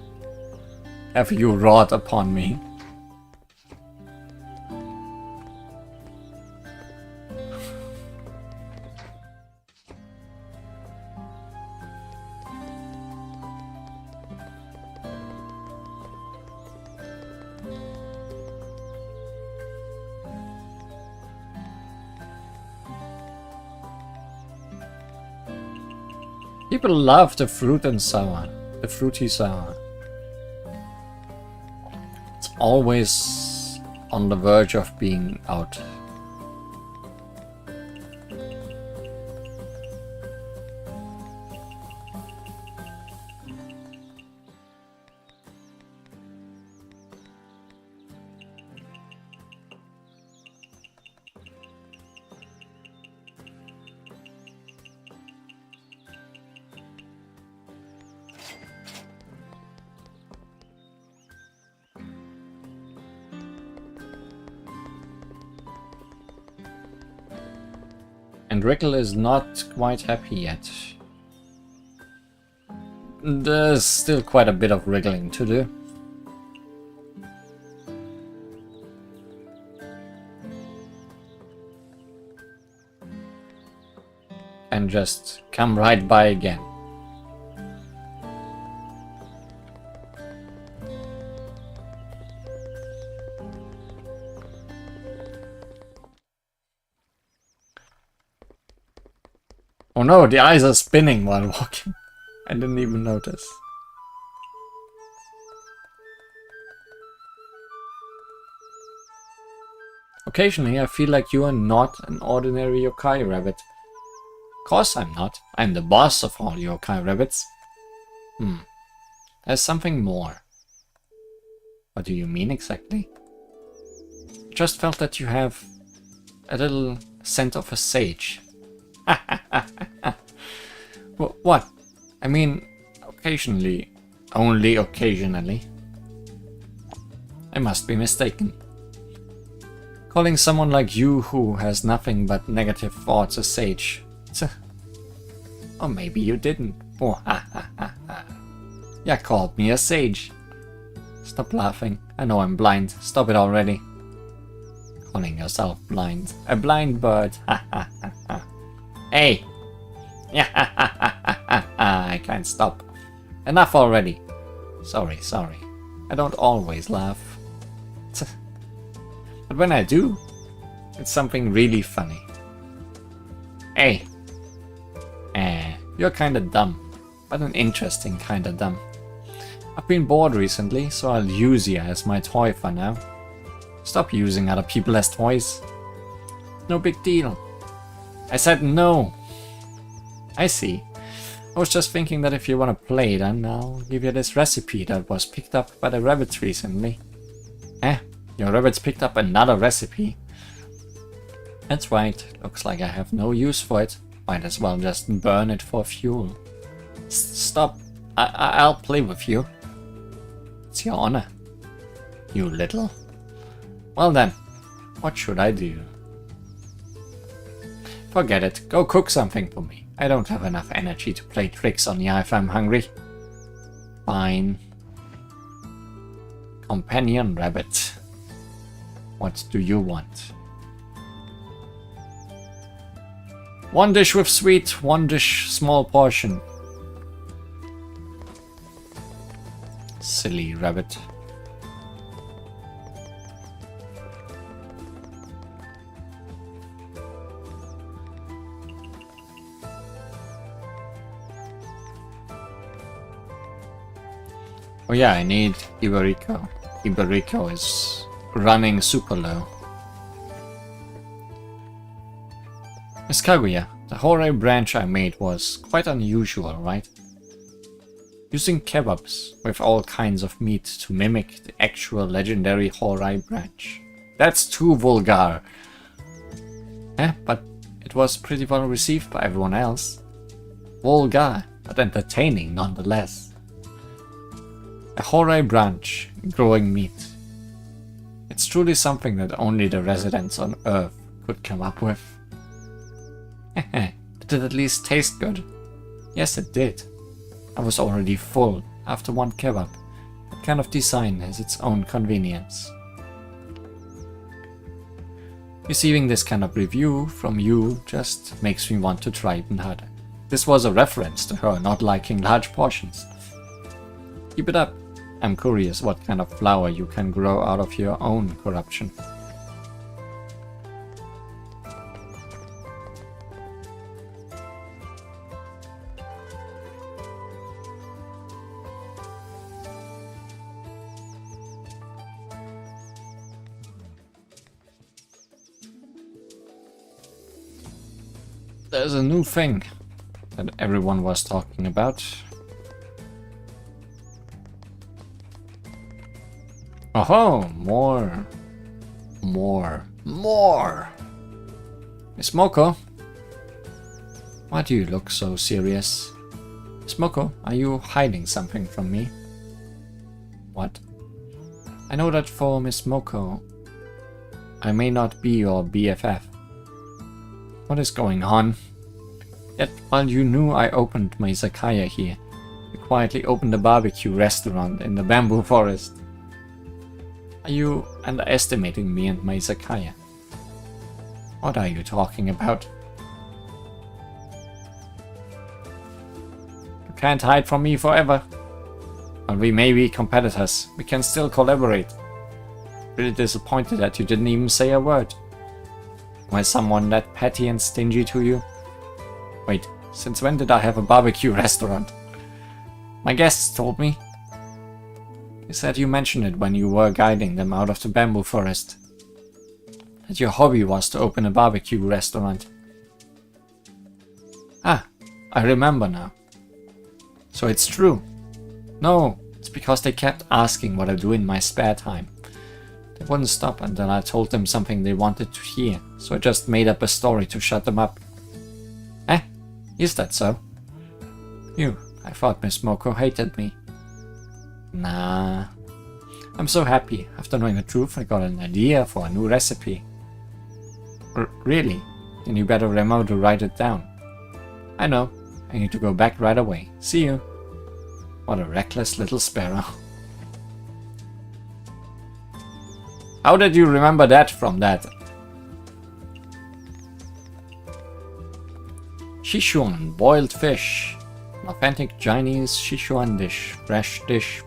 have you wrought upon me? People love the fruit and sour. The fruity sour. It's always on the verge of being out. And Rickle is not quite happy yet. There's still quite a bit of wriggling to do. And just come right by again. Oh no, the eyes are spinning while walking. I didn't even notice. Occasionally I feel like you are not an ordinary yokai rabbit. Of course I'm not. I'm the boss of all yokai rabbits. There's something more. What do you mean exactly? I just felt that you have a little scent of a sage. What? I mean, occasionally. Only occasionally. I must be mistaken. Calling someone like you who has nothing but negative thoughts a sage. Or maybe you didn't. Oh, You called me a sage. Stop laughing. I know I'm blind. Stop it already. Calling yourself blind. A blind bird. Hey! I can't stop. Enough already. Sorry. I don't always laugh. But when I do, it's something really funny. Hey! You're kinda dumb. But an interesting kinda dumb. I've been bored recently, so I'll use you as my toy for now. Stop using other people as toys. No big deal. I said no. I see. I was just thinking that if you want to play, then I'll give you this recipe that was picked up by the rabbits recently. Your rabbits picked up another recipe. That's right. Looks like I have no use for it. Might as well just burn it for fuel. Stop. I'll play with you. It's your honor. You little. Well then, what should I do? Forget it. Go cook something for me. I don't have enough energy to play tricks on you if I'm hungry. Fine. Companion rabbit. What do you want? One dish with sweet, one dish small portion. Silly rabbit. Oh yeah, I need Iberico. Iberico is running super low. Miss Kaguya, the Horai branch I made was quite unusual, right? Using kebabs with all kinds of meat to mimic the actual legendary Horai branch. That's too vulgar. But it was pretty well received by everyone else. Vulgar, but entertaining nonetheless. A Horai branch growing meat. It's truly something that only the residents on Earth could come up with. Did it at least taste good? Yes, it did. I was already full after one kebab. That kind of design has its own convenience. Receiving this kind of review from you just makes me want to try even harder. This was a reference to her not liking large portions. Keep it up. I'm curious what kind of flower you can grow out of your own corruption. There's a new thing that everyone was talking about. Oh, more. Miss Moko, why do you look so serious? Miss Moko, are you hiding something from me? What? I know that for Miss Moko, I may not be your BFF. What is going on? Yet, while you knew I opened my Izakaya here, you quietly opened a barbecue restaurant in the bamboo forest. Are you underestimating me and my Izakaya? What are you talking about? You can't hide from me forever. While we may be competitors, we can still collaborate. Really disappointed that you didn't even say a word. Am I someone that petty and stingy to you? Wait, since when did I have a barbecue restaurant? My guests told me. You said you mentioned it when you were guiding them out of the bamboo forest. That your hobby was to open a barbecue restaurant. Ah, I remember now. So it's true. No, it's because they kept asking what I do in my spare time. They wouldn't stop until I told them something they wanted to hear, so I just made up a story to shut them up. Is that so? Phew, I thought Miss Moko hated me. Nah. I'm so happy. After knowing the truth, I got an idea for a new recipe. Really? Then you better remember to write it down. I know. I need to go back right away. See you. What a reckless little sparrow. How did you remember that from that? Sichuan boiled fish. An authentic Chinese Sichuan dish. Fresh dish.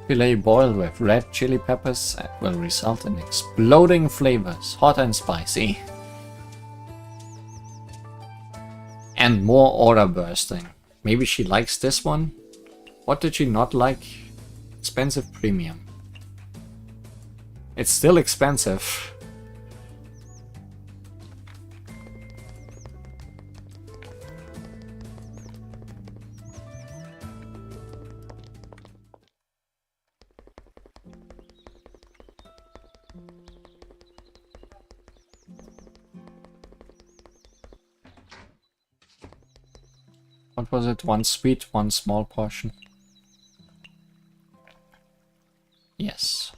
Filet boiled with red chili peppers and will result in exploding flavors, hot and spicy. And more order bursting. Maybe she likes this one? What did she not like? Expensive premium. It's still expensive. What was it? One sweet, one small portion? Yes.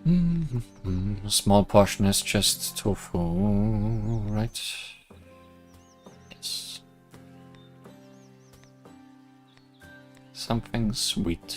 A small portion is just tofu, right? Yes. Something sweet.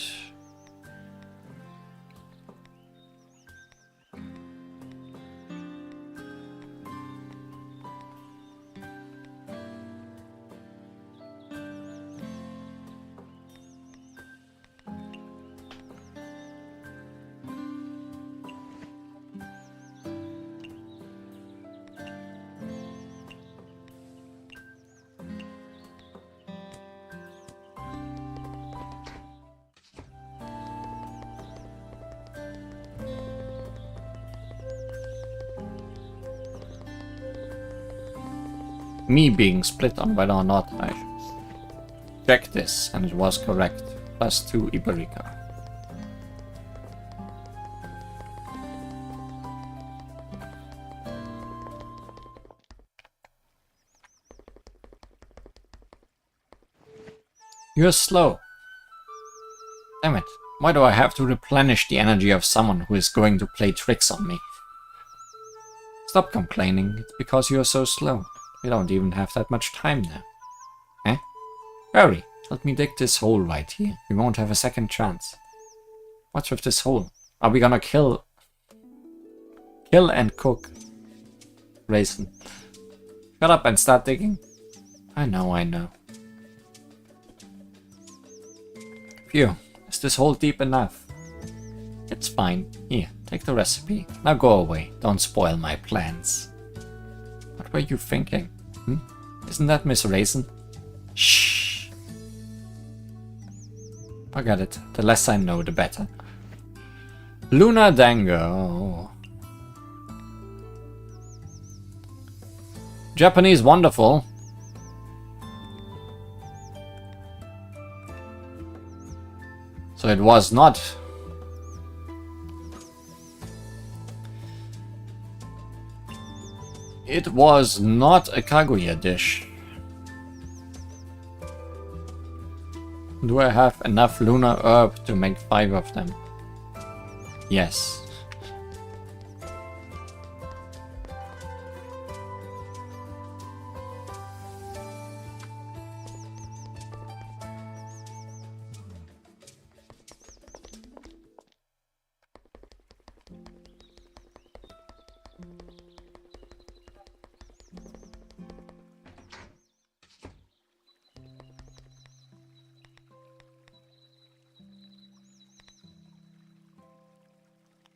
Me being split on whether or not I should check this, and it was correct. +2 Iberica. You're slow. Damn it. Why do I have to replenish the energy of someone who is going to play tricks on me? Stop complaining. It's because you're so slow. We don't even have that much time now. Eh? Hurry! Let me dig this hole right here. We won't have a second chance. What's with this hole? Are we gonna kill and cook Raisin? Shut up and start digging. I know. Phew. Is this hole deep enough? It's fine. Here, take the recipe. Now go away. Don't spoil my plans. What were you thinking? Isn't that Miss Raisin? Shh. Forget it. The less I know, the better. Luna Dango. Japanese wonderful. So it was not. It was not a Kaguya dish. Do I have enough lunar herb to make 5 of them? Yes.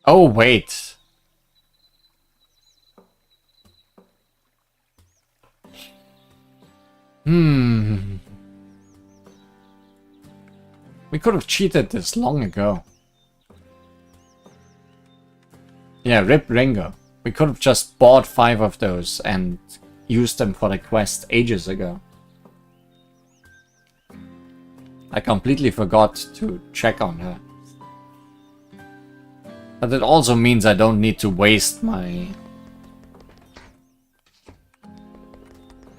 Oh, wait. We could have cheated this long ago. Yeah, Rip Ringo. We could have just bought 5 of those and used them for the quest ages ago. I completely forgot to check on her. But it also means I don't need to waste my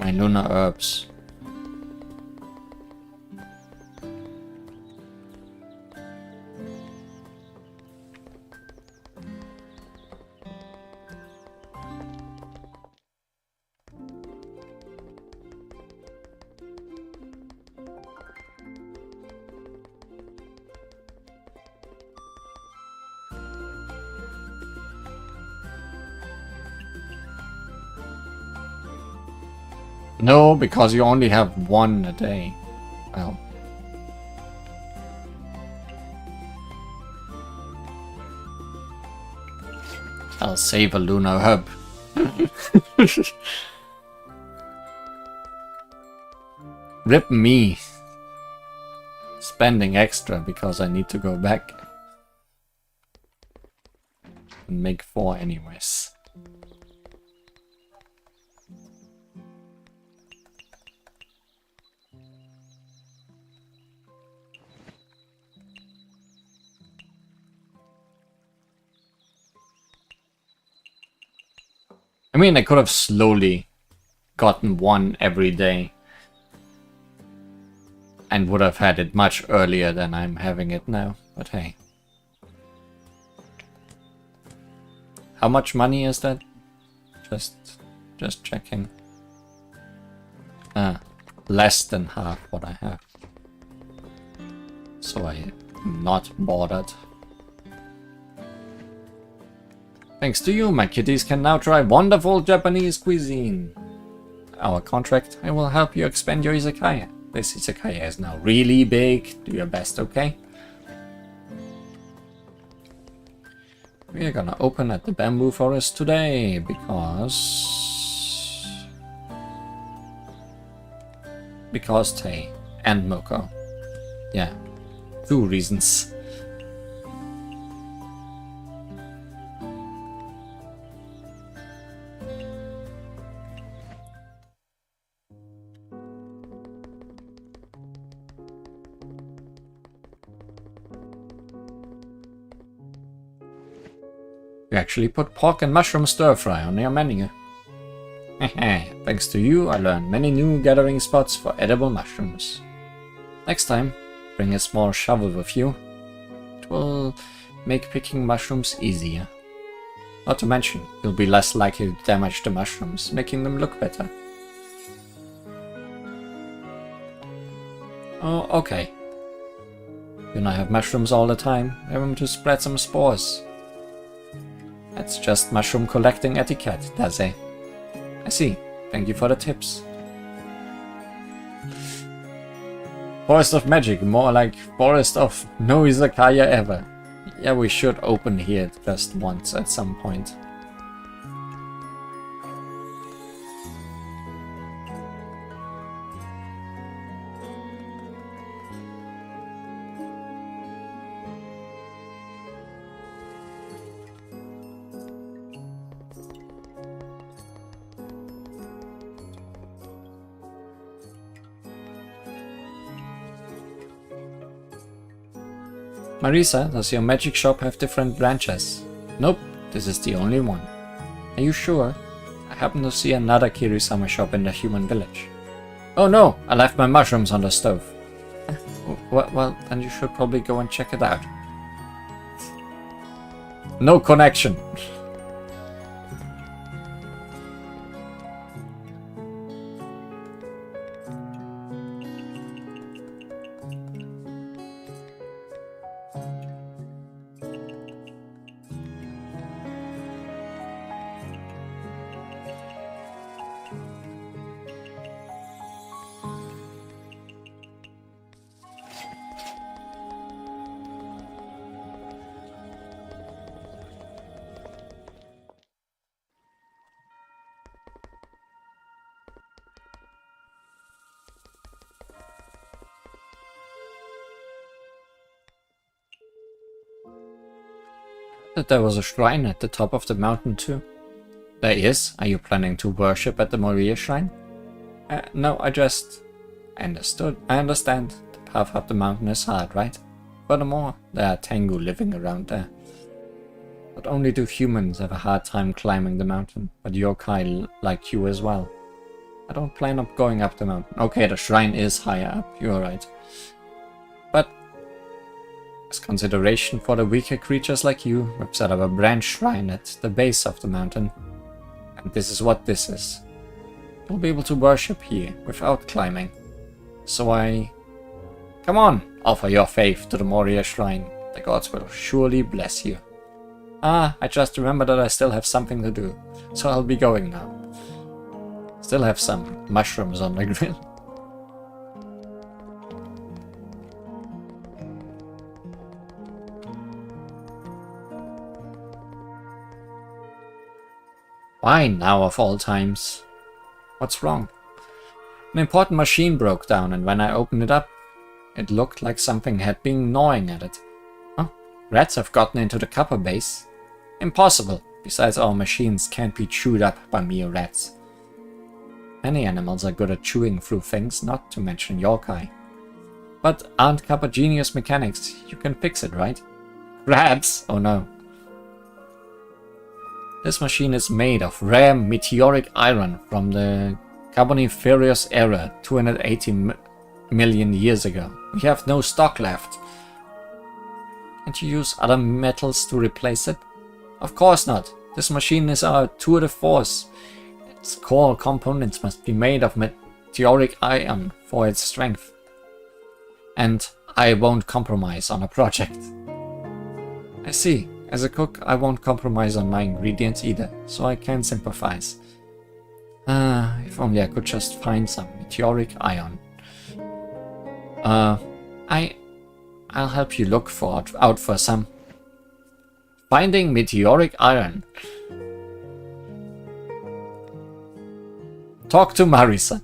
lunar herbs. No, because you only have 1 a day. Well. I'll save a lunar herb. Rip me. Spending extra because I need to go back. And make 4 anyways. I mean, I could have slowly gotten 1 every day and would have had it much earlier than I'm having it now, but hey. How much money is that? Just checking. Less than half what I have. So I'm not bothered. Thanks to you, my kitties can now try wonderful Japanese cuisine. Our contract, I will help you expand your izakaya. This izakaya is now really big. Do your best, okay? We are gonna open at the bamboo forest today because Tay and Moko. Yeah, 2 reasons. You actually put pork and mushroom stir fry on your menu. Thanks to you, I learned many new gathering spots for edible mushrooms. Next time, bring a small shovel with you. It will make picking mushrooms easier. Not to mention, you'll be less likely to damage the mushrooms, making them look better. Oh, okay. You now have mushrooms all the time. Have them to spread some spores. That's just mushroom collecting etiquette, does it? I see. Thank you for the tips. Forest of Magic, more like Forest of no izakaya ever. Yeah, we should open here just once at some point. Marisa, does your magic shop have different branches? Nope, this is the only one. Are you sure? I happen to see another Kirisama shop in the human village. Oh no, I left my mushrooms on the stove. Well, then you should probably go and check it out. No connection. That there was a shrine at the top of the mountain too. There is? Are you planning to worship at the Moria shrine? No, I understood. I understand. The path up the mountain is hard, right? Furthermore, there are Tengu living around there. Not only do humans have a hard time climbing the mountain, but yokai like you as well. I don't plan on going up the mountain. Okay, the shrine is higher up, you're right. But as consideration for the weaker creatures like you, we've set up a branch shrine at the base of the mountain. And this is what this is. You'll be able to worship here without climbing. So come on, offer your faith to the Moria shrine. The gods will surely bless you. I just remembered that I still have something to do, so I'll be going now. Still have some mushrooms on the grill. Why now of all times? What's wrong? An important machine broke down, and when I opened it up, it looked like something had been gnawing at it. Oh, rats have gotten into the copper base. Impossible. Besides, our machines can't be chewed up by mere rats. Many animals are good at chewing through things, not to mention yokai. But aren't copper genius mechanics? You can fix it, right? Rats? Oh no. This machine is made of rare meteoric iron from the Carboniferous era 280 million years ago. We have no stock left. Can't you use other metals to replace it? Of course not. This machine is our tour de force. Its core components must be made of meteoric iron for its strength. And I won't compromise on a project. I see. As a cook, I won't compromise on my ingredients either, so I can sympathize. If only I could just find some meteoric iron. I'll help you look out for some. Finding meteoric iron. Talk to Marisa.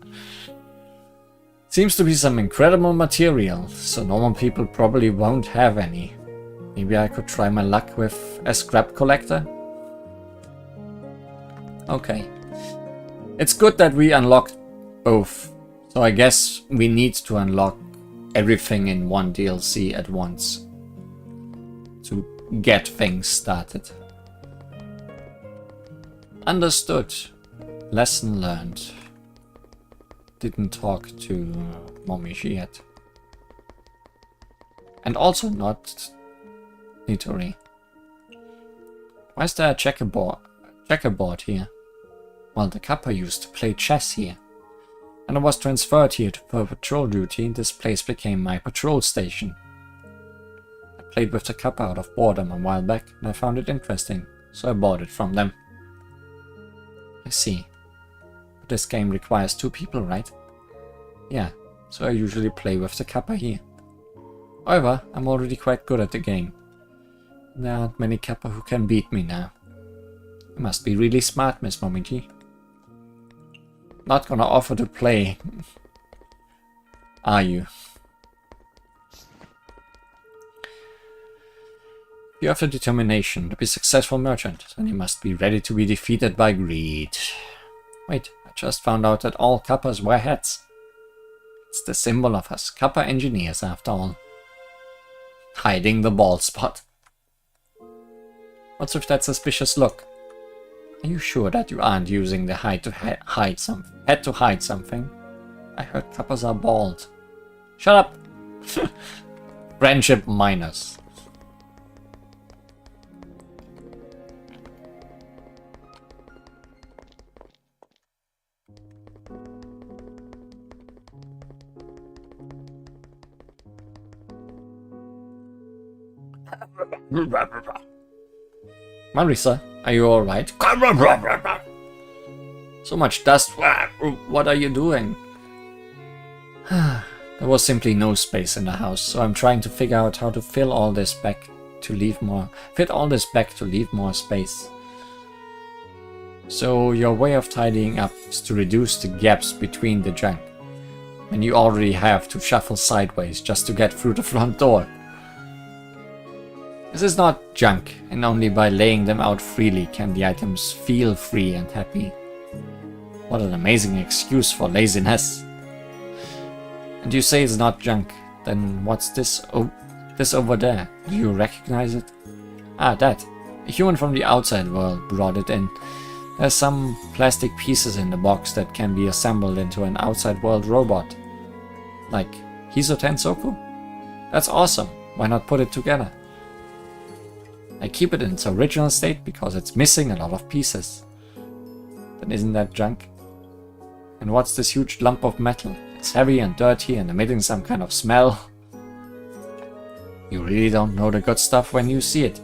Seems to be some incredible material, so normal people probably won't have any. Maybe I could try my luck with a scrap collector? Okay. It's good that we unlocked both. So I guess we need to unlock everything in one DLC at once to get things started. Understood. Lesson learned. Didn't talk to Momishi yet. And also not Nitori. Why is there a checkerboard here? Well, the Kappa used to play chess here. And I was transferred here for patrol duty. This place became my patrol station. I played with the Kappa out of boredom a while back, and I found it interesting, so I bought it from them. I see. But this game requires 2 people, right? Yeah, so I usually play with the Kappa here. However, I'm already quite good at the game. There aren't many Kappa who can beat me now. You must be really smart, Miss Momiji. Not gonna offer to play, are you? You have the determination to be a successful merchant, then you must be ready to be defeated by greed. Wait, I just found out that all Kappas wear hats. It's the symbol of us Kappa engineers, after all. Hiding the bald spot. What's with that suspicious look? Are you sure that you aren't using the head to hide something? I heard Kappas are bald. Shut up! Friendship minus. Marisa, are you alright? So much dust. What are you doing? There was simply no space in the house, so I'm trying to figure out how to fit all this back to leave more space. So your way of tidying up is to reduce the gaps between the junk, and you already have to shuffle sideways just to get through the front door. This is not junk, and only by laying them out freely can the items feel free and happy. What an amazing excuse for laziness. And you say it's not junk, then what's this over there? Do you recognize it? Ah, that. A human from the outside world brought it in. There's some plastic pieces in the box that can be assembled into an outside world robot. Like Hiso Tensoku? That's awesome. Why not put it together? I keep it in its original state because it's missing a lot of pieces. Then isn't that junk? And what's this huge lump of metal? It's heavy and dirty and emitting some kind of smell. You really don't know the good stuff when you see it.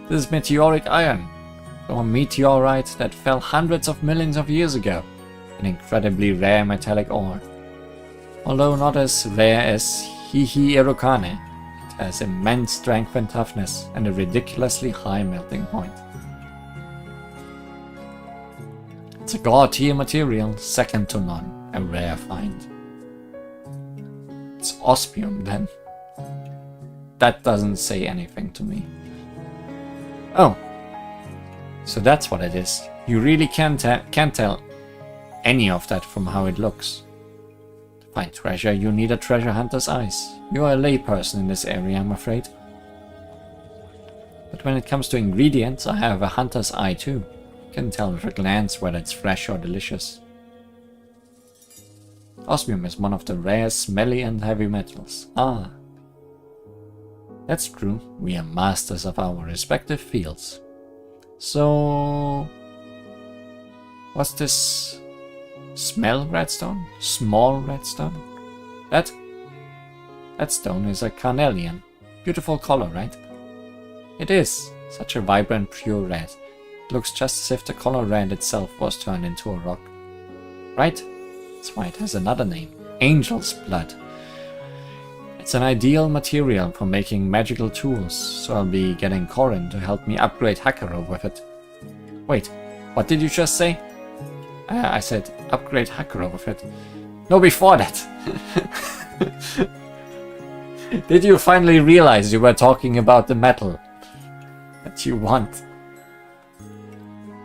This is meteoric iron, from a meteorite that fell hundreds of millions of years ago. An incredibly rare metallic ore. Although not as rare as Hihi Erokane. Has immense strength and toughness, and a ridiculously high melting point. It's a god-tier material, second to none, a rare find. It's osmium then. That doesn't say anything to me. Oh, so that's what it is. You really can't tell any of that from how it looks. To find treasure, you need a treasure hunter's eyes. You are a layperson in this area, I'm afraid. But when it comes to ingredients, I have a hunter's eye too. You can tell with a glance whether it's fresh or delicious. Osmium is one of the rare, smelly and heavy metals. Ah. That's true. We are masters of our respective fields. So... what's this? Smell redstone? Small redstone? That stone is a carnelian. Beautiful color, right? It is. Such a vibrant, pure red. It looks just as if the color red itself was turned into a rock. Right? That's why it has another name. Angel's blood. It's an ideal material for making magical tools, so I'll be getting Corin to help me upgrade Hakuro with it. Wait, what did you just say? I said upgrade Hakuro with it. No, before that. Did you finally realize you were talking about the metal that you want?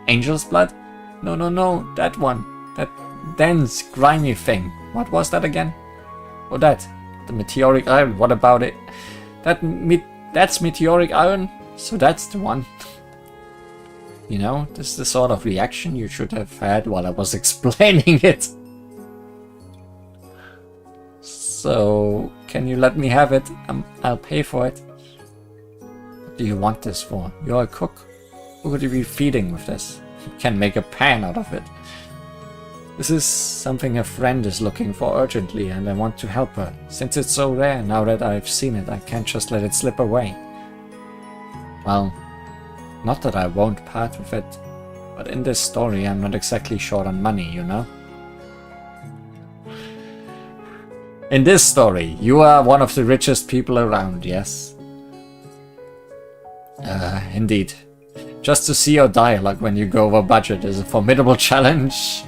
Angel's blood? No, no, no, that one. That dense, grimy thing. What was that again? Oh, that. The meteoric iron. What about it? That's meteoric iron? So that's the one. You know, this is the sort of reaction you should have had while I was explaining it. So, can you let me have it? I'll pay for it. What do you want this for? You're a cook. Who would you be feeding with this? You can make a pan out of it. This is something a friend is looking for urgently, and I want to help her. Since it's so rare, now that I've seen it, I can't just let it slip away. Well, not that I won't part with it, but in this story I'm not exactly short on money, you know? In this story, you are one of the richest people around, yes? Indeed. Just to see your dialogue when you go over budget is a formidable challenge.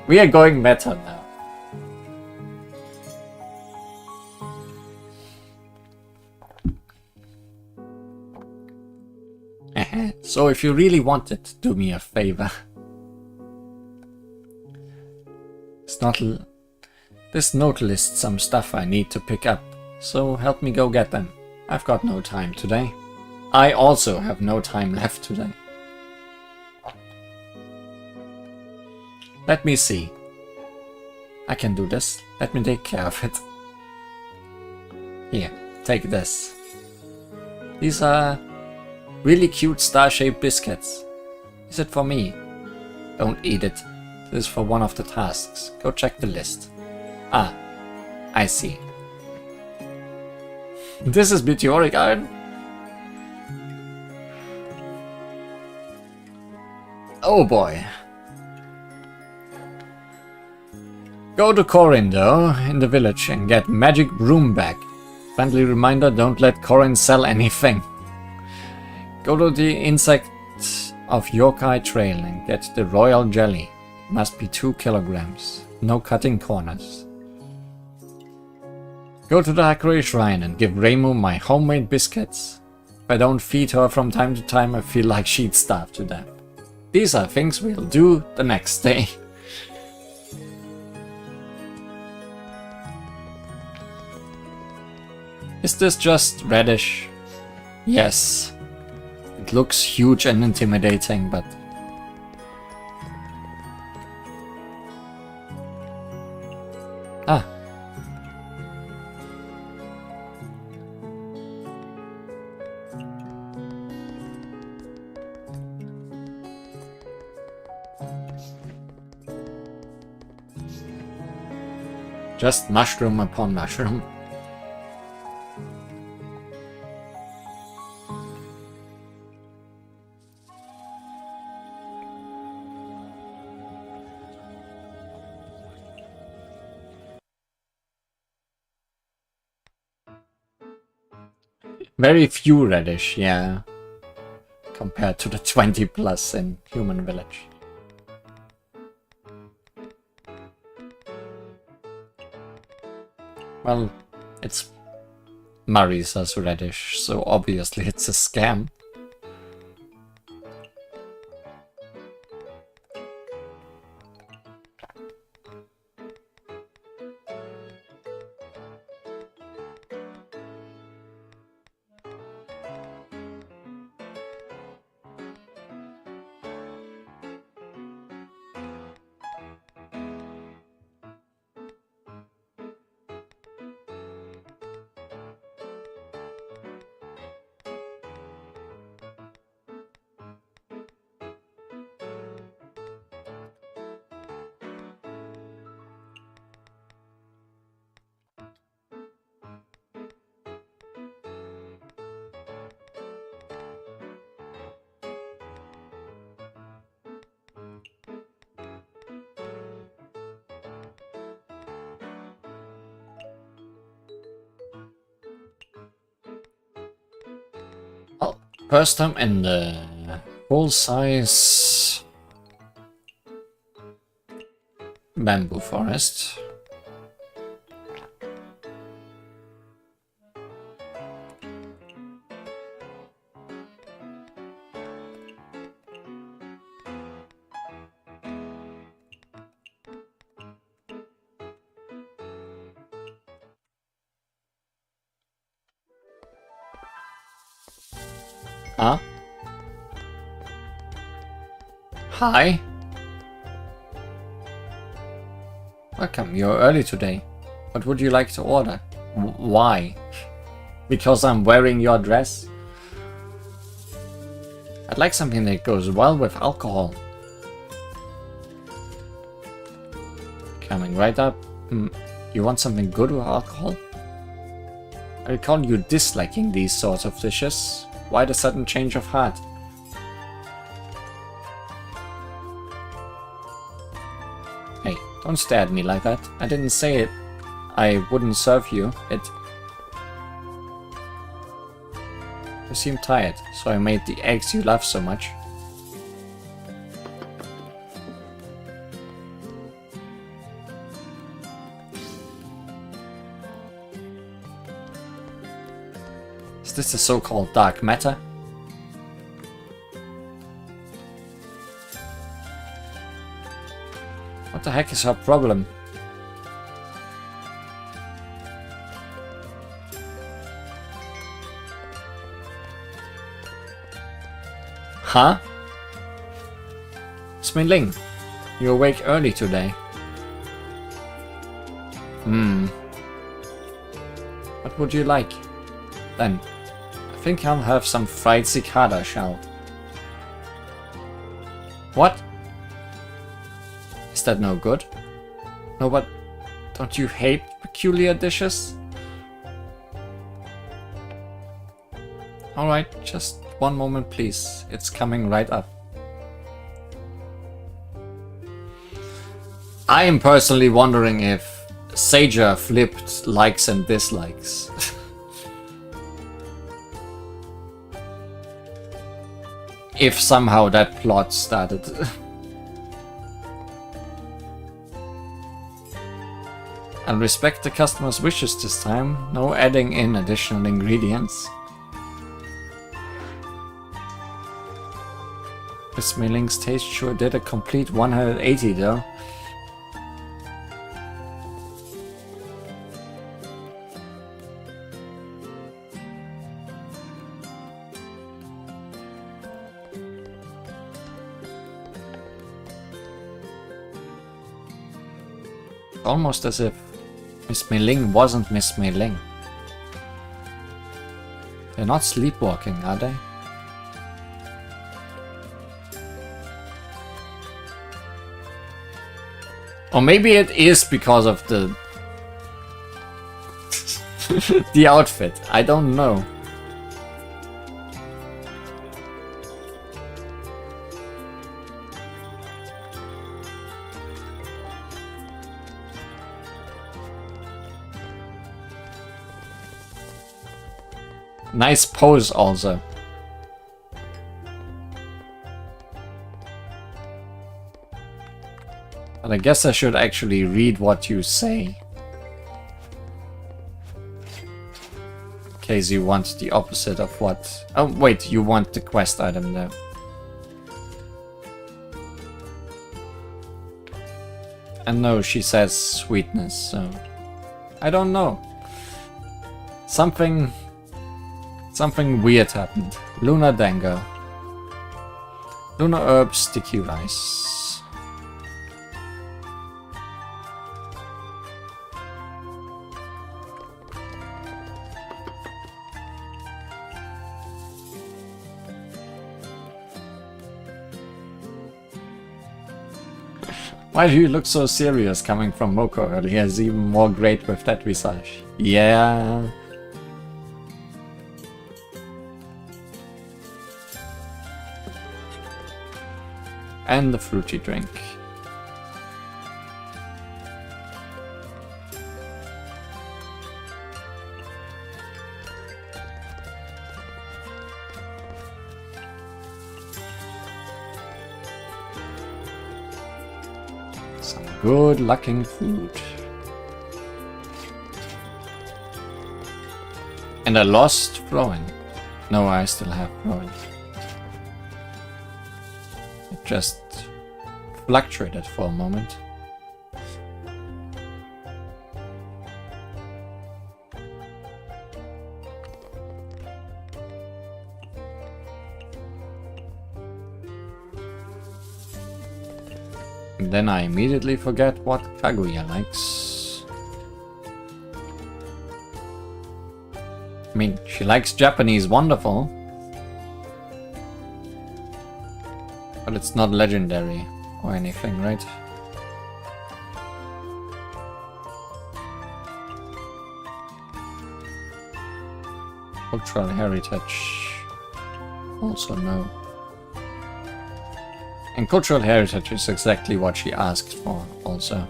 We are going meta now. So if you really want it, do me a favor. This note lists some stuff I need to pick up, so help me go get them. I've got no time today. I also have no time left today. Let me see. I can do this. Let me take care of it. Here, take this. These are really cute star-shaped biscuits. Is it for me? Don't eat it. This is for one of the tasks. Go check the list. Ah, I see. This is meteoric iron? Oh boy. Go to Corindo in the village and get magic broom back. Friendly reminder, don't let Corin sell anything. Go to the insect of Yokai Trail and get the royal jelly. It must be 2 kilograms. No cutting corners. Go to the Hakuri Shrine and give Reimu my homemade biscuits. If I don't feed her from time to time, I feel like she'd starve to death. These are things we'll do the next day. Is this just radish? Yes. It looks huge and intimidating, but... Ah. Just mushroom upon mushroom. Very few radish, yeah. Compared to the 20 plus in Human Village. Well, it's Marisa's radish, so obviously it's a scam. First time in the full-size bamboo forest. Huh? Hi. Welcome, you're early today. What would you like to order? Why? Because I'm wearing your dress? I'd like something that goes well with alcohol. Coming right up. You want something good with alcohol? I recall you disliking these sorts of dishes. Why the sudden change of heart? Hey, don't stare at me like that. I didn't say it. I wouldn't serve you. You seem tired, so I made the eggs you love so much. Is this the so-called dark matter? What the heck is her problem? Huh? Ling, you awake early today. What would you like? Then, I think I'll have some fried cicada shell. What? Is that no good? No, but don't you hate peculiar dishes? Alright, just one moment please. It's coming right up. I am personally wondering if Sager flipped likes and dislikes. If somehow that plot started. I'll respect the customer's wishes this time. No adding in additional ingredients. Miss Milling's taste sure did a complete 180 though. Almost as if Miss Mei-ling wasn't Miss Mei-ling. They're not sleepwalking, are they? Or maybe it is because of the the outfit. I don't know. Nice pose also. But I guess I should actually read what you say. In case you want the opposite of what... Oh wait, you want the quest item there. And no, she says sweetness, so... I don't know. Something weird happened. Lunar Dango. Lunar herb sticky rice. Why do you look so serious coming from Moko earlier? Is even more great with that visage. Yeah. And the fruity drink. Good looking food. And I lost flowing. No, I still have flowing. It just fluctuated for a moment. And then I immediately forget what Kaguya likes. I mean, she likes Japanese wonderful. But it's not legendary or anything, right? Cultural heritage. Also no. And cultural heritage is exactly what she asked for, also.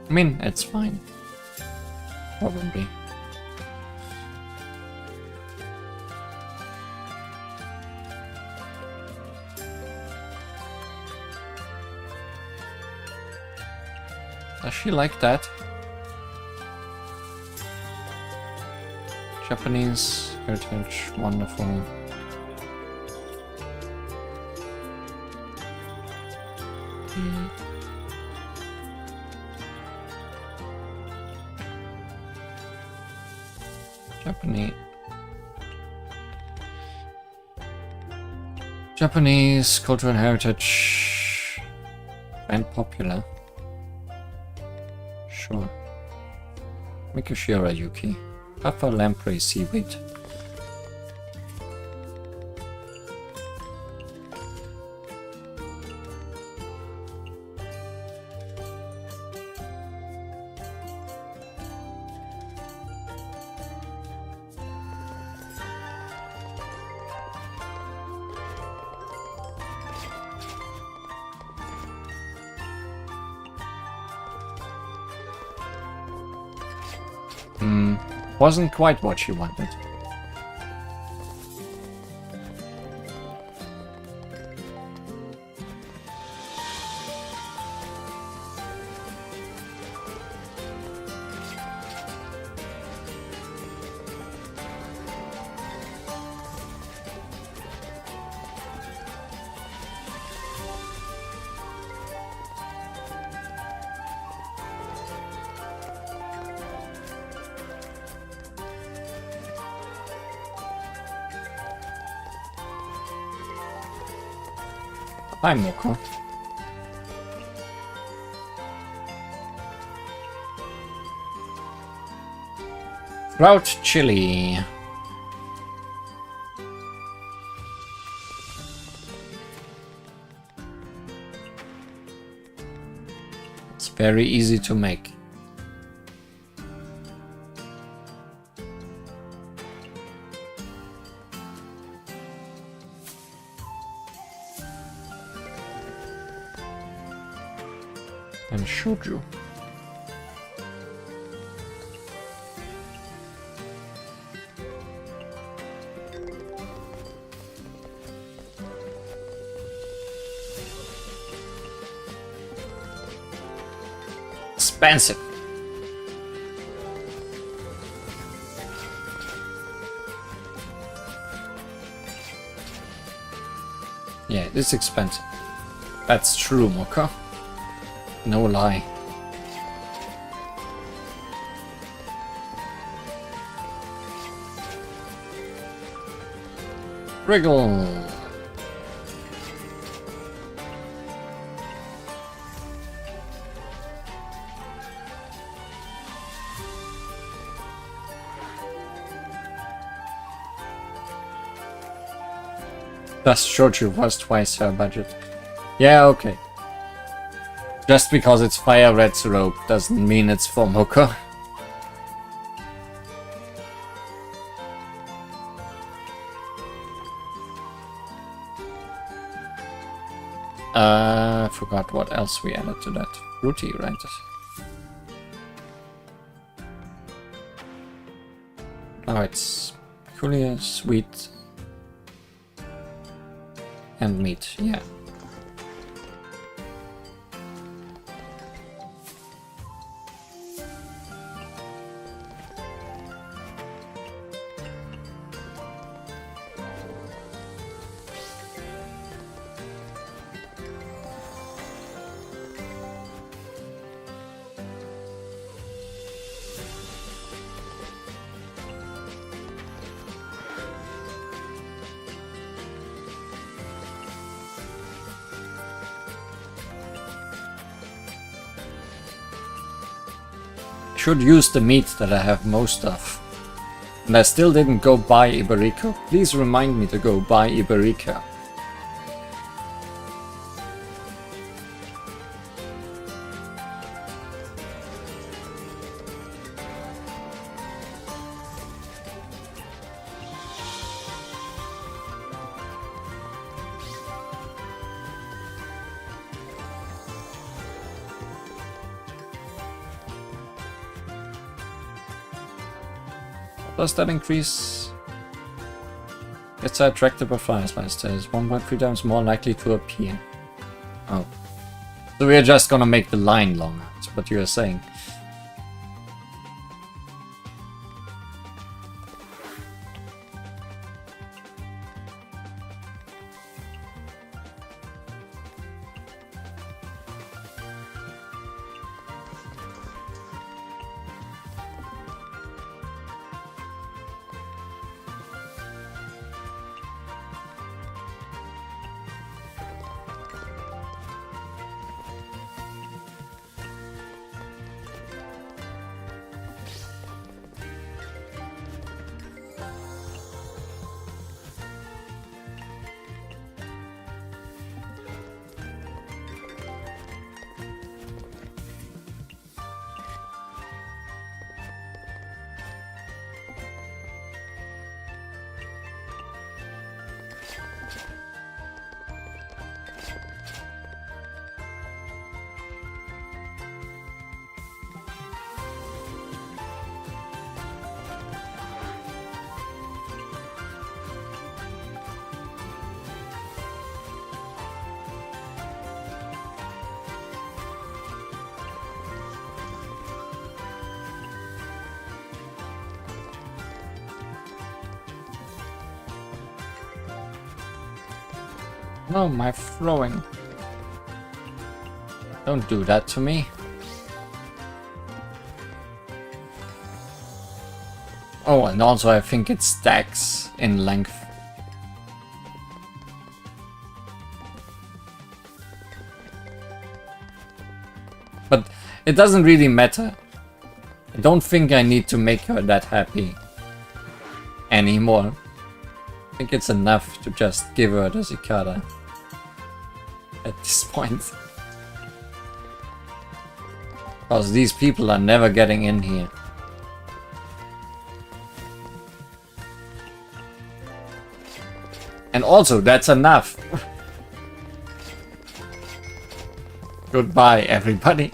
I mean, it's fine. Probably. Does she like that? Japanese heritage, wonderful. Japanese cultural heritage and popular. Sure. Mikushira Yuki. Puffer lamprey seaweed. Wasn't quite what she wanted. Hi, Moko. Trout chili. It's very easy to make. And shoju. Expensive. Yeah, it is expensive. That's true, Mocha. No lie. Wriggle. Thus shochu was twice her budget. Yeah, okay. Just because it's fire red's rope doesn't mean it's for Moko. I forgot what else we added to that. Fruity, right? Oh, it's peculiar, sweet, and meat, yeah. Should use the meat that I have most of. And I still didn't go buy Iberico. Please remind me to go buy Iberico. Does that increase? It's attracted by fireflies. Is 1.3 times more likely to appear. Oh. So we're just gonna make the line longer. That's what you are saying. No, my throwing. Don't do that to me. Oh, and also I think it stacks in length. But it doesn't really matter. I don't think I need to make her that happy anymore. I think it's enough to just give her the cicada at this point. Because these people are never getting in here. And also, that's enough. Goodbye, everybody.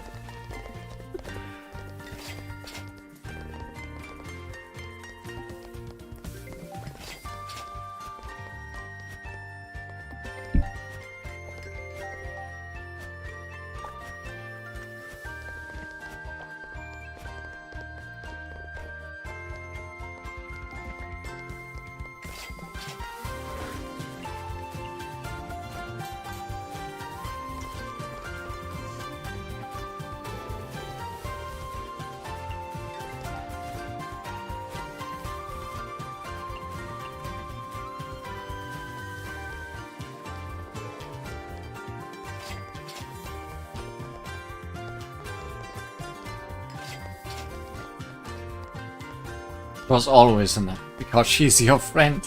Was always enough, because she's your friend.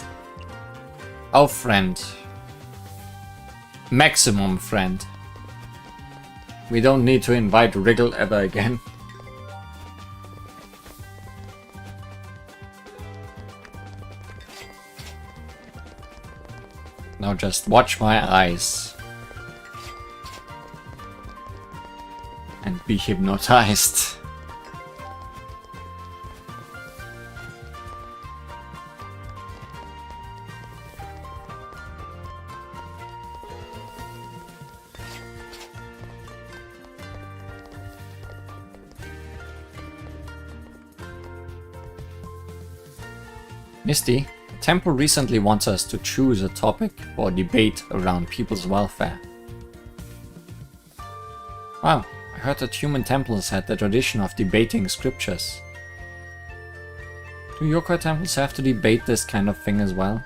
Our friend. Maximum friend. We don't need to invite Wriggle ever again. Now just watch my eyes. And be hypnotized. Misty, the temple recently wants us to choose a topic for debate around people's welfare. Wow, I heard that human temples had the tradition of debating scriptures. Do yokai temples have to debate this kind of thing as well?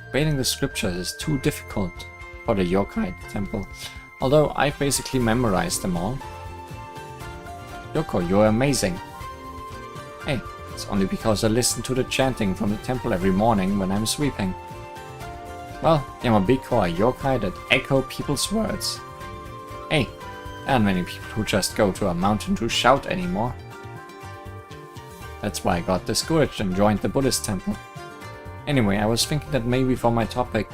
Debating the scriptures is too difficult for the yokai temple, although I basically memorized them all. Yoko, you're amazing. Hey, it's only because I listen to the chanting from the temple every morning when I'm sweeping. Well, Yamabiko are yokai that echo people's words. Hey, there aren't many people who just go to a mountain to shout anymore. That's why I got discouraged and joined the Buddhist temple. Anyway, I was thinking that maybe for my topic,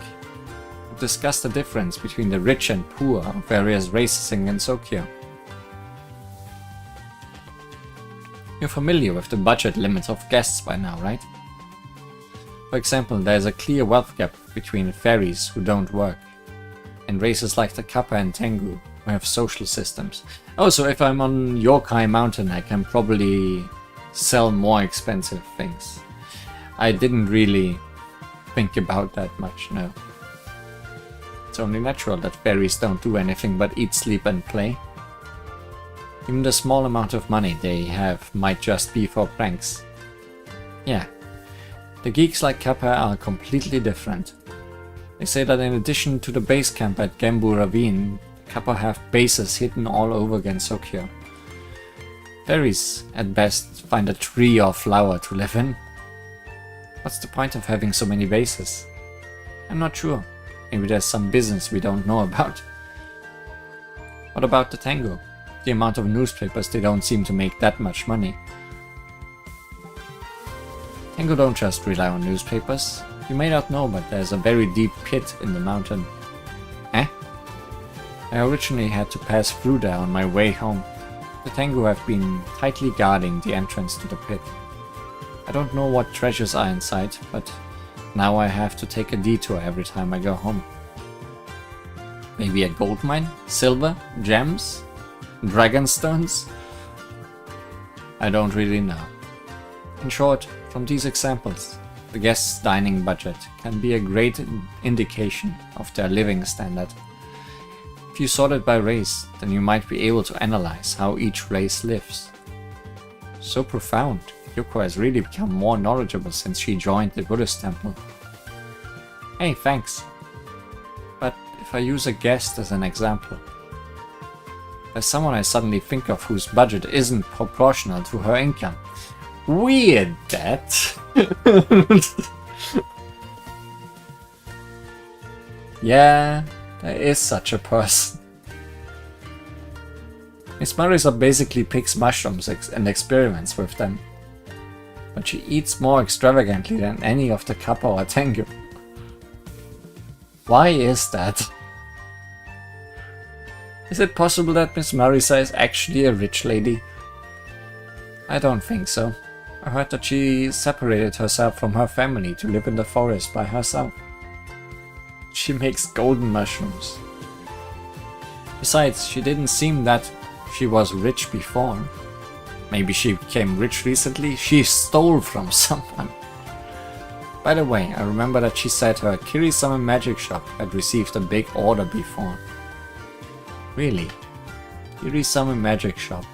I'd discuss the difference between the rich and poor of various races in Gensokyo. You're familiar with the budget limits of guests by now, right? For example, there is a clear wealth gap between fairies who don't work, and races like the Kappa and Tengu who have social systems. Oh, so if I'm on Yokai Mountain, I can probably sell more expensive things. I didn't really think about that much, no. It's only natural that fairies don't do anything but eat, sleep and play. Even the small amount of money they have might just be for pranks. Yeah, the geeks like Kappa are completely different. They say that in addition to the base camp at Gembu Ravine, Kappa have bases hidden all over Gensokyo. Fairies, at best, find a tree or flower to live in. What's the point of having so many bases? I'm not sure. Maybe there's some business we don't know about. What about the Tengu? The amount of newspapers, they don't seem to make that much money. Tengu don't just rely on newspapers. You may not know, but there's a very deep pit in the mountain. Eh? I originally had to pass through there on my way home. The Tengu have been tightly guarding the entrance to the pit. I don't know what treasures are inside, but now I have to take a detour every time I go home. Maybe a gold mine? Silver? Gems? Dragonstones? I don't really know. In short, from these examples, the guest's dining budget can be a great indication of their living standard. If you sort it by race, then you might be able to analyze how each race lives. So profound. Yoko has really become more knowledgeable since she joined the Buddhist temple. Hey, thanks. But if I use a guest as an example, there's someone I suddenly think of whose budget isn't proportional to her income. Weird, that. Yeah, there is such a person. Miss Marisa basically picks mushrooms and experiments with them. But she eats more extravagantly than any of the Kappa or Tengu. Why is that? Is it possible that Miss Marisa is actually a rich lady? I don't think so. I heard that she separated herself from her family to live in the forest by herself. She makes golden mushrooms. Besides, she didn't seem that she was rich before. Maybe she became rich recently? She stole from someone. By the way, I remember that she said her Kiri-sama magic shop had received a big order before. Really? Kiri-sama magic shop.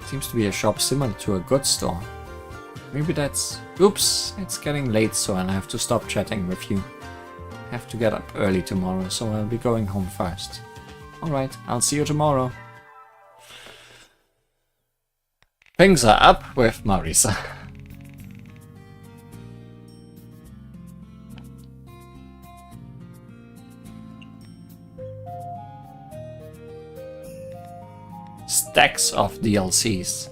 Seems to be a shop similar to a goods store. Maybe that's... Oops! It's getting late, so I'll have to stop chatting with you. I have to get up early tomorrow, so I'll be going home first. Alright, I'll see you tomorrow. Things are up with Marisa. Stacks of DLCs.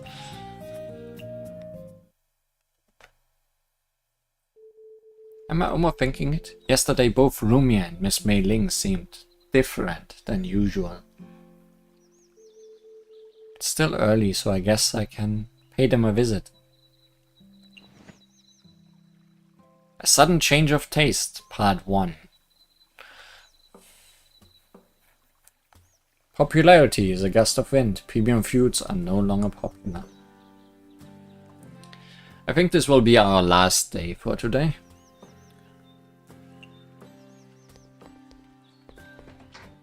Am I overthinking it? Yesterday both Rumia and Miss Mei Ling seemed different than usual. It's still early, so I guess I can pay them a visit. A sudden change of taste, part 1. Popularity is a gust of wind. Premium foods are no longer popular. I think this will be our last day for today.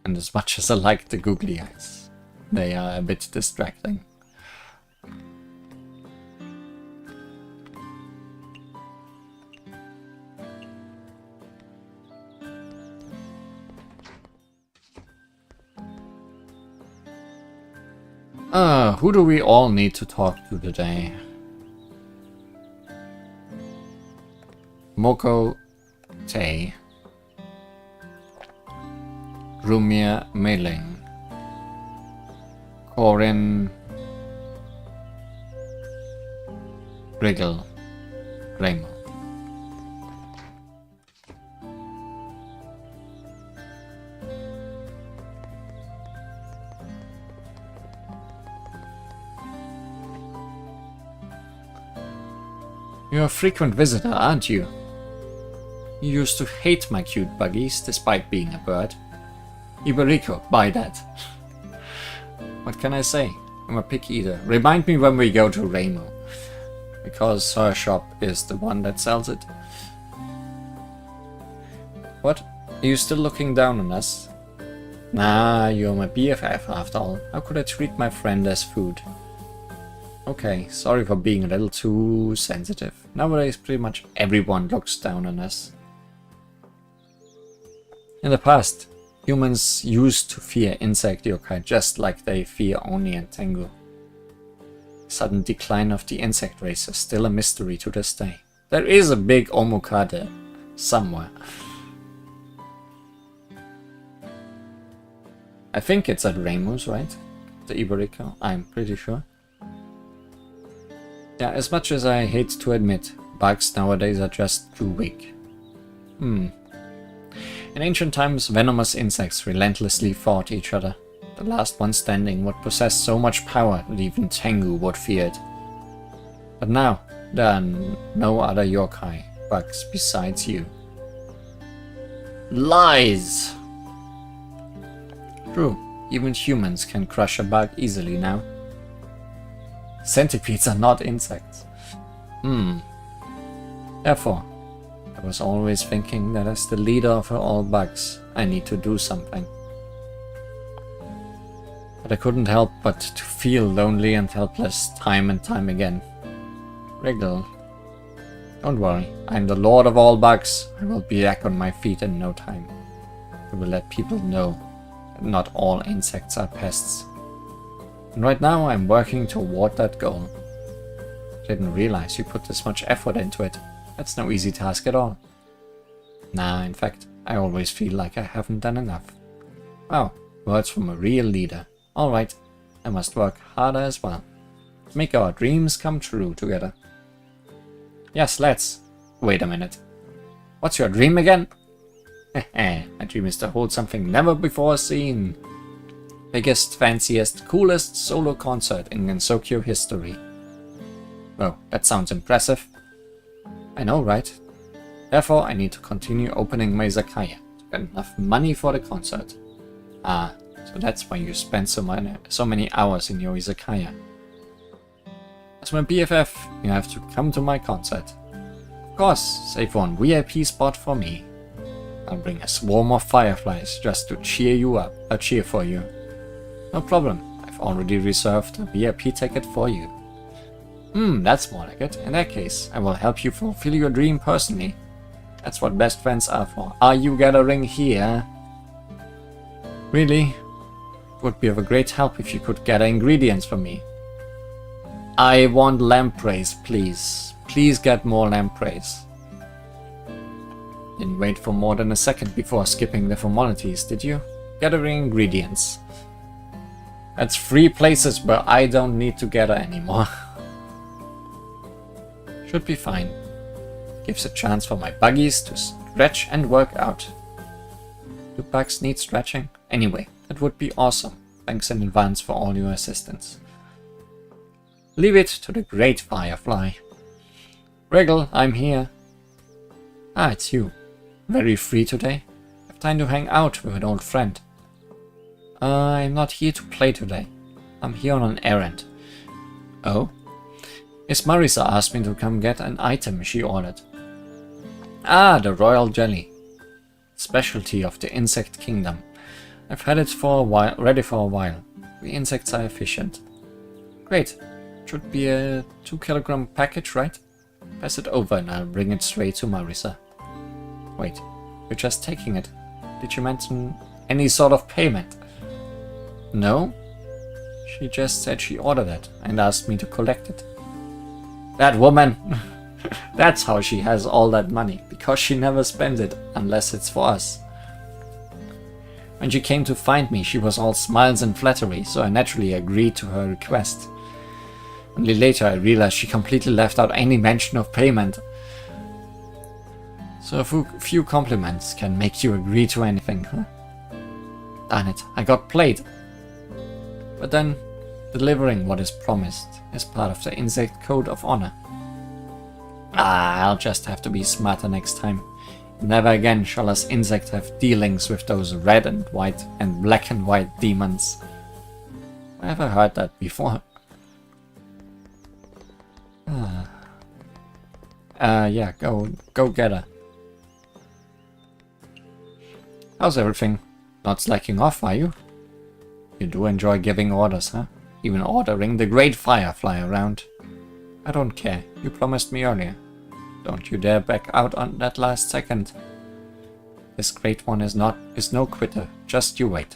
And as much as I like the googly eyes, they are a bit distracting. Who do we all need to talk to today? Moko Tae, Rumia Meiling, Corin Riggle, Raymond. You're a frequent visitor, aren't you? You used to hate my cute buggies, despite being a bird. Iberico, buy that. What can I say? I'm a picky eater. Remind me when we go to Ramo, because her shop is the one that sells it. What? Are you still looking down on us? Nah, you're my BFF after all. How could I treat my friend as food? Okay, sorry for being a little too sensitive. Nowadays pretty much everyone looks down on us. In the past, humans used to fear insect yokai just like they fear Oni and Tengu. Sudden decline of the insect race is still a mystery to this day. There is a big omukade somewhere. I think it's at Ramus, right? The Iberico, I'm pretty sure. Yeah, as much as I hate to admit, bugs nowadays are just too weak. In ancient times, venomous insects relentlessly fought each other. The last one standing would possess so much power that even Tengu would fear it. But now, there are no other yokai bugs besides you. Lies! True, even humans can crush a bug easily now. Centipedes are not insects. Therefore, I was always thinking that as the leader of all bugs, I need to do something. But I couldn't help but to feel lonely and helpless time and time again. Wriggle. Don't worry, I'm the lord of all bugs. I will be back on my feet in no time. I will let people know that not all insects are pests. And right now I'm working toward that goal. Didn't realize you put this much effort into it. That's no easy task at all. Nah, in fact, I always feel like I haven't done enough. Wow, words from a real leader. Alright, I must work harder as well. Make our dreams come true together. Yes, let's. Wait a minute. What's your dream again? My dream is to hold something never before seen. Biggest, fanciest, coolest solo concert in Gensokyo history. Oh, that sounds impressive. I know, right? Therefore, I need to continue opening my Izakaya to get enough money for the concert. Ah, so that's why you spend so many hours in your Izakaya. As my BFF, you have to come to my concert. Of course, save one VIP spot for me. I'll bring a swarm of fireflies just to cheer for you. No problem, I've already reserved a VIP ticket for you. That's more like it. In that case, I will help you fulfill your dream personally. That's what best friends are for. Are you gathering here? Really? It would be of a great help if you could gather ingredients for me. I want lampreys, please. Please get more lampreys. Didn't wait for more than a second before skipping the formalities, did you? Gathering ingredients. That's 3 places where I don't need to gather anymore. Should be fine. Gives a chance for my buggies to stretch and work out. Do bugs need stretching? Anyway, that would be awesome. Thanks in advance for all your assistance. Leave it to the great firefly. Wriggle, I'm here. Ah, it's you. Very free today? Have time to hang out with an old friend. I'm not here to play today. I'm here on an errand. Oh? Miss Marisa asked me to come get an item she ordered. Ah, the royal jelly. Specialty of the insect kingdom. I've had it for a while, ready for a while. The insects are efficient. Great. Should be a 2-kilogram package, right? Pass it over and I'll bring it straight to Marisa. Wait, you're just taking it. Did you mention any sort of payment? No? She just said she ordered it and asked me to collect it. That woman! That's how she has all that money, because she never spends it unless it's for us. When she came to find me, she was all smiles and flattery, so I naturally agreed to her request. Only later I realized she completely left out any mention of payment. So a few compliments can make you agree to anything, huh? Darn it, I got played. But then, delivering what is promised is part of the insect code of honor. I'll just have to be smarter next time. Never again shall us insects have dealings with those red and white and black and white demons. I ever heard that before? Yeah, go get her. How's everything? Not slacking off, are you? You do enjoy giving orders, huh? Even ordering the Great Firefly around. I don't care. You promised me earlier. Don't you dare back out on that last second. This Great One is no quitter. Just you wait.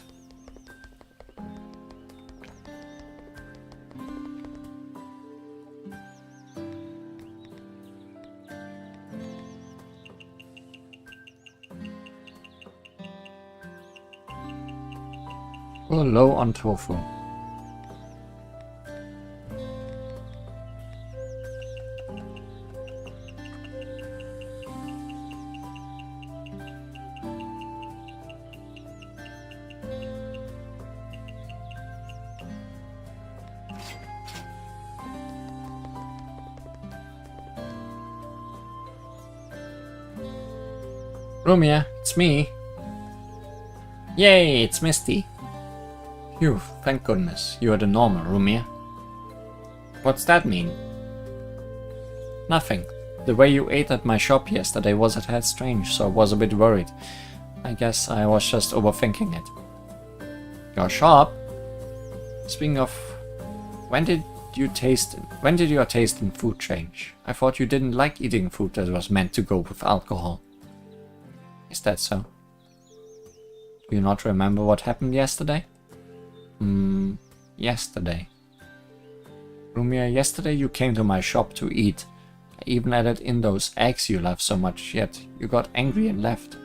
We're low on tofu. Rumia, it's me. Yay, it's Misty. Phew, thank goodness. You are the normal, Rumia. What's that mean? Nothing. The way you ate at my shop yesterday was a tad strange, so I was a bit worried. I guess I was just overthinking it. Your shop? Speaking of, when did your taste in food change? I thought you didn't like eating food that was meant to go with alcohol. Is that so? Do you not remember what happened yesterday? Yesterday. Rumia, yesterday you came to my shop to eat. I even added in those eggs you love so much, yet you got angry and left.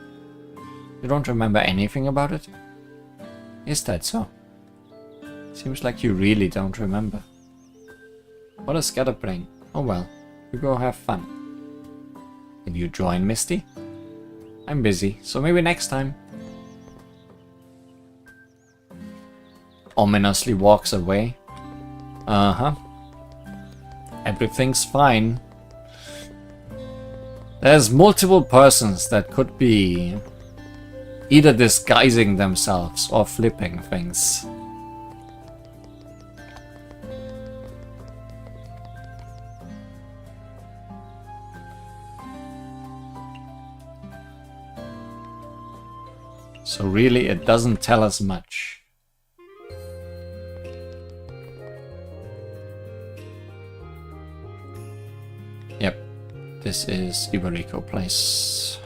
You don't remember anything about it? Is that so? Seems like you really don't remember. What a scatterbrain. Oh well, you go have fun. Will you join, Misty? I'm busy, so maybe next time. Ominously walks away. Uh-huh. Everything's fine. There's multiple persons that could be either disguising themselves or flipping things. So really it doesn't tell us much. Yep, this is Ibariko Place.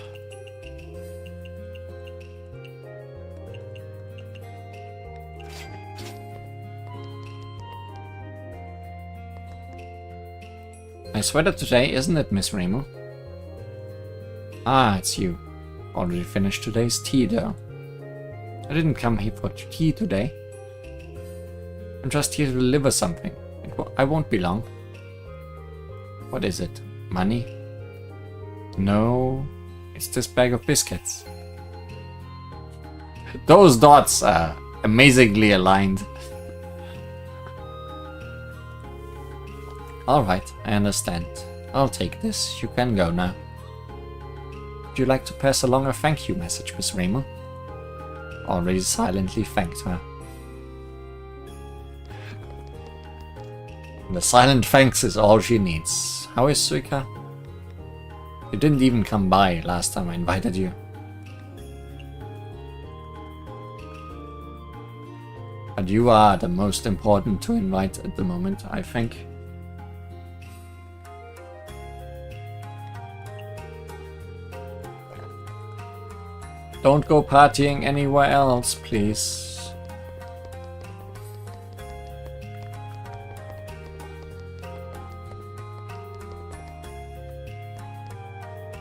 Nice weather today, isn't it, Miss Remo? Ah, it's you. Already finished today's tea, though. I didn't come here for tea today. I'm just here to deliver something. I won't be long. What is it? Money? No, it's this bag of biscuits. Those dots are amazingly aligned. Alright, I understand. I'll take this. You can go now. Would you like to pass along a thank you message, Miss Remo? Already silently thanked her. The silent thanks is all she needs. How is Suika? You didn't even come by last time I invited you. But you are the most important to invite at the moment, I think. Don't go partying anywhere else, please.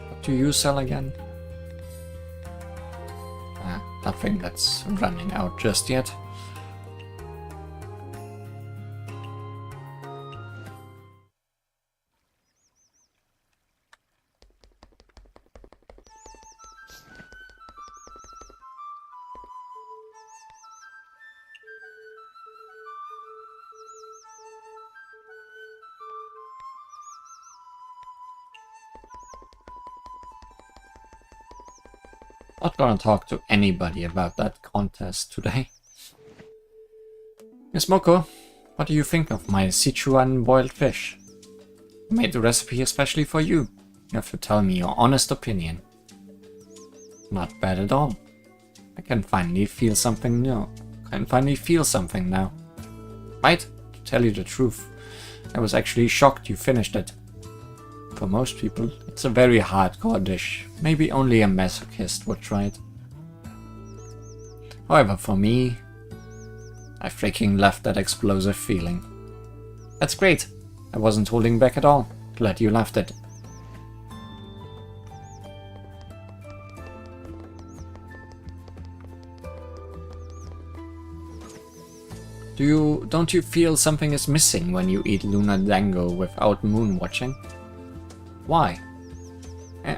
What do you sell again? Nothing that's running out just yet. Not gonna talk to anybody about that contest today. Miss Moko, what do you think of my Sichuan boiled fish? I made the recipe especially for you. You have to tell me your honest opinion. Not bad at all. I can finally feel something new. Now. Right? To tell you the truth, I was actually shocked you finished it. For most people, it's a very hardcore dish. Maybe only a masochist would try it. However, for me, I freaking left that explosive feeling. That's great. I wasn't holding back at all. Glad you loved it. Don't you feel something is missing when you eat Lunar Dango without moon watching? Why?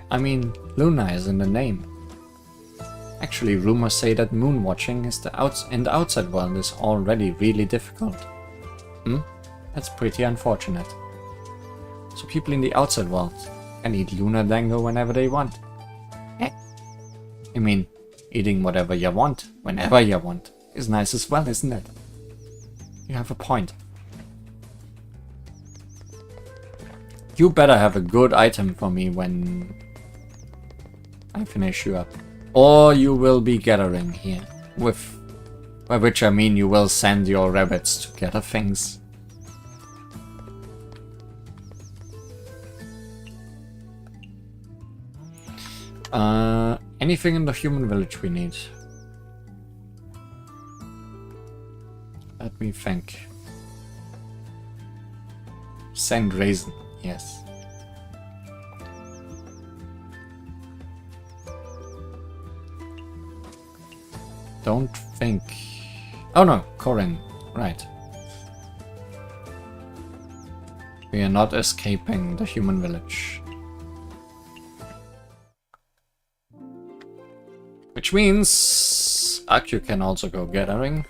I mean, Luna is in the name. Actually, rumors say that moon watching is in the outside world is already really difficult. That's pretty unfortunate. So people in the outside world can eat Lunar Dango whenever they want. I mean, eating whatever you want, whenever you want, is nice as well, isn't it? You have a point. You better have a good item for me when I finish you up. Or you will be gathering here. By which I mean you will send your rabbits to gather things. Anything in the human village we need? Let me think. Sand raisin. Yes. Don't think... Oh no, Corin. Right. We are not escaping the human village. Which means... Akyu can also go gathering.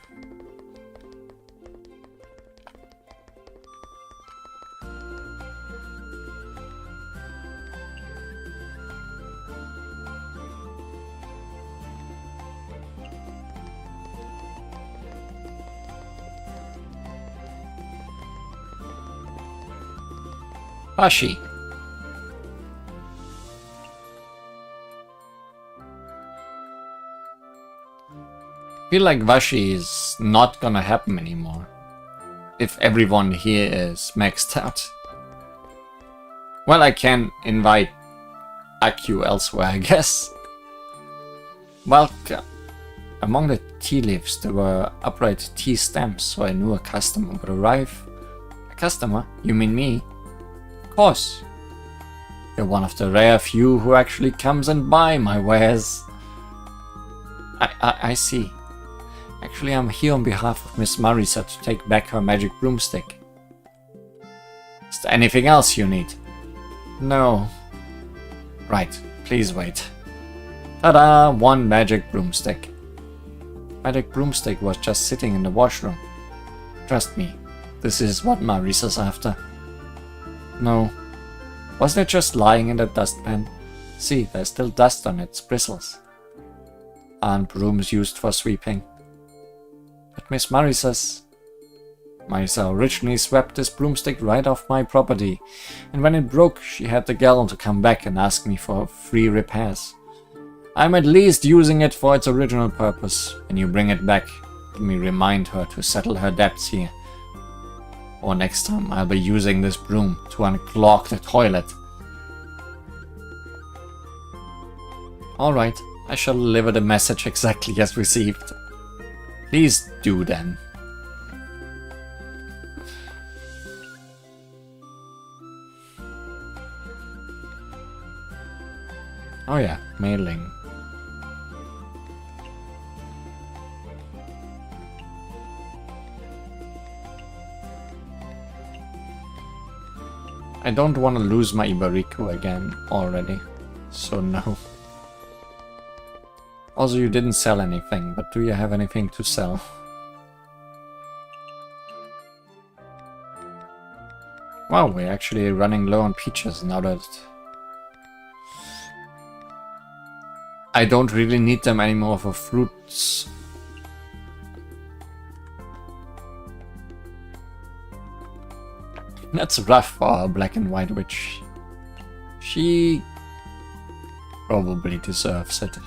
Vashi. Feel like Vashi is not gonna happen anymore. If everyone here is maxed out. Well, I can invite Akyu elsewhere, I guess. Welcome. Among the tea leaves there were upright tea stamps, so I knew a customer would arrive. A customer? You mean me? Of course. You're one of the rare few who actually comes and buy my wares. I see. Actually, I'm here on behalf of Miss Marisa to take back her magic broomstick. Is there anything else you need? No. Right, please wait. Ta-da! One magic broomstick. Magic broomstick was just sitting in the washroom. Trust me, this is what Marisa's after. No. Wasn't it just lying in the dustpan? See, there's still dust on its bristles. Aren't brooms used for sweeping? But Miss Marisa's... Mysa originally swept this broomstick right off my property, and when it broke, she had the gall to come back and ask me for free repairs. I'm at least using it for its original purpose. When you bring it back, let me remind her to settle her debts here. Or next time, I'll be using this broom to unclog the toilet. Alright, I shall deliver the message exactly as received. Please do then. Oh yeah, mailing. I don't want to lose my Ibariko again already, so no. Also, you didn't sell anything, but do you have anything to sell? Wow, we're actually running low on peaches now that I don't really need them anymore for fruits. That's rough for a black and white witch. She probably deserves it.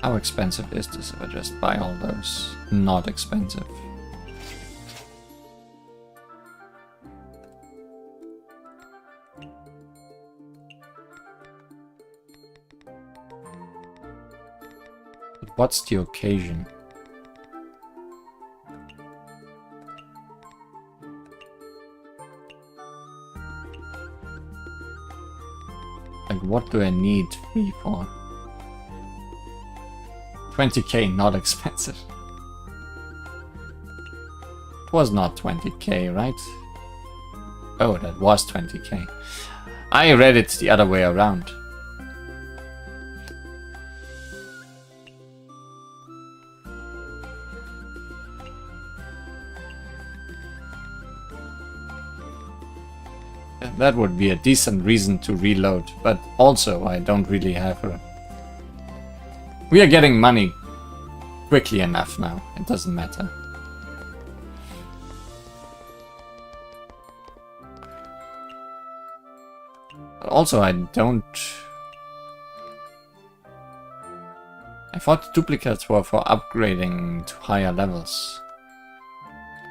How expensive is this if I just buy all those? Not expensive. But what's the occasion? Like, what do I need 3 for? 20k, not expensive. It was not 20k, right? Oh, that was 20k. I read it the other way around. That would be a decent reason to reload, but also I don't really have a... We are getting money quickly enough now, it doesn't matter. But also I thought duplicates were for upgrading to higher levels.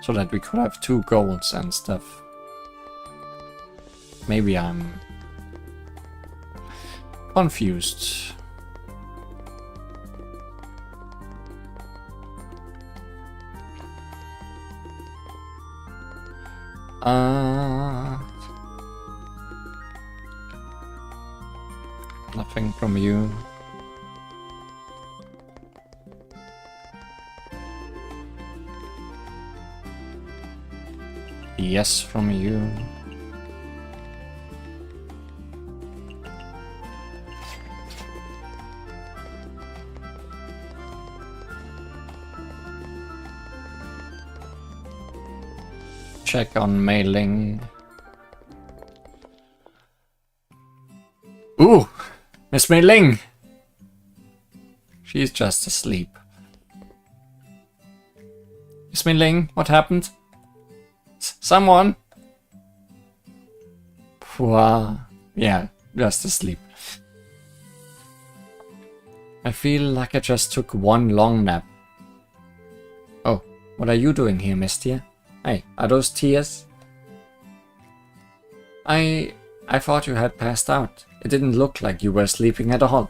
So that we could have 2 golds and stuff. Maybe I'm confused. Nothing from you. Yes from you. Check on mailing. Ooh, Miss Mei Ling. She's just asleep. Miss Mei Ling, what happened? Someone? Yeah, just asleep. I feel like I just took one long nap. Oh, what are you doing here, Mystia? Hey, are those tears? I thought you had passed out. It didn't look like you were sleeping at all.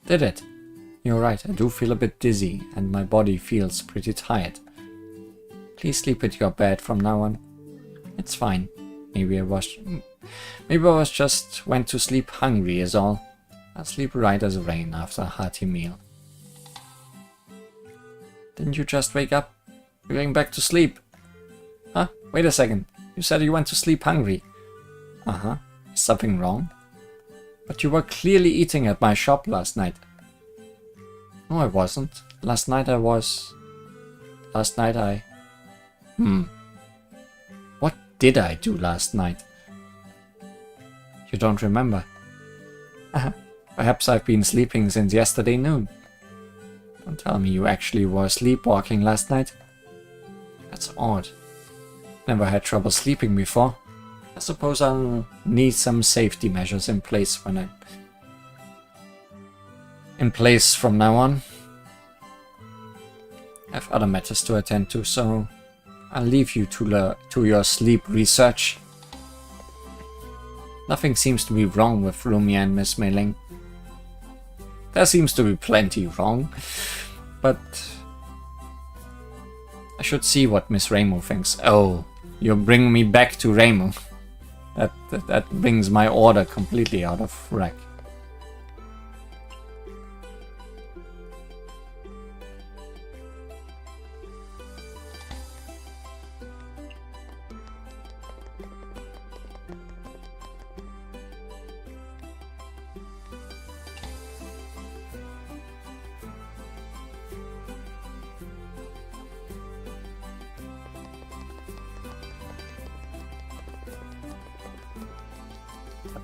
Did it? You're right, I do feel a bit dizzy, and my body feels pretty tired. Please sleep at your bed from now on. It's fine. Maybe I was just went to sleep hungry is all. I'll sleep right as rain after a hearty meal. Didn't you just wake up? You're going back to sleep. Huh? Wait a second. You said you went to sleep hungry. Uh-huh. something wrong? But you were clearly eating at my shop last night. No, I wasn't. Last night I... What did I do last night? You don't remember? Perhaps I've been sleeping since yesterday noon. Don't tell me you actually were sleepwalking last night. That's odd. Never had trouble sleeping before. I suppose I'll need some safety measures in place from now on. I have other matters to attend to, so I'll leave you to your sleep research. Nothing seems to be wrong with Rumia and Miss Mei-ling. There seems to be plenty wrong, but I should see what Miss Reimu thinks. Oh, you're bringing me back to Reimu. That brings my order completely out of whack.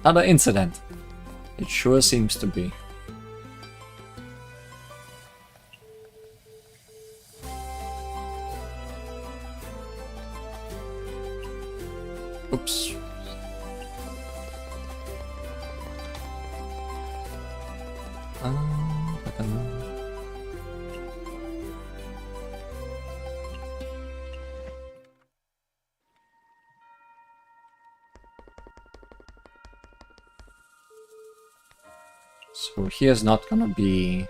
Another incident. It sure seems to be. Oops. So here's not gonna be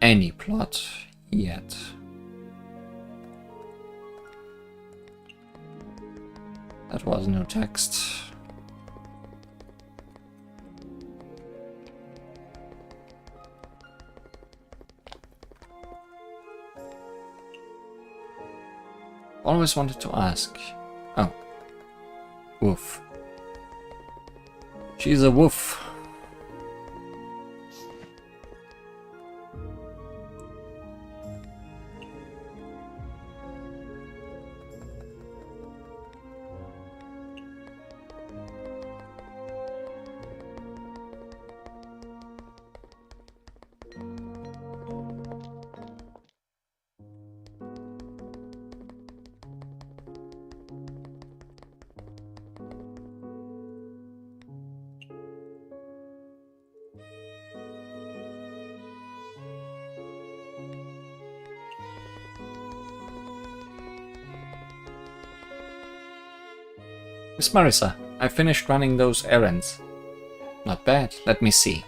any plot yet. That was no text. Always wanted to ask. Oh. Woof. She's a woof. Miss Marisa, I finished running those errands. Not bad, let me see.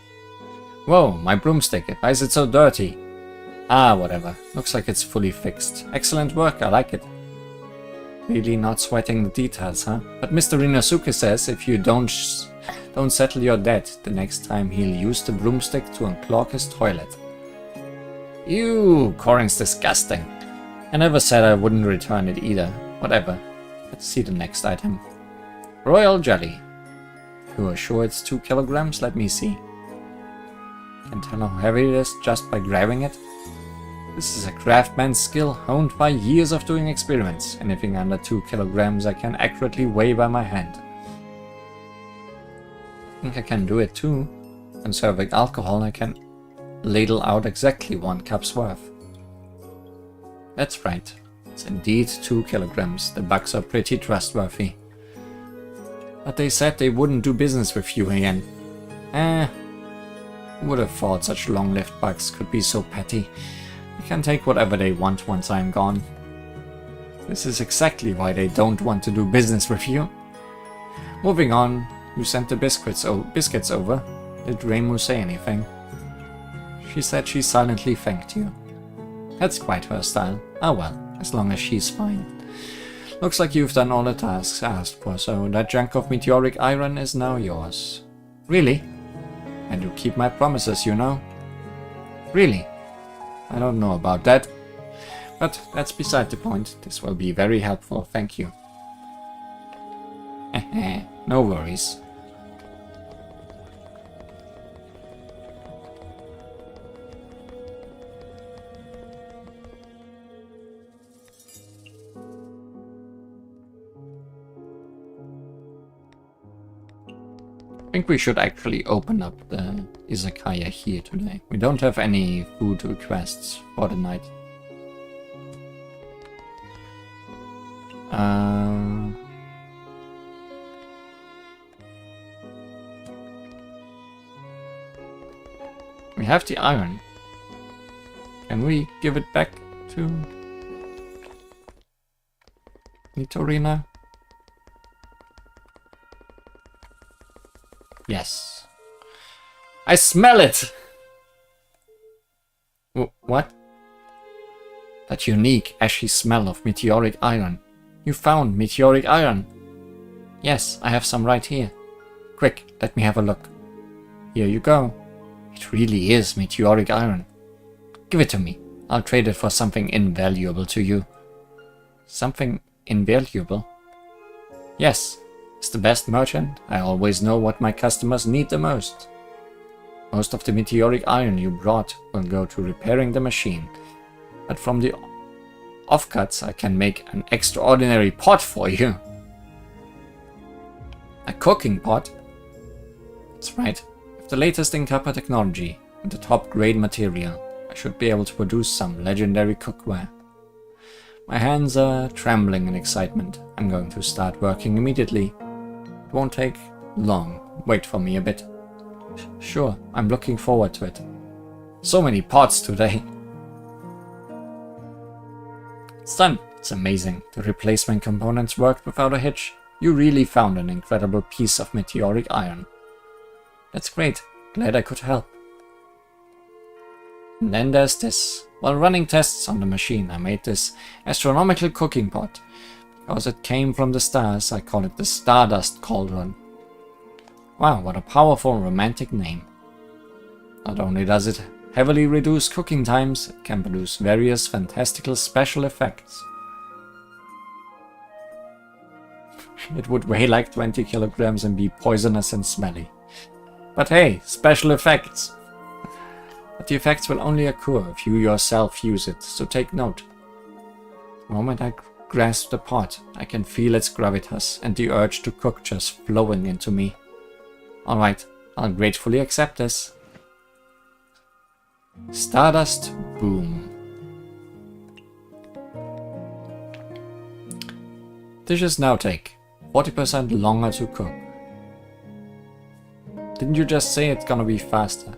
Whoa, my broomstick, why is it so dirty? Ah, whatever, looks like it's fully fixed. Excellent work, I like it. Really not sweating the details, huh? But Mr. Inosuke says if you don't settle your debt, the next time he'll use the broomstick to unclog his toilet. Ew, Corin's disgusting. I never said I wouldn't return it either. Whatever. Let's see the next item. Royal jelly. You are sure it's 2 kilograms? Let me see. Can tell how heavy it is just by grabbing it. This is a craftsman's skill honed by years of doing experiments. Anything under 2 kilograms I can accurately weigh by my hand. I think I can do it too. Conserving alcohol, I can ladle out exactly 1 cup's worth. That's right. It's indeed 2 kilograms. The bugs are pretty trustworthy. But they said they wouldn't do business with you again. Who would have thought such long-lived bugs could be so petty? They can take whatever they want once I'm gone. This is exactly why they don't want to do business with you. Moving on, you sent the biscuits over. Did Reimu say anything? She said she silently thanked you. That's quite her style. Ah well, as long as she's fine. Looks like you've done all the tasks asked for, so that chunk of meteoric iron is now yours. Really? I do keep my promises, you know. Really? I don't know about that. But that's beside the point. This will be very helpful, thank you. No worries. I think we should actually open up the Izakaya here today. We don't have any food requests for the night. We have the iron. Can we give it back to Nitorina? Yes. I smell it! What? That unique, ashy smell of meteoric iron. You found meteoric iron. Yes, I have some right here. Quick, let me have a look. Here you go. It really is meteoric iron. Give it to me. I'll trade it for something invaluable to you. Something invaluable? Yes. As the best merchant, I always know what my customers need the most. Most of the meteoric iron you brought will go to repairing the machine. But from the offcuts, I can make an extraordinary pot for you. A cooking pot? That's right. With the latest in copper technology and the top grade material, I should be able to produce some legendary cookware. My hands are trembling in excitement. I'm going to start working immediately. It won't take long. Wait for me a bit. Sure, I'm looking forward to it. So many pots today. It's done. It's amazing. The replacement components worked without a hitch. You really found an incredible piece of meteoric iron. That's great. Glad I could help. And then there's this. While running tests on the machine, I made this astronomical cooking pot. Because it came from the stars, I call it the Stardust Cauldron. Wow, what a powerful romantic name. Not only does it heavily reduce cooking times, it can produce various fantastical special effects. It would weigh like 20 kilograms and be poisonous and smelly. But hey, special effects! But the effects will only occur if you yourself use it, so take note. The moment I grasp the pot, I can feel its gravitas and the urge to cook just flowing into me. Alright, I'll gratefully accept this. Stardust Boom. Dishes now take 40% longer to cook. Didn't you just say it's gonna be faster?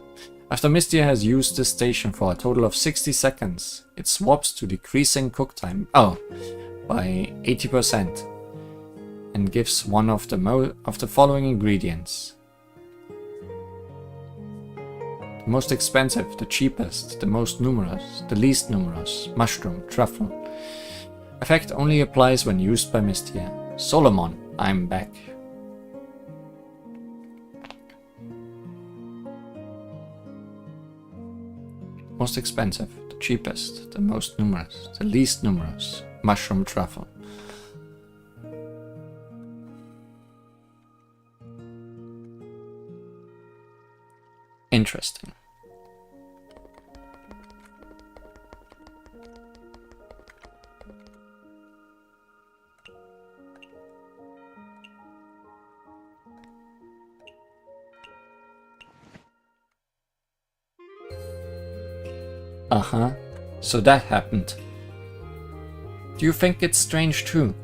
After Mystia has used this station for a total of 60 seconds, it swaps to decreasing cook time by 80% and gives one of the following ingredients. The most expensive, the cheapest, the most numerous, the least numerous, mushroom, truffle. Effect only applies when used by Mystia. Solomon, I'm back. Most expensive, the cheapest, the most numerous, the least numerous, mushroom truffle. Interesting. Uh-huh. So that happened. Do you think it's strange too?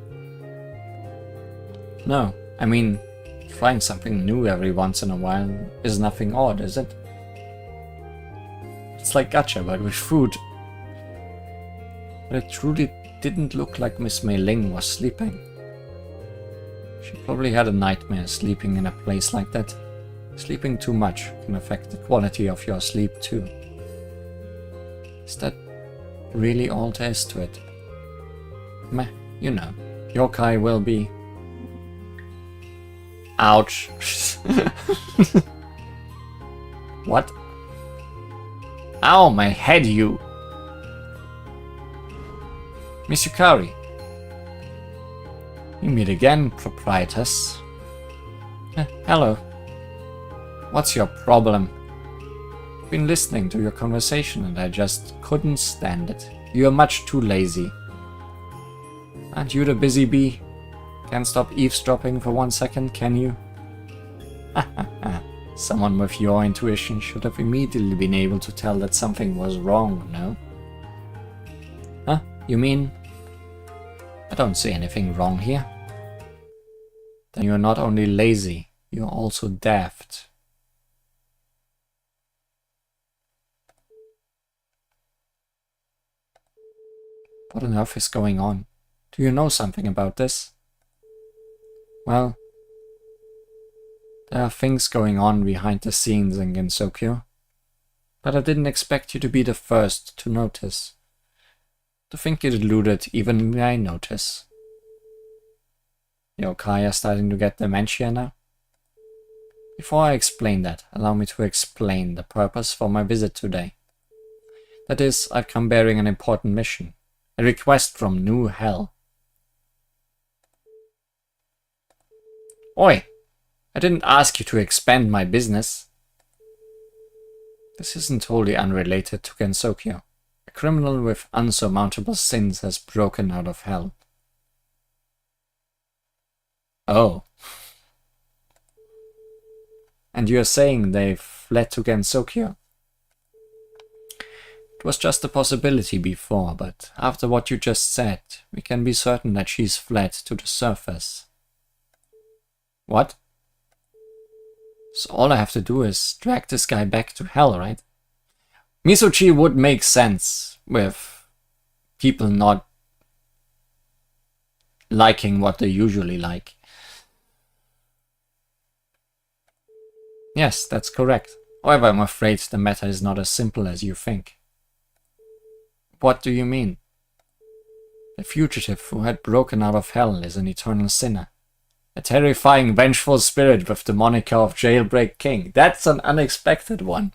No, I mean, trying something new every once in a while is nothing odd, is it? It's like gacha, but with food. But it truly didn't look like Miss Mei Ling was sleeping. She probably had a nightmare sleeping in a place like that. Sleeping too much can affect the quality of your sleep too. Is that really all there is to it? Meh, you know, yokai will be. Ouch. What? Ow, my head, you. Miss Yukari. We meet again, proprietress. Hello. What's your problem? I've been listening to your conversation and I just couldn't stand it. You are much too lazy. Aren't you the busy bee? Can't stop eavesdropping for 1 second, can you? Someone with your intuition should have immediately been able to tell that something was wrong, no? Huh? You mean? I don't see anything wrong here. Then you're not only lazy, you're also daft. What on earth is going on? Do you know something about this? Well, there are things going on behind the scenes in Gensokyo, but I didn't expect you to be the first to notice. To think it eluded even my notice. Izakaya starting to get dementia now? Before I explain that, allow me to explain the purpose for my visit today. That is, I've come bearing an important mission. A request from New Hell. Oi! I didn't ask you to expand my business. This isn't wholly unrelated to Gensokyo. A criminal with unsurmountable sins has broken out of hell. Oh. And you're saying they've fled to Gensokyo? It was just a possibility before, but after what you just said, we can be certain that she's fled to the surface. What? So all I have to do is drag this guy back to hell, right? Misochi would make sense with people not liking what they usually like. Yes, that's correct. However, I'm afraid the matter is not as simple as you think. What do you mean? The fugitive who had broken out of hell is an eternal sinner. A terrifying, vengeful spirit with the moniker of Jailbreak King. That's an unexpected one.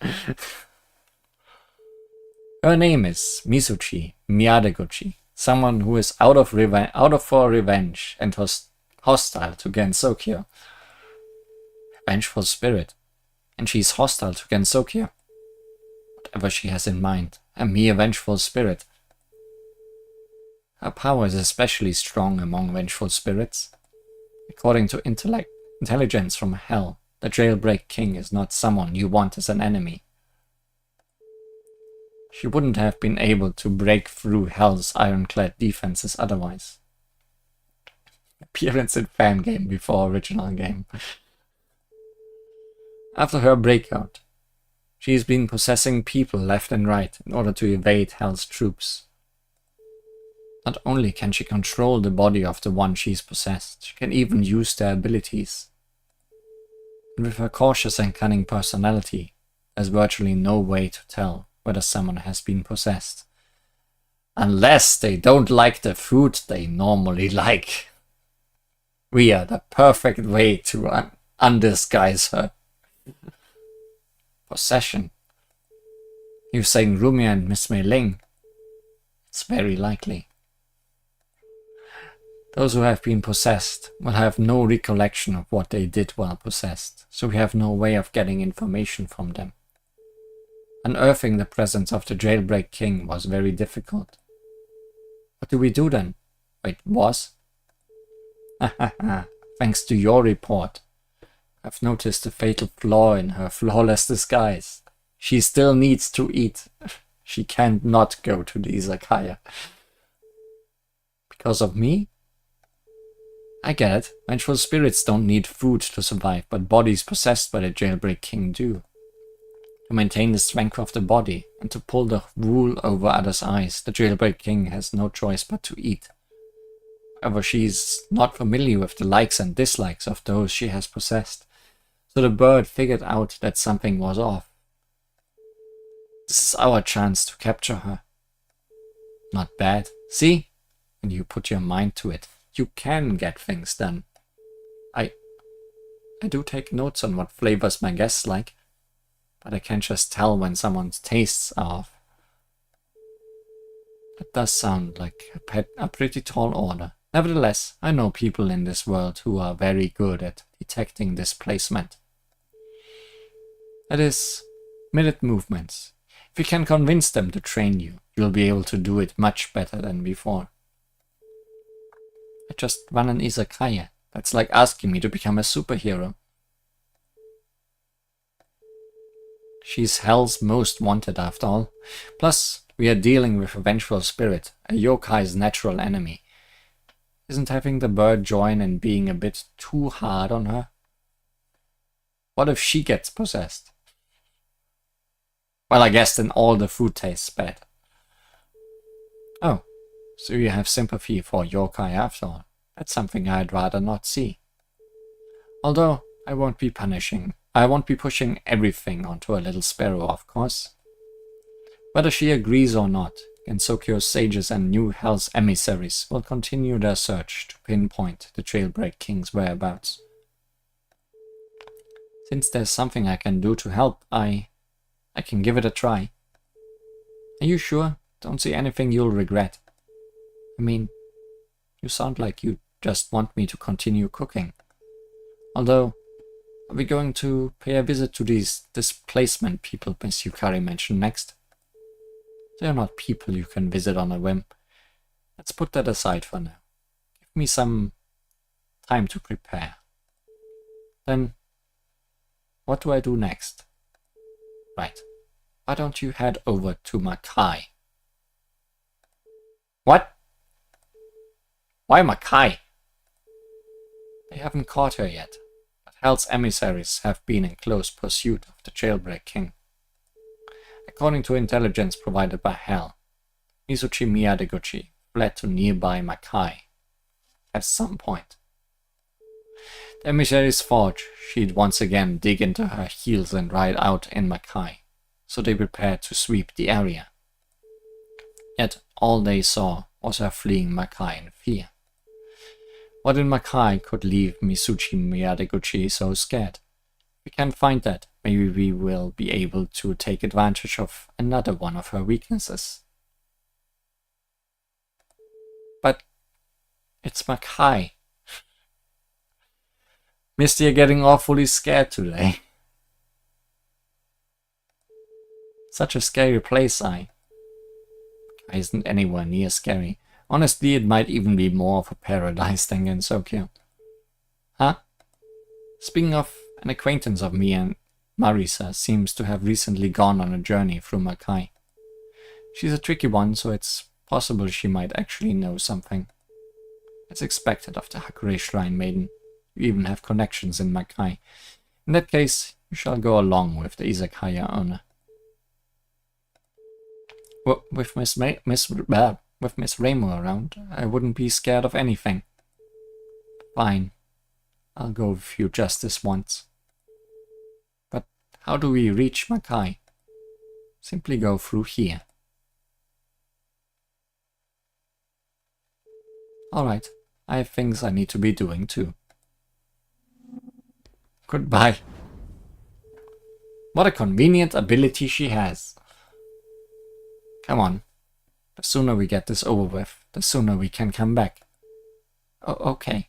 Her name is Misochi Miyadeguchi, someone who is out for revenge and was hostile to Gensokyo. A vengeful spirit. And she's hostile to Gensokyo. Whatever she has in mind, a mere vengeful spirit. Her power is especially strong among vengeful spirits. According to intelligence from hell, the Jailbreak King is not someone you want as an enemy. She wouldn't have been able to break through hell's ironclad defenses otherwise. Appearance in fan game before original game. After her breakout, she's been possessing people left and right in order to evade hell's troops. Not only can she control the body of the one she's possessed, she can even use their abilities. And with her cautious and cunning personality, there's virtually no way to tell whether someone has been possessed. Unless they don't like the food they normally like. We are the perfect way to undisguise her. Possession. You're saying Rumia and Miss Mei Ling? It's very likely. Those who have been possessed will have no recollection of what they did while possessed, so we have no way of getting information from them. Unearthing the presence of the Jailbreak King was very difficult. What do we do then? Wait, was? Thanks to your report, I've noticed a fatal flaw in her flawless disguise. She still needs to eat. She can't not go to the Izakaya. Because of me? I get it. Vengeful spirits don't need food to survive, but bodies possessed by the Jailbreak King do. To maintain the strength of the body, and to pull the wool over others' eyes, the Jailbreak King has no choice but to eat. However, she's not familiar with the likes and dislikes of those she has possessed, so the bird figured out that something was off. This is our chance to capture her. Not bad. See? When you put your mind to it, you can get things done. I do take notes on what flavors my guests like, but I can't just tell when someone's tastes are off. That does sound like a pretty tall order. Nevertheless, I know people in this world who are very good at detecting displacement. That is, minute movements. If you can convince them to train you, you'll be able to do it much better than before. I just run an Izakaya. That's like asking me to become a superhero. She's Hell's most wanted after all. Plus, we are dealing with a vengeful spirit, a yokai's natural enemy. Isn't having the bird join and being a bit too hard on her? What if she gets possessed? Well, I guess then all the food tastes bad. Oh, so you have sympathy for yokai after all. That's something I'd rather not see. Although, I won't be pushing everything onto a little sparrow, of course. Whether she agrees or not, Gensokyo's sages and new Hell's emissaries will continue their search to pinpoint the Jailbreak King's whereabouts. Since there's something I can do to help, I can give it a try. Are you sure? Don't see anything you'll regret. I mean, you sound like you just want me to continue cooking. Although, are we going to pay a visit to these displacement people Miss Yukari mentioned next? They are not people you can visit on a whim. Let's put that aside for now. Give me some time to prepare. Then, what do I do next? Right. Why don't you head over to Makai? What? Why Makai? They haven't caught her yet, but Hell's emissaries have been in close pursuit of the Jailbreak King. According to intelligence provided by Hell, Mizuchi Miyadeguchi fled to nearby Makai at some point. The emissaries thought she'd once again dig into her heels and ride out in Makai, so they prepared to sweep the area. Yet all they saw was her fleeing Makai in fear. What in Makai could leave Mizuchi Miyadeguchi so scared? If we can find that, maybe we will be able to take advantage of another one of her weaknesses. But it's Makai. Mystia getting awfully scared today. Such a scary place, isn't anywhere near scary. Honestly, it might even be more of a paradise than Gensokyo. Huh? Speaking of, an acquaintance of me and Marisa seems to have recently gone on a journey through Makai. She's a tricky one, so it's possible she might actually know something. It's expected of the Hakure Shrine Maiden. You even have connections in Makai. In that case, you shall go along with the Izakaya owner. With Miss Ramo around, I wouldn't be scared of anything. Fine. I'll go with you just this once. But how do we reach Makai? Simply go through here. Alright, I have things I need to be doing too. Goodbye. What a convenient ability she has. Come on. The sooner we get this over with, the sooner we can come back. Oh, okay.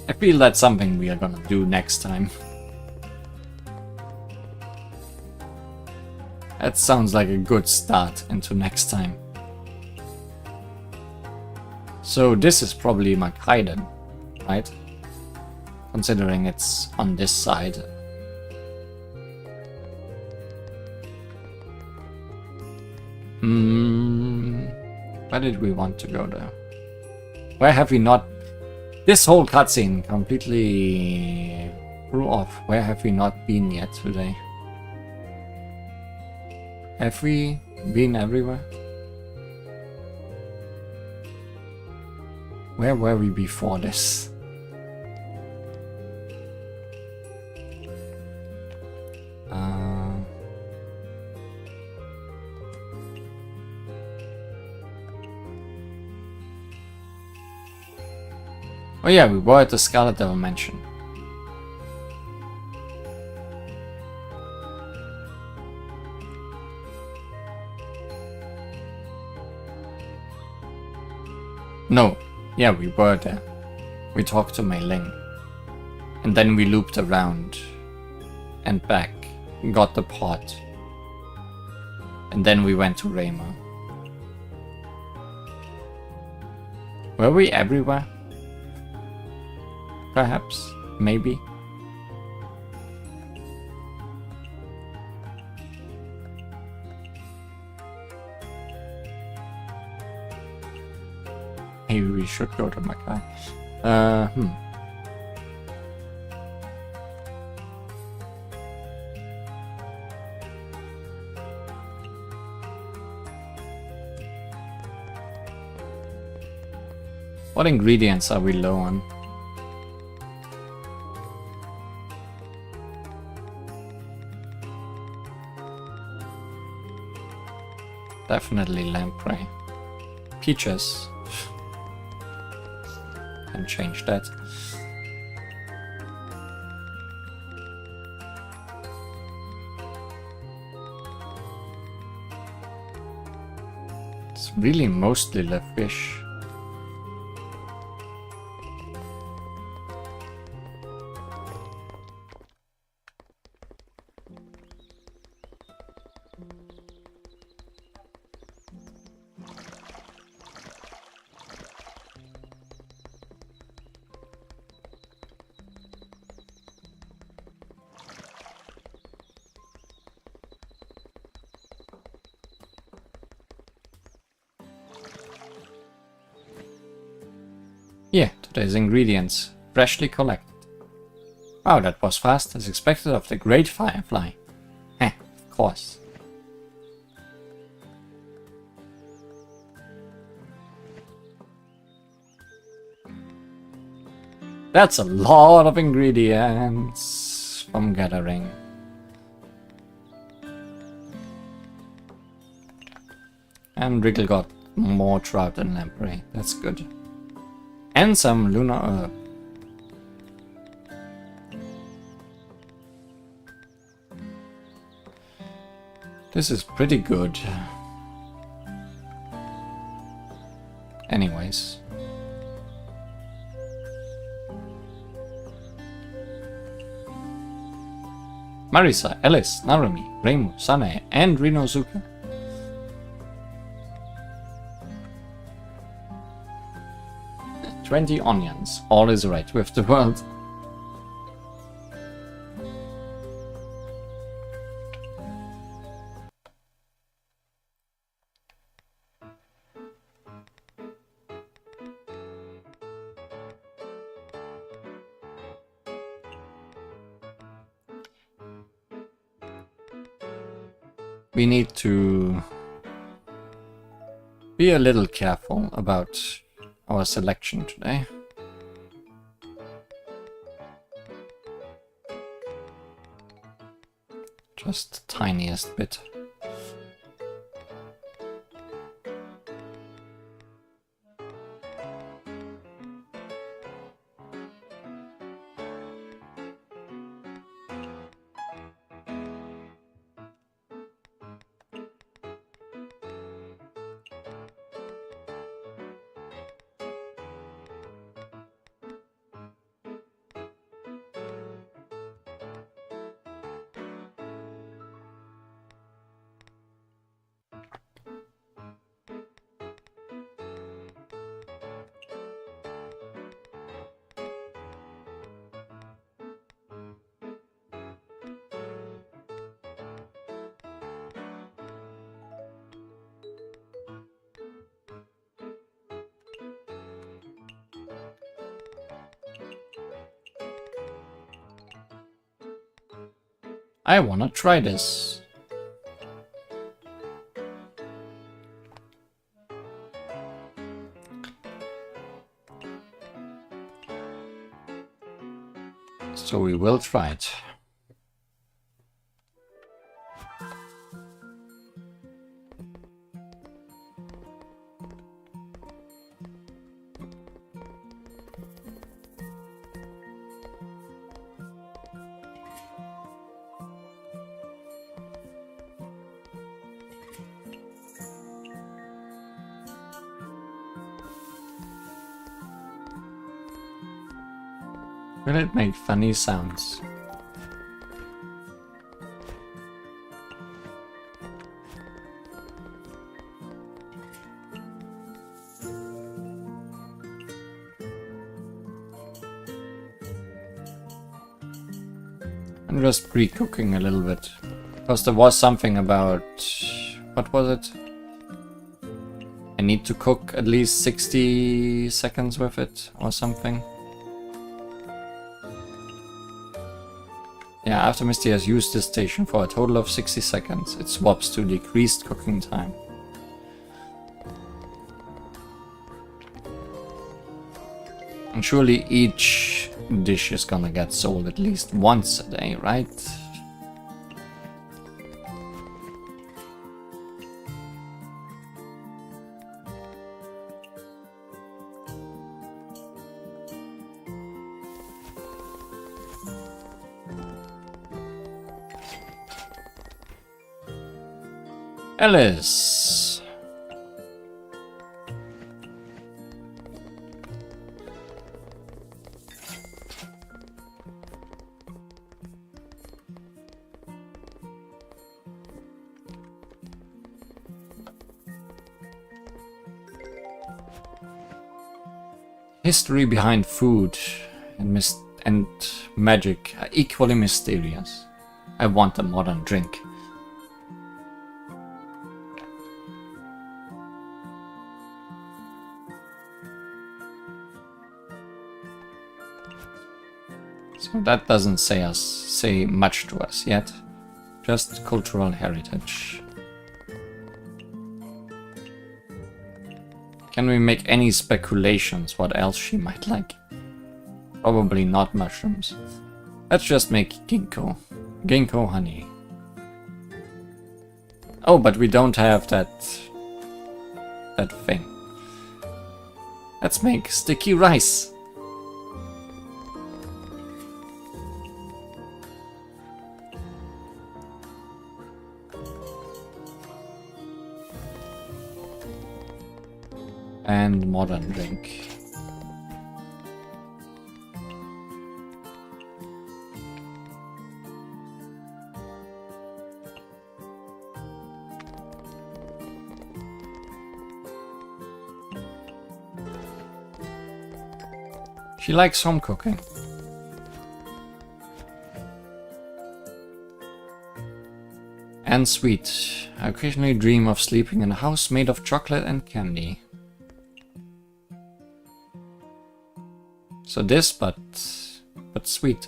I feel that's something we are gonna do next time. That sounds like a good start into next time. So this is probably Makai then, right? Considering it's on this side. Where did we want to go there? Where have we not... This whole cutscene completely threw off. Where have we not been yet today? Have we been everywhere? Where were we before this? Oh yeah, we were at the Scarlet Devil Mansion. No, yeah, we were there. We talked to Mei Ling. And then we looped around and back, got the pot. And then we went to Rayma. Were we everywhere? Perhaps, maybe. Maybe we should go to Makai. What ingredients are we low on? Definitely lamprey. Peaches. Can change that. It's really mostly the fish. Yeah, today's ingredients, freshly collected. Wow, that was fast, as expected of the great firefly. Heh, of course. That's a lot of ingredients from gathering. And Wriggle got more trout than lamprey, that's good. And some lunar herb. This is pretty good. Anyways. Marisa, Alice, Narumi, Reimu, Sanae, and Rinozuka. "20 onions. All is right with the world." We need to be a little careful about our selection today. Just the tiniest bit. I wanna try this. So we will try it. Will it make funny sounds? I'm just pre-cooking a little bit. Because there was something about... what was it? I need to cook at least 60 seconds with it or something. Yeah, after Mystia has used this station for a total of 60 seconds, it swaps to decreased cooking time. And surely each dish is gonna get sold at least once a day, right? Alice! History behind food and magic are equally mysterious. I want a modern drink. So that doesn't say much to us yet. Just cultural heritage. Can we make any speculations what else she might like? Probably not mushrooms. Let's just make ginkgo. Ginkgo honey. Oh, but we don't have that thing. Let's make sticky rice. And modern drink. She likes home cooking. And sweet. I occasionally dream of sleeping in a house made of chocolate and candy. So this, but sweet.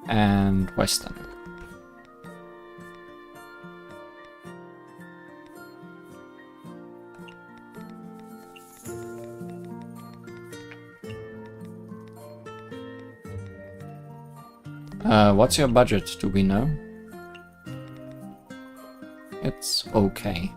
And Western. What's your budget? Do we know? It's okay.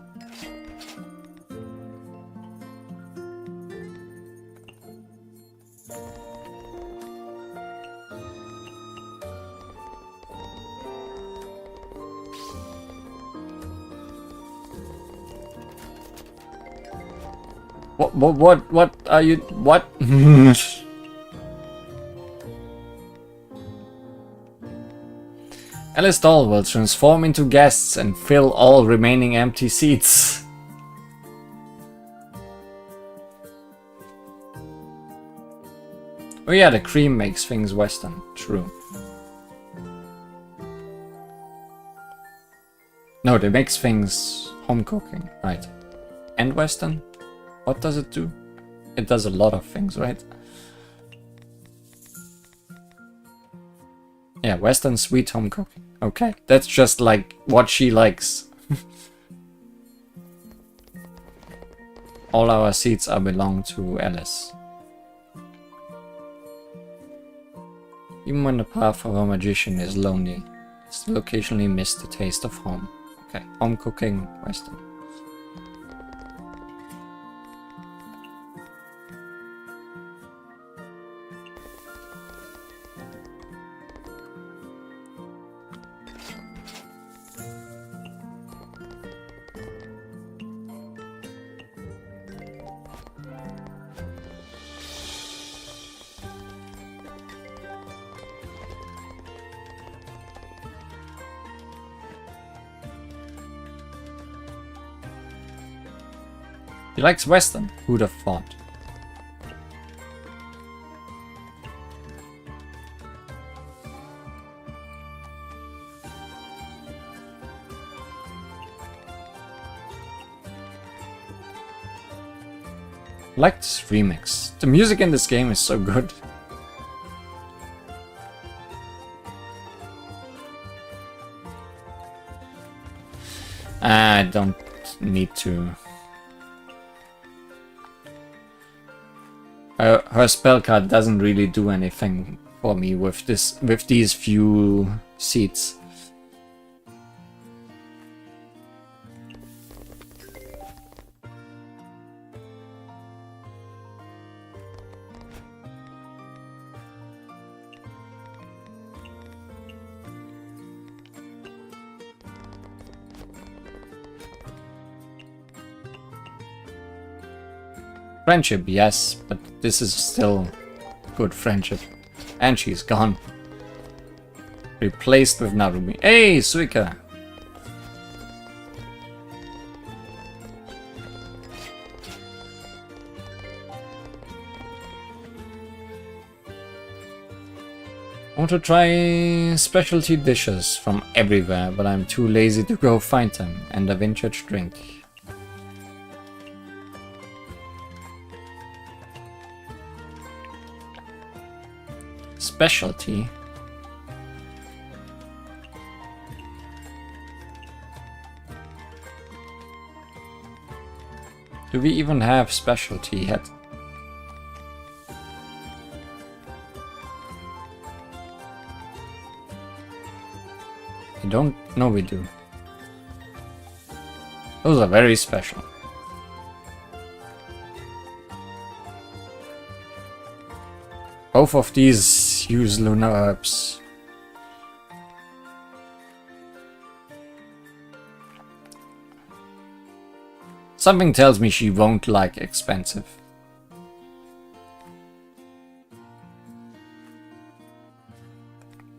What are you, what? Alice Doll will transform into guests and fill all remaining empty seats. Oh yeah, the cream makes things Western. True. No, it makes things home cooking. Right. And Western? What does it do? It does a lot of things, right? Yeah, Western sweet home cooking. Okay, that's just like what she likes. All our seats are belong to Alice. Even when the path of a magician is lonely, still occasionally miss the taste of home. Okay, home cooking, Western. He likes Western. Who'd have thought? Like this remix. The music in this game is so good. I don't need to. Her spell card doesn't really do anything for me with these few seats. Friendship, yes, but this is still good friendship. And she's gone. Replaced with Narumi. Hey, Suika! I want to try specialty dishes from everywhere, but I'm too lazy to go find them, and a vintage drink. Specialty? Do we even have specialty yet? I don't know we do. Those are very special. Both of these use lunar herbs. Something tells me she won't like expensive.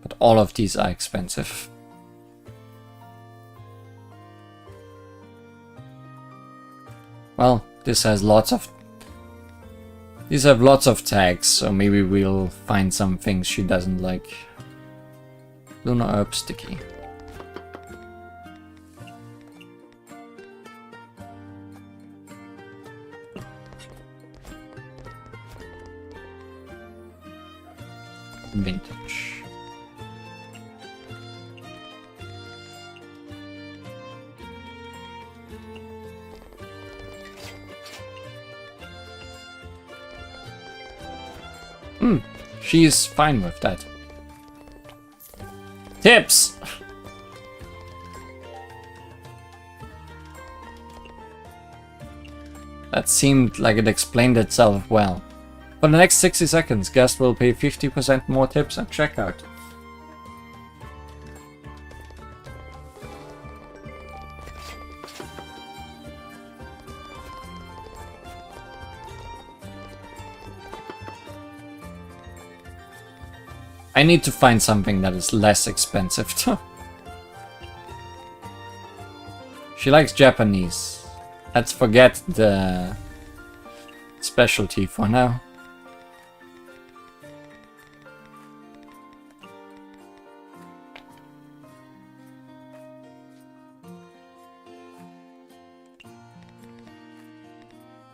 But all of these are expensive. Well, this has lots of... These have lots of tags, so maybe we'll find some things she doesn't like. Lunar herb sticky. Vintage. She's fine with that. Tips! That seemed like it explained itself well. For the next 60 seconds, guest will pay 50% more tips at checkout. I need to find something that is less expensive. She likes Japanese. Let's forget the specialty for now.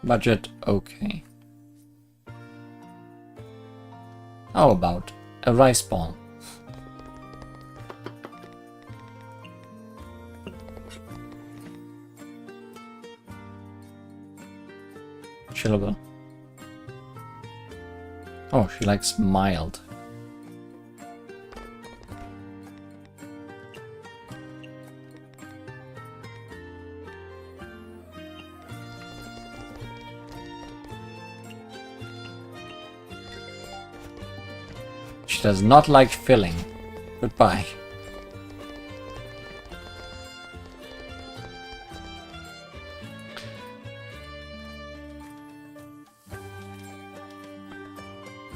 Budget, okay. How about a rice ball? Chillable. Oh, she likes mild. She does not like filling. Goodbye.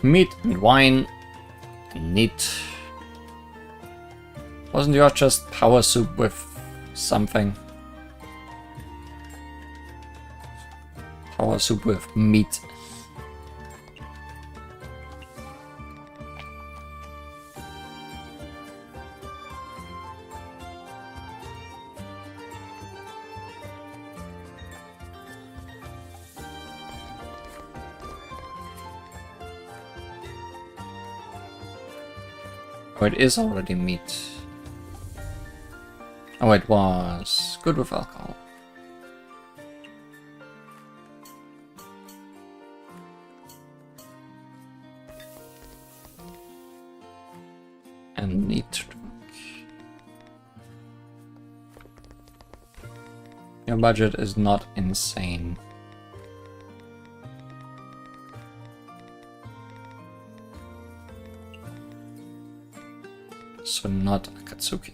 Meat and wine and neat. Wasn't yours just power soup with something? Or soup with meat. Oh, it is already meat. Oh, it was good with alcohol. And need to drink. Your budget is not insane. So not Akatsuki.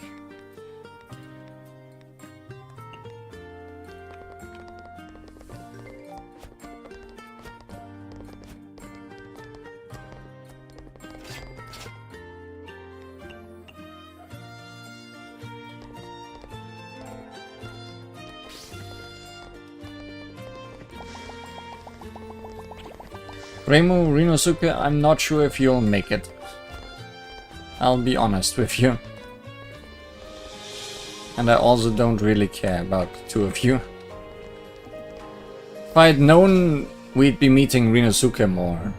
Reimu Rinosuke, I'm not sure if you'll make it. I'll be honest with you. And I also don't really care about the two of you. If I'd known we'd be meeting Rinosuke more,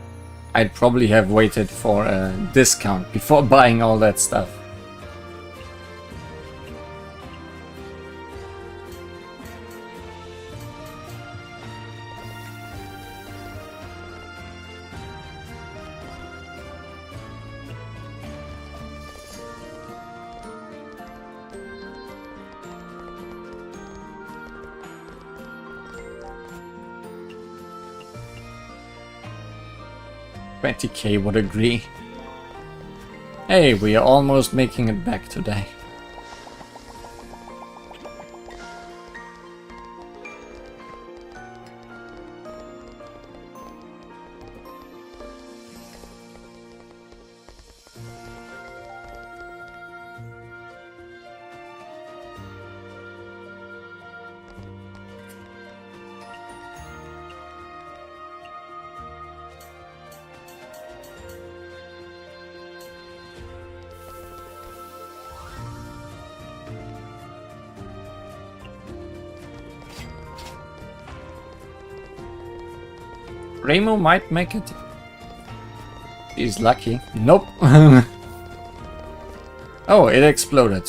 I'd probably have waited for a discount before buying all that stuff. $20K would agree. Hey, we are almost making it back today. Reimu might make it. He's lucky. Nope. Oh, it exploded.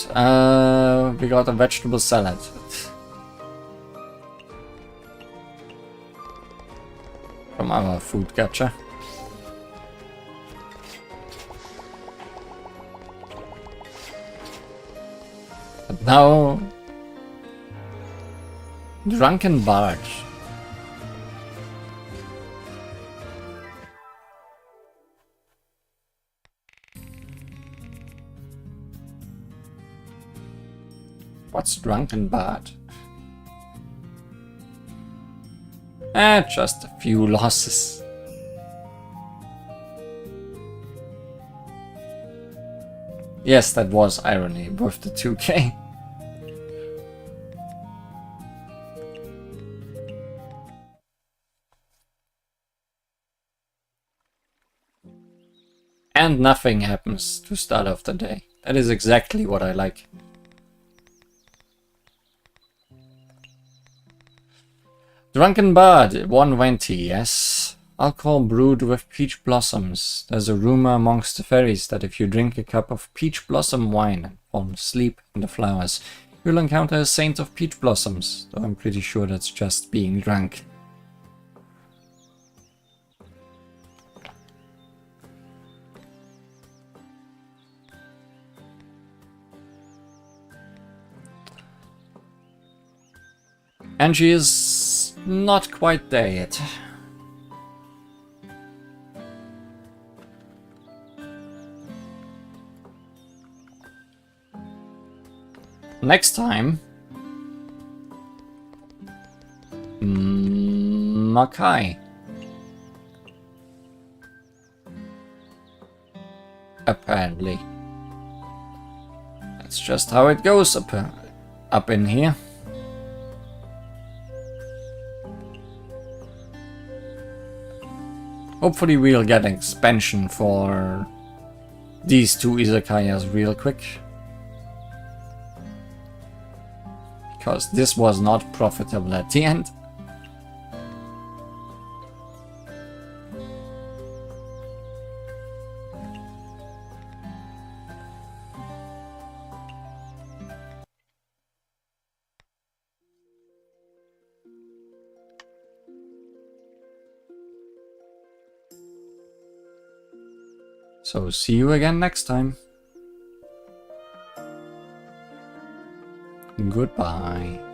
We got a vegetable salad. From our food gacha. But now... Drunken barge. What's drunken bad? Just a few losses. Yes, that was irony with the 2K. And nothing happens to start off the day. That is exactly what I like. Drunken Bard, 120, yes. Alcohol brewed with peach blossoms. There's a rumor amongst the fairies that if you drink a cup of peach blossom wine and fall asleep in the flowers, you'll encounter a saint of peach blossoms, though I'm pretty sure that's just being drunk. And she is not quite there yet. Next time, Makai. Apparently. That's just how it goes up in here. Hopefully we'll get expansion for these two izakayas real quick. Because this was not profitable at the end. So see you again next time. Goodbye.